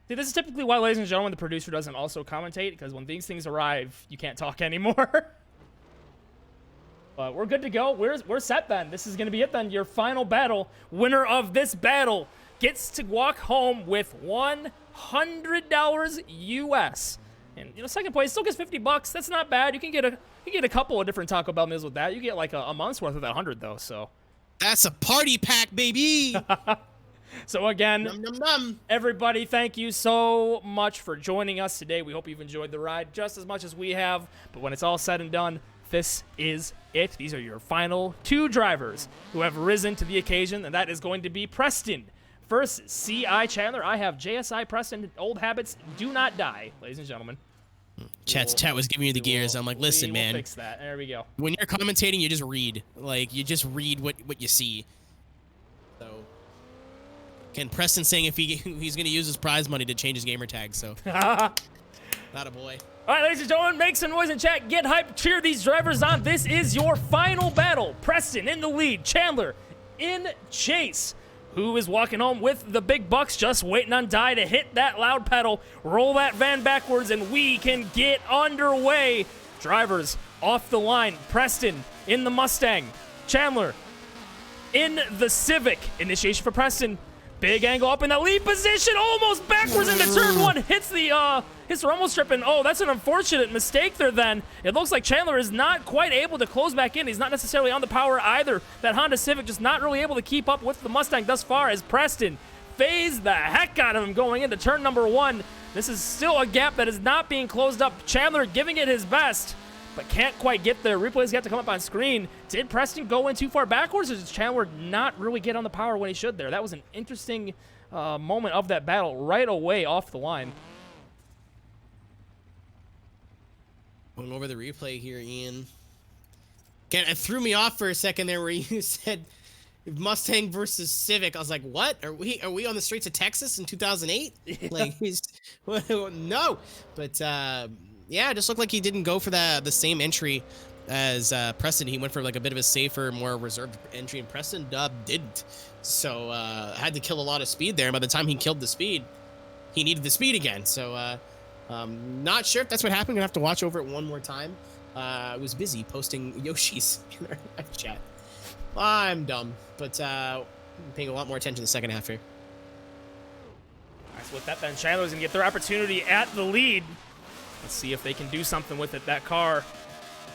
See, this is typically why, ladies and gentlemen, the producer doesn't also commentate, because when these things arrive, you can't talk anymore. But we're good to go. We're set then. This is going to be it then. Your final battle. Winner of this battle gets to walk home with $100 US. And, you know, second place still gets $50. That's not bad. You can get a couple of different Taco Bell meals with that. You get like a month's worth of that 100 though, so. That's a party pack, baby. So again, Num, num, num. everybody, thank you so much for joining us today. We hope you've enjoyed the ride just as much as we have. But when it's all said and done, this is it. These are your final 2 drivers who have risen to the occasion, and that is going to be Preston versus CI Chandler. I have JSI Preston. Old habits do not die, ladies and gentlemen. Chat was giving you the gears. I'm like, listen, man. We'll fix that. There we go. When you're commentating, you just read. Like, you just read what you see. So, again, Preston saying if he's going to use his prize money to change his gamer tag, so. Not a boy. All right, ladies and gentlemen, make some noise in chat. Get hyped. Cheer these drivers on. This is your final battle. Preston in the lead. Chandler in chase. Who is walking home with the big bucks, just waiting on Die to hit that loud pedal, roll that van backwards, and we can get underway. Drivers off the line. Preston in the Mustang. Chandler in the Civic. Initiation for Preston. Big angle up in that lead position, almost backwards into turn 1. Hits the rumble strip, and oh, that's an unfortunate mistake there then. It looks like Chandler is not quite able to close back in. He's not necessarily on the power either. That Honda Civic just not really able to keep up with the Mustang thus far as Preston phased the heck out of him going into turn number 1. This is still a gap that is not being closed up. Chandler giving it his best, but can't quite get there. Replays got to come up on screen. Did Preston go in too far backwards, or did Chandler not really get on the power when he should there? That was an interesting moment of that battle right away off the line. Going over the replay here, Ian. Again, it threw me off for a second there where you said Mustang versus Civic. I was like, what? Are we on the streets of Texas in 2008? Like, no. But, yeah, it just looked like he didn't go for the same entry as Preston. He went for like a bit of a safer, more reserved entry, and Preston didn't. So had to kill a lot of speed there. And by the time he killed the speed, he needed the speed again. So not sure if that's what happened. Gonna have to watch over it one more time. I was busy posting Yoshi's in our live chat. I'm dumb, but paying a lot more attention to the second half here. All right, so with that, then Chandler's gonna get their opportunity at the lead. Let's see if they can do something with it. That car,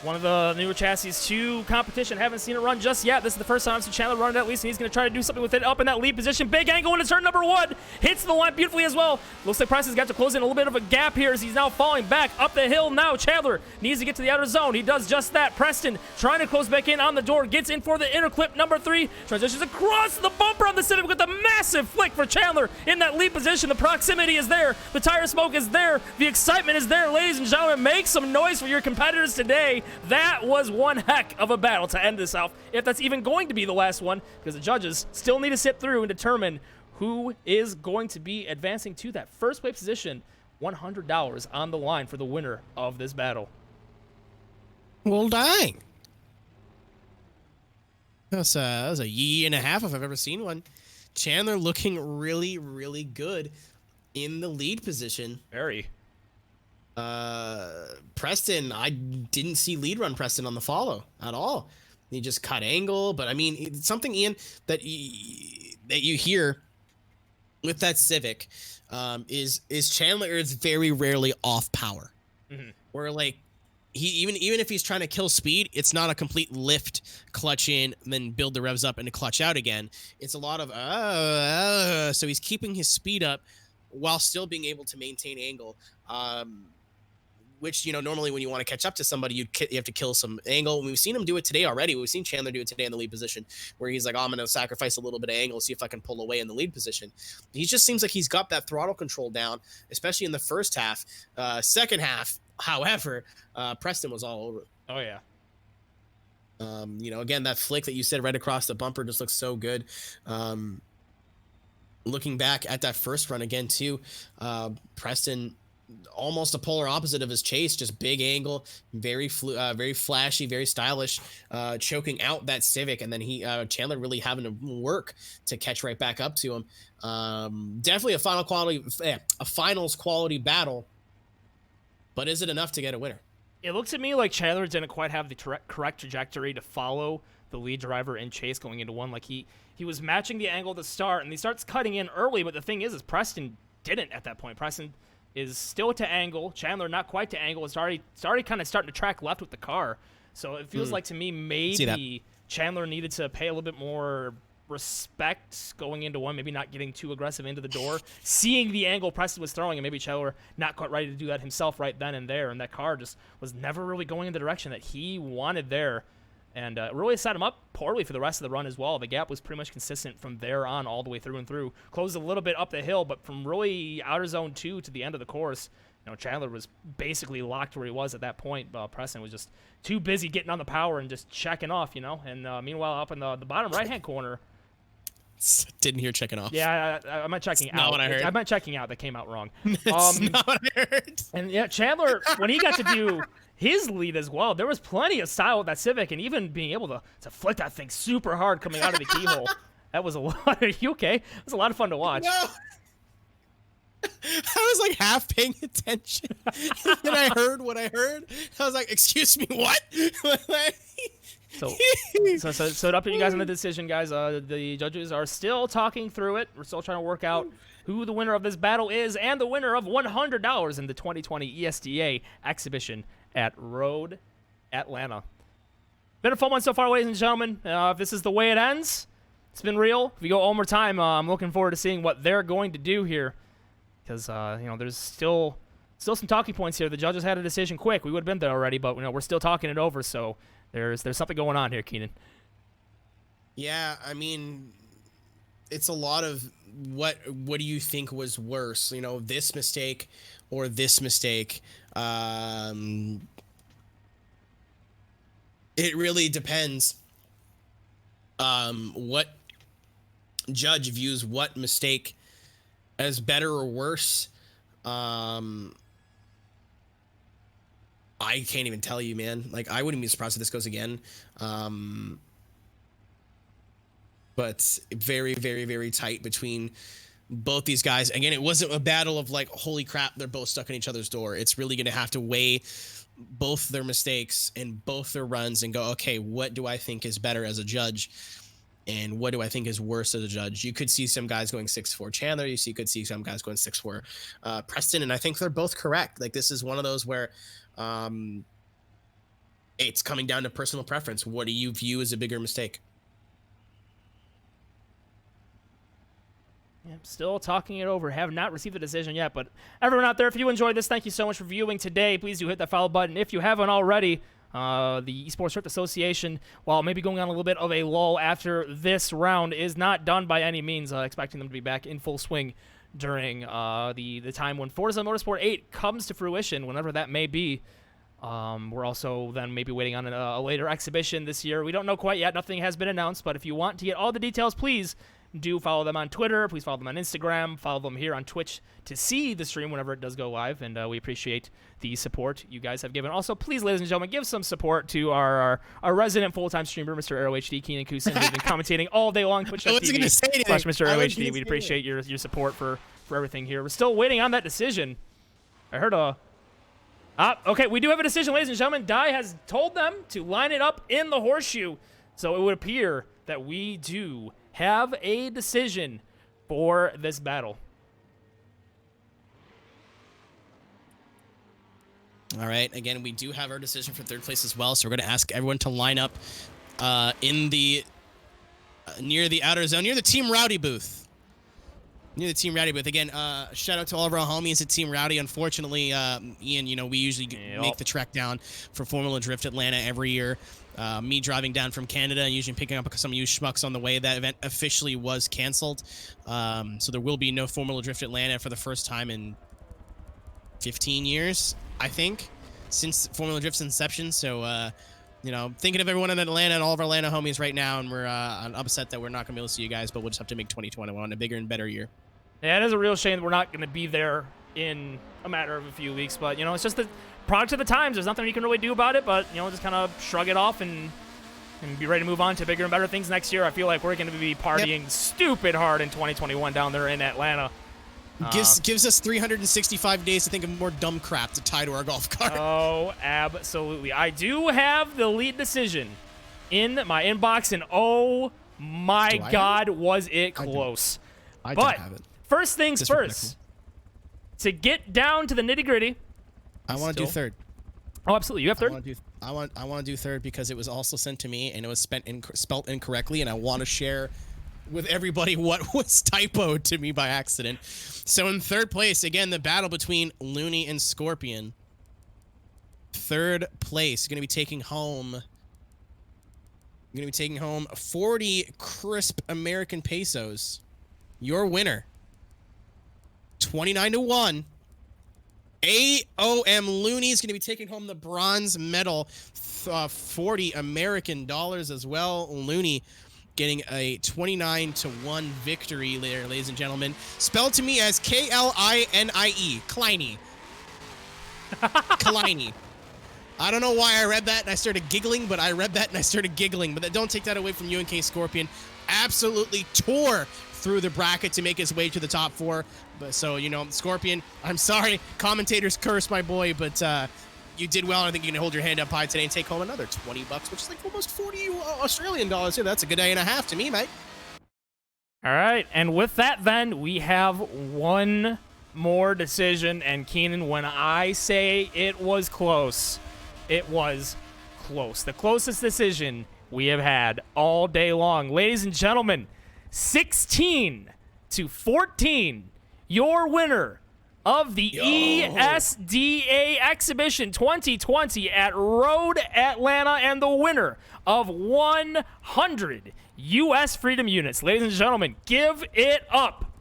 one of the newer chassis to competition. Haven't seen it run just yet. This is the first time I've seen Chandler run it at least, and he's going to try to do something with it up in that lead position. Big angle into turn number 1. Hits the line beautifully as well. Looks like Preston's got to close in a little bit of a gap here as he's now falling back up the hill. Now Chandler needs to get to the outer zone. He does just that. Preston trying to close back in on the door. Gets in for the inner clip number 3. Transitions across the bumper on the Civic with a massive flick for Chandler in that lead position. The proximity is there. The tire smoke is there. The excitement is there. Ladies and gentlemen, make some noise for your competitors today. That was one heck of a battle to end this off, if that's even going to be the last one, because the judges still need to sit through and determine who is going to be advancing to that first place position. $100 on the line for the winner of this battle. Well, dang. That was a year and a half if I've ever seen one. Chandler looking really, really good in the lead position. Very. Preston, I didn't see lead run Preston on the follow at all. He just cut angle, but I mean, it's something, Ian, that you hear with that Civic is Chandler is very rarely off power. Mm-hmm. Where like he even if he's trying to kill speed, it's not a complete lift, clutch in, then build the revs up and clutch out again. It's a lot of so he's keeping his speed up while still being able to maintain angle. Which, you know, normally when you want to catch up to somebody, you have to kill some angle. We've seen him do it today already. We've seen Chandler do it today in the lead position, where he's like, oh, I'm going to sacrifice a little bit of angle, see if I can pull away in the lead position. He just seems like he's got that throttle control down, especially in the first half. Second half, however, Preston was all over. Oh, yeah. You know, again, that flick that you said right across the bumper just looks so good. looking back at that first run again too, Preston almost a polar opposite of his chase, just big angle, very flashy, very stylish, choking out that Civic, and then Chandler really having to work to catch right back up to him. Definitely a finals quality battle, but is it enough to get a winner? It looks to me like Chandler didn't quite have the correct trajectory to follow the lead driver in chase going into one. Like he was matching the angle to start, and he starts cutting in early, but the thing is Preston didn't at that point. Preston is still to angle. Chandler not quite to angle. It's already kind of starting to track left with the car. So it feels like to me maybe Chandler needed to pay a little bit more respect going into one, maybe not getting too aggressive into the door, seeing the angle Preston was throwing, and maybe Chandler not quite ready to do that himself right then and there, and that car just was never really going in the direction that he wanted there. And really set him up poorly for the rest of the run as well. The gap was pretty much consistent from there on all the way through and through. Closed a little bit up the hill, but from really outer zone 2 to the end of the course, Chandler was basically locked where he was at that point. Preston was just too busy getting on the power and just checking off, And meanwhile, up in the bottom right-hand corner. Didn't hear checking off. Yeah, I meant checking out. Not what I heard. I meant checking out. That came out wrong. That's not what I heard. And yeah, Chandler, when he got to do his lead as well, there was plenty of style with that Civic, and even being able to flick that thing super hard coming out of the keyhole. That was a lot. Are you okay? It was a lot of fun to watch. No. I was like half paying attention, and I heard what I heard. I was like, "Excuse me, what?" So to update you guys on the decision, guys. The judges are still talking through it. We're still trying to work out who the winner of this battle is, and the winner of $100 in the 2020 ESDA exhibition at Road Atlanta. Been a fun one so far, ladies and gentlemen. If this is the way it ends, it's been real. If we go one more time, I'm looking forward to seeing what they're going to do here, because there's still some talking points here. The judges had a decision quick. We would have been there already, but we're still talking it over. So there's something going on here, Keenan. Yeah, I mean, it's a lot of what do you think was worse? This mistake or this mistake. It really depends what judge views what mistake as better or worse. I can't even tell you, man. Like, I wouldn't be surprised if this goes again. But very, very, very tight between both these guys. Again, it wasn't a battle of like, holy crap, they're both stuck in each other's door. It's really going to have to weigh both their mistakes and both their runs and go, okay, what do I think is better as a judge? And what do I think is worse as a judge? You could see some guys going 6-4 Chandler. You could see some guys going 6-4 Preston. And I think they're both correct. Like, this is one of those where it's coming down to personal preference. What do you view as a bigger mistake? Yeah, still talking it over. Have not received a decision yet, but everyone out there, if you enjoyed this, thank you so much for viewing today. Please do hit that follow button if you haven't already. The Esports Drift Association, while maybe going on a little bit of a lull after this round, is not done by any means. Expecting them to be back in full swing during the time when Forza Motorsport 8 comes to fruition, whenever that may be. We're also then maybe waiting on a later exhibition this year. We don't know quite yet. Nothing has been announced, but if you want to get all the details, please do follow them on Twitter. Please follow them on Instagram. Follow them here on Twitch to see the stream whenever it does go live, and we appreciate the support you guys have given. Also, please, ladies and gentlemen, give some support to our resident full-time streamer, Mr. AeroHD, Keenan Kusin, who's been commentating all day long, Twitch.tv/Mr. AeroHD. We appreciate your support for everything here. We're still waiting on that decision. I heard okay, we do have a decision, ladies and gentlemen. Dai has told them to line it up in the horseshoe, so it would appear that we do have a decision for this battle. All right. Again, we do have our decision for third place as well, so we're going to ask everyone to line up in the near the outer zone, near the Team Rowdy booth. Near the Team Rowdy booth. Again, shout out to all of our homies at Team Rowdy. Unfortunately, Ian, we usually make the trek down for Formula Drift Atlanta every year. Me driving down from Canada and usually picking up some of you schmucks on the way. That event officially was canceled. So there will be no Formula Drift Atlanta for the first time in 15 years, I think, since Formula Drift's inception. So thinking of everyone in Atlanta and all of our Atlanta homies right now, and we're upset that we're not going to be able to see you guys, but we'll just have to make 2021 a bigger and better year. Yeah, it is a real shame that we're not going to be there in a matter of a few weeks, but, it's just the product of the times. There's nothing you can really do about it, but, just kind of shrug it off and be ready to move on to bigger and better things next year. I feel like we're going to be partying stupid hard in 2021 down there in Atlanta. Gives us 365 days to think of more dumb crap to tie to our golf cart. Oh, absolutely. I do have the lead decision in my inbox, and oh my God, was it close. I don't have it. First things first, to get down to the nitty-gritty. I want to do third. Oh, absolutely. You have third? I want to do third because it was also sent to me, and it was spelt incorrectly, and I want to share with everybody what was typoed to me by accident. So in third place, again, the battle between Looney and Scorpion. Third place, going to be taking home 40 crisp American pesos. Your winner, 29-1. AOM Looney is going to be taking home the bronze medal, 40 American dollars as well. Looney getting a 29-1 victory there, ladies and gentlemen. Spelled to me as K-L-I-N-I-E. Kleiny. Kleiny. I don't know why I read that and I started giggling, but I read that and I started giggling. But don't take that away from UNK Scorpion. Absolutely tore through the bracket to make his way to the top 4. But so, Scorpion, I'm sorry. Commentators curse my boy, but you did well. I think you can hold your hand up high today and take home another $20, which is like almost 40 Australian dollars. Yeah, that's a good day and a half to me, mate. All right, and with that, then, we have one more decision. And Keenan, when I say it was close, it was close. The closest decision we have had all day long. Ladies and gentlemen, 16-14, your winner of the ESDA Exhibition 2020 at Road Atlanta, and the winner of 100 U.S. Freedom Units. Ladies and gentlemen, give it up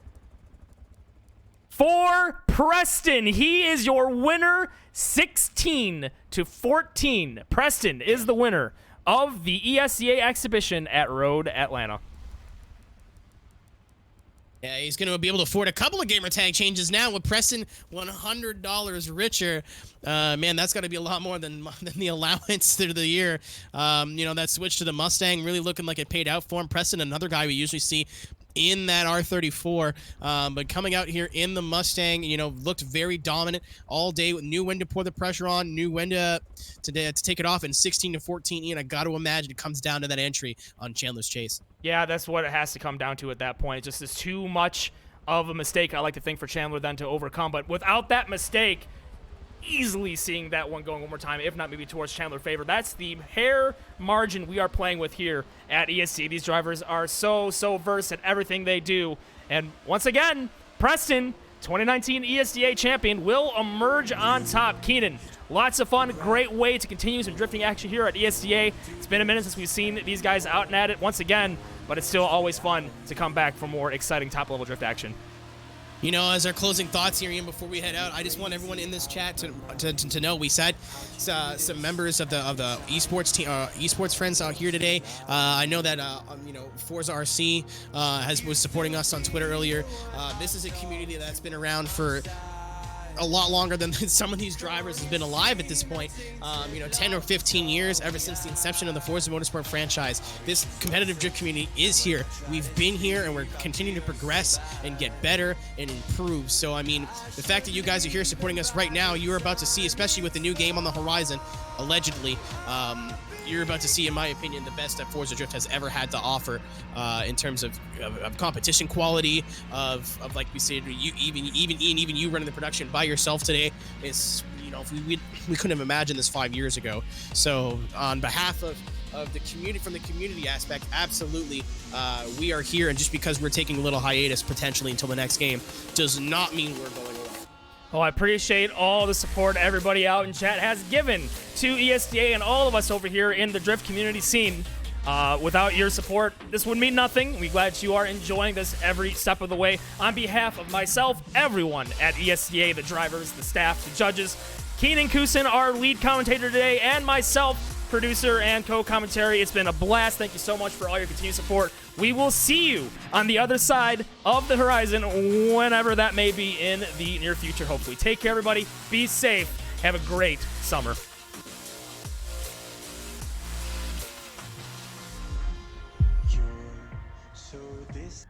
for Preston. He is your winner, 16-14. Preston is the winner of the ESDA Exhibition at Road Atlanta. Yeah, he's going to be able to afford a couple of gamer tag changes now with Preston $100 richer. Man, that's got to be a lot more than the allowance through the year. That switch to the Mustang really looking like it paid out for him. Preston, another guy we usually see in that R34, but coming out here in the Mustang, looked very dominant all day. Knew when to pour the pressure on, knew when to take it off. And 16-14, Ian, I got to imagine it comes down to that entry on Chandler's Chase. Yeah, that's what it has to come down to at that point. It just is too much of a mistake, I like to think, for Chandler then to overcome. But without that mistake, easily seeing that one going one more time, if not maybe towards Chandler's favor. That's the hair margin we are playing with here at ESC. These drivers are so versed at everything they do. And once again, Preston, 2019 ESDA champion, will emerge on top. Keenan, lots of fun. Great way to continue some drifting action here at ESDA. It's been a minute since we've seen these guys out and at it once again, but it's still always fun to come back for more exciting top-level drift action. As our closing thoughts here, Ian, before we head out, I just want everyone in this chat to know we said some members of the esports team, esports friends out here today. I know that Forza RC was supporting us on Twitter earlier. This is a community that's been around for a lot longer than some of these drivers have been alive at this point. 10 or 15 years ever since the inception of the Forza Motorsport franchise. This competitive drift community is here. We've been here and we're continuing to progress and get better and improve. So, the fact that you guys are here supporting us right now, you're about to see, especially with the new game on the horizon, allegedly, you're about to see, in my opinion, the best that Forza Drift has ever had to offer in terms of competition quality, of like we said, even Ian, even you running the production by yourself today is, we couldn't have imagined this 5 years ago. So on behalf of the community, from the community aspect, absolutely, we are here, and just because we're taking a little hiatus potentially until the next game does not mean we're going away. Well, I appreciate all the support everybody out in chat has given to ESDA and all of us over here in the drift community scene. Without your support, this would mean nothing. We're glad you are enjoying this every step of the way. On behalf of myself, everyone at ESDA, the drivers, the staff, the judges, Keenan Kusin, our lead commentator today, and myself, producer and co-commentary. It's been a blast. Thank you so much for all your continued support. We will see you on the other side of the horizon, whenever that may be in the near future, hopefully. Take care, everybody. Be safe. Have a great summer. So this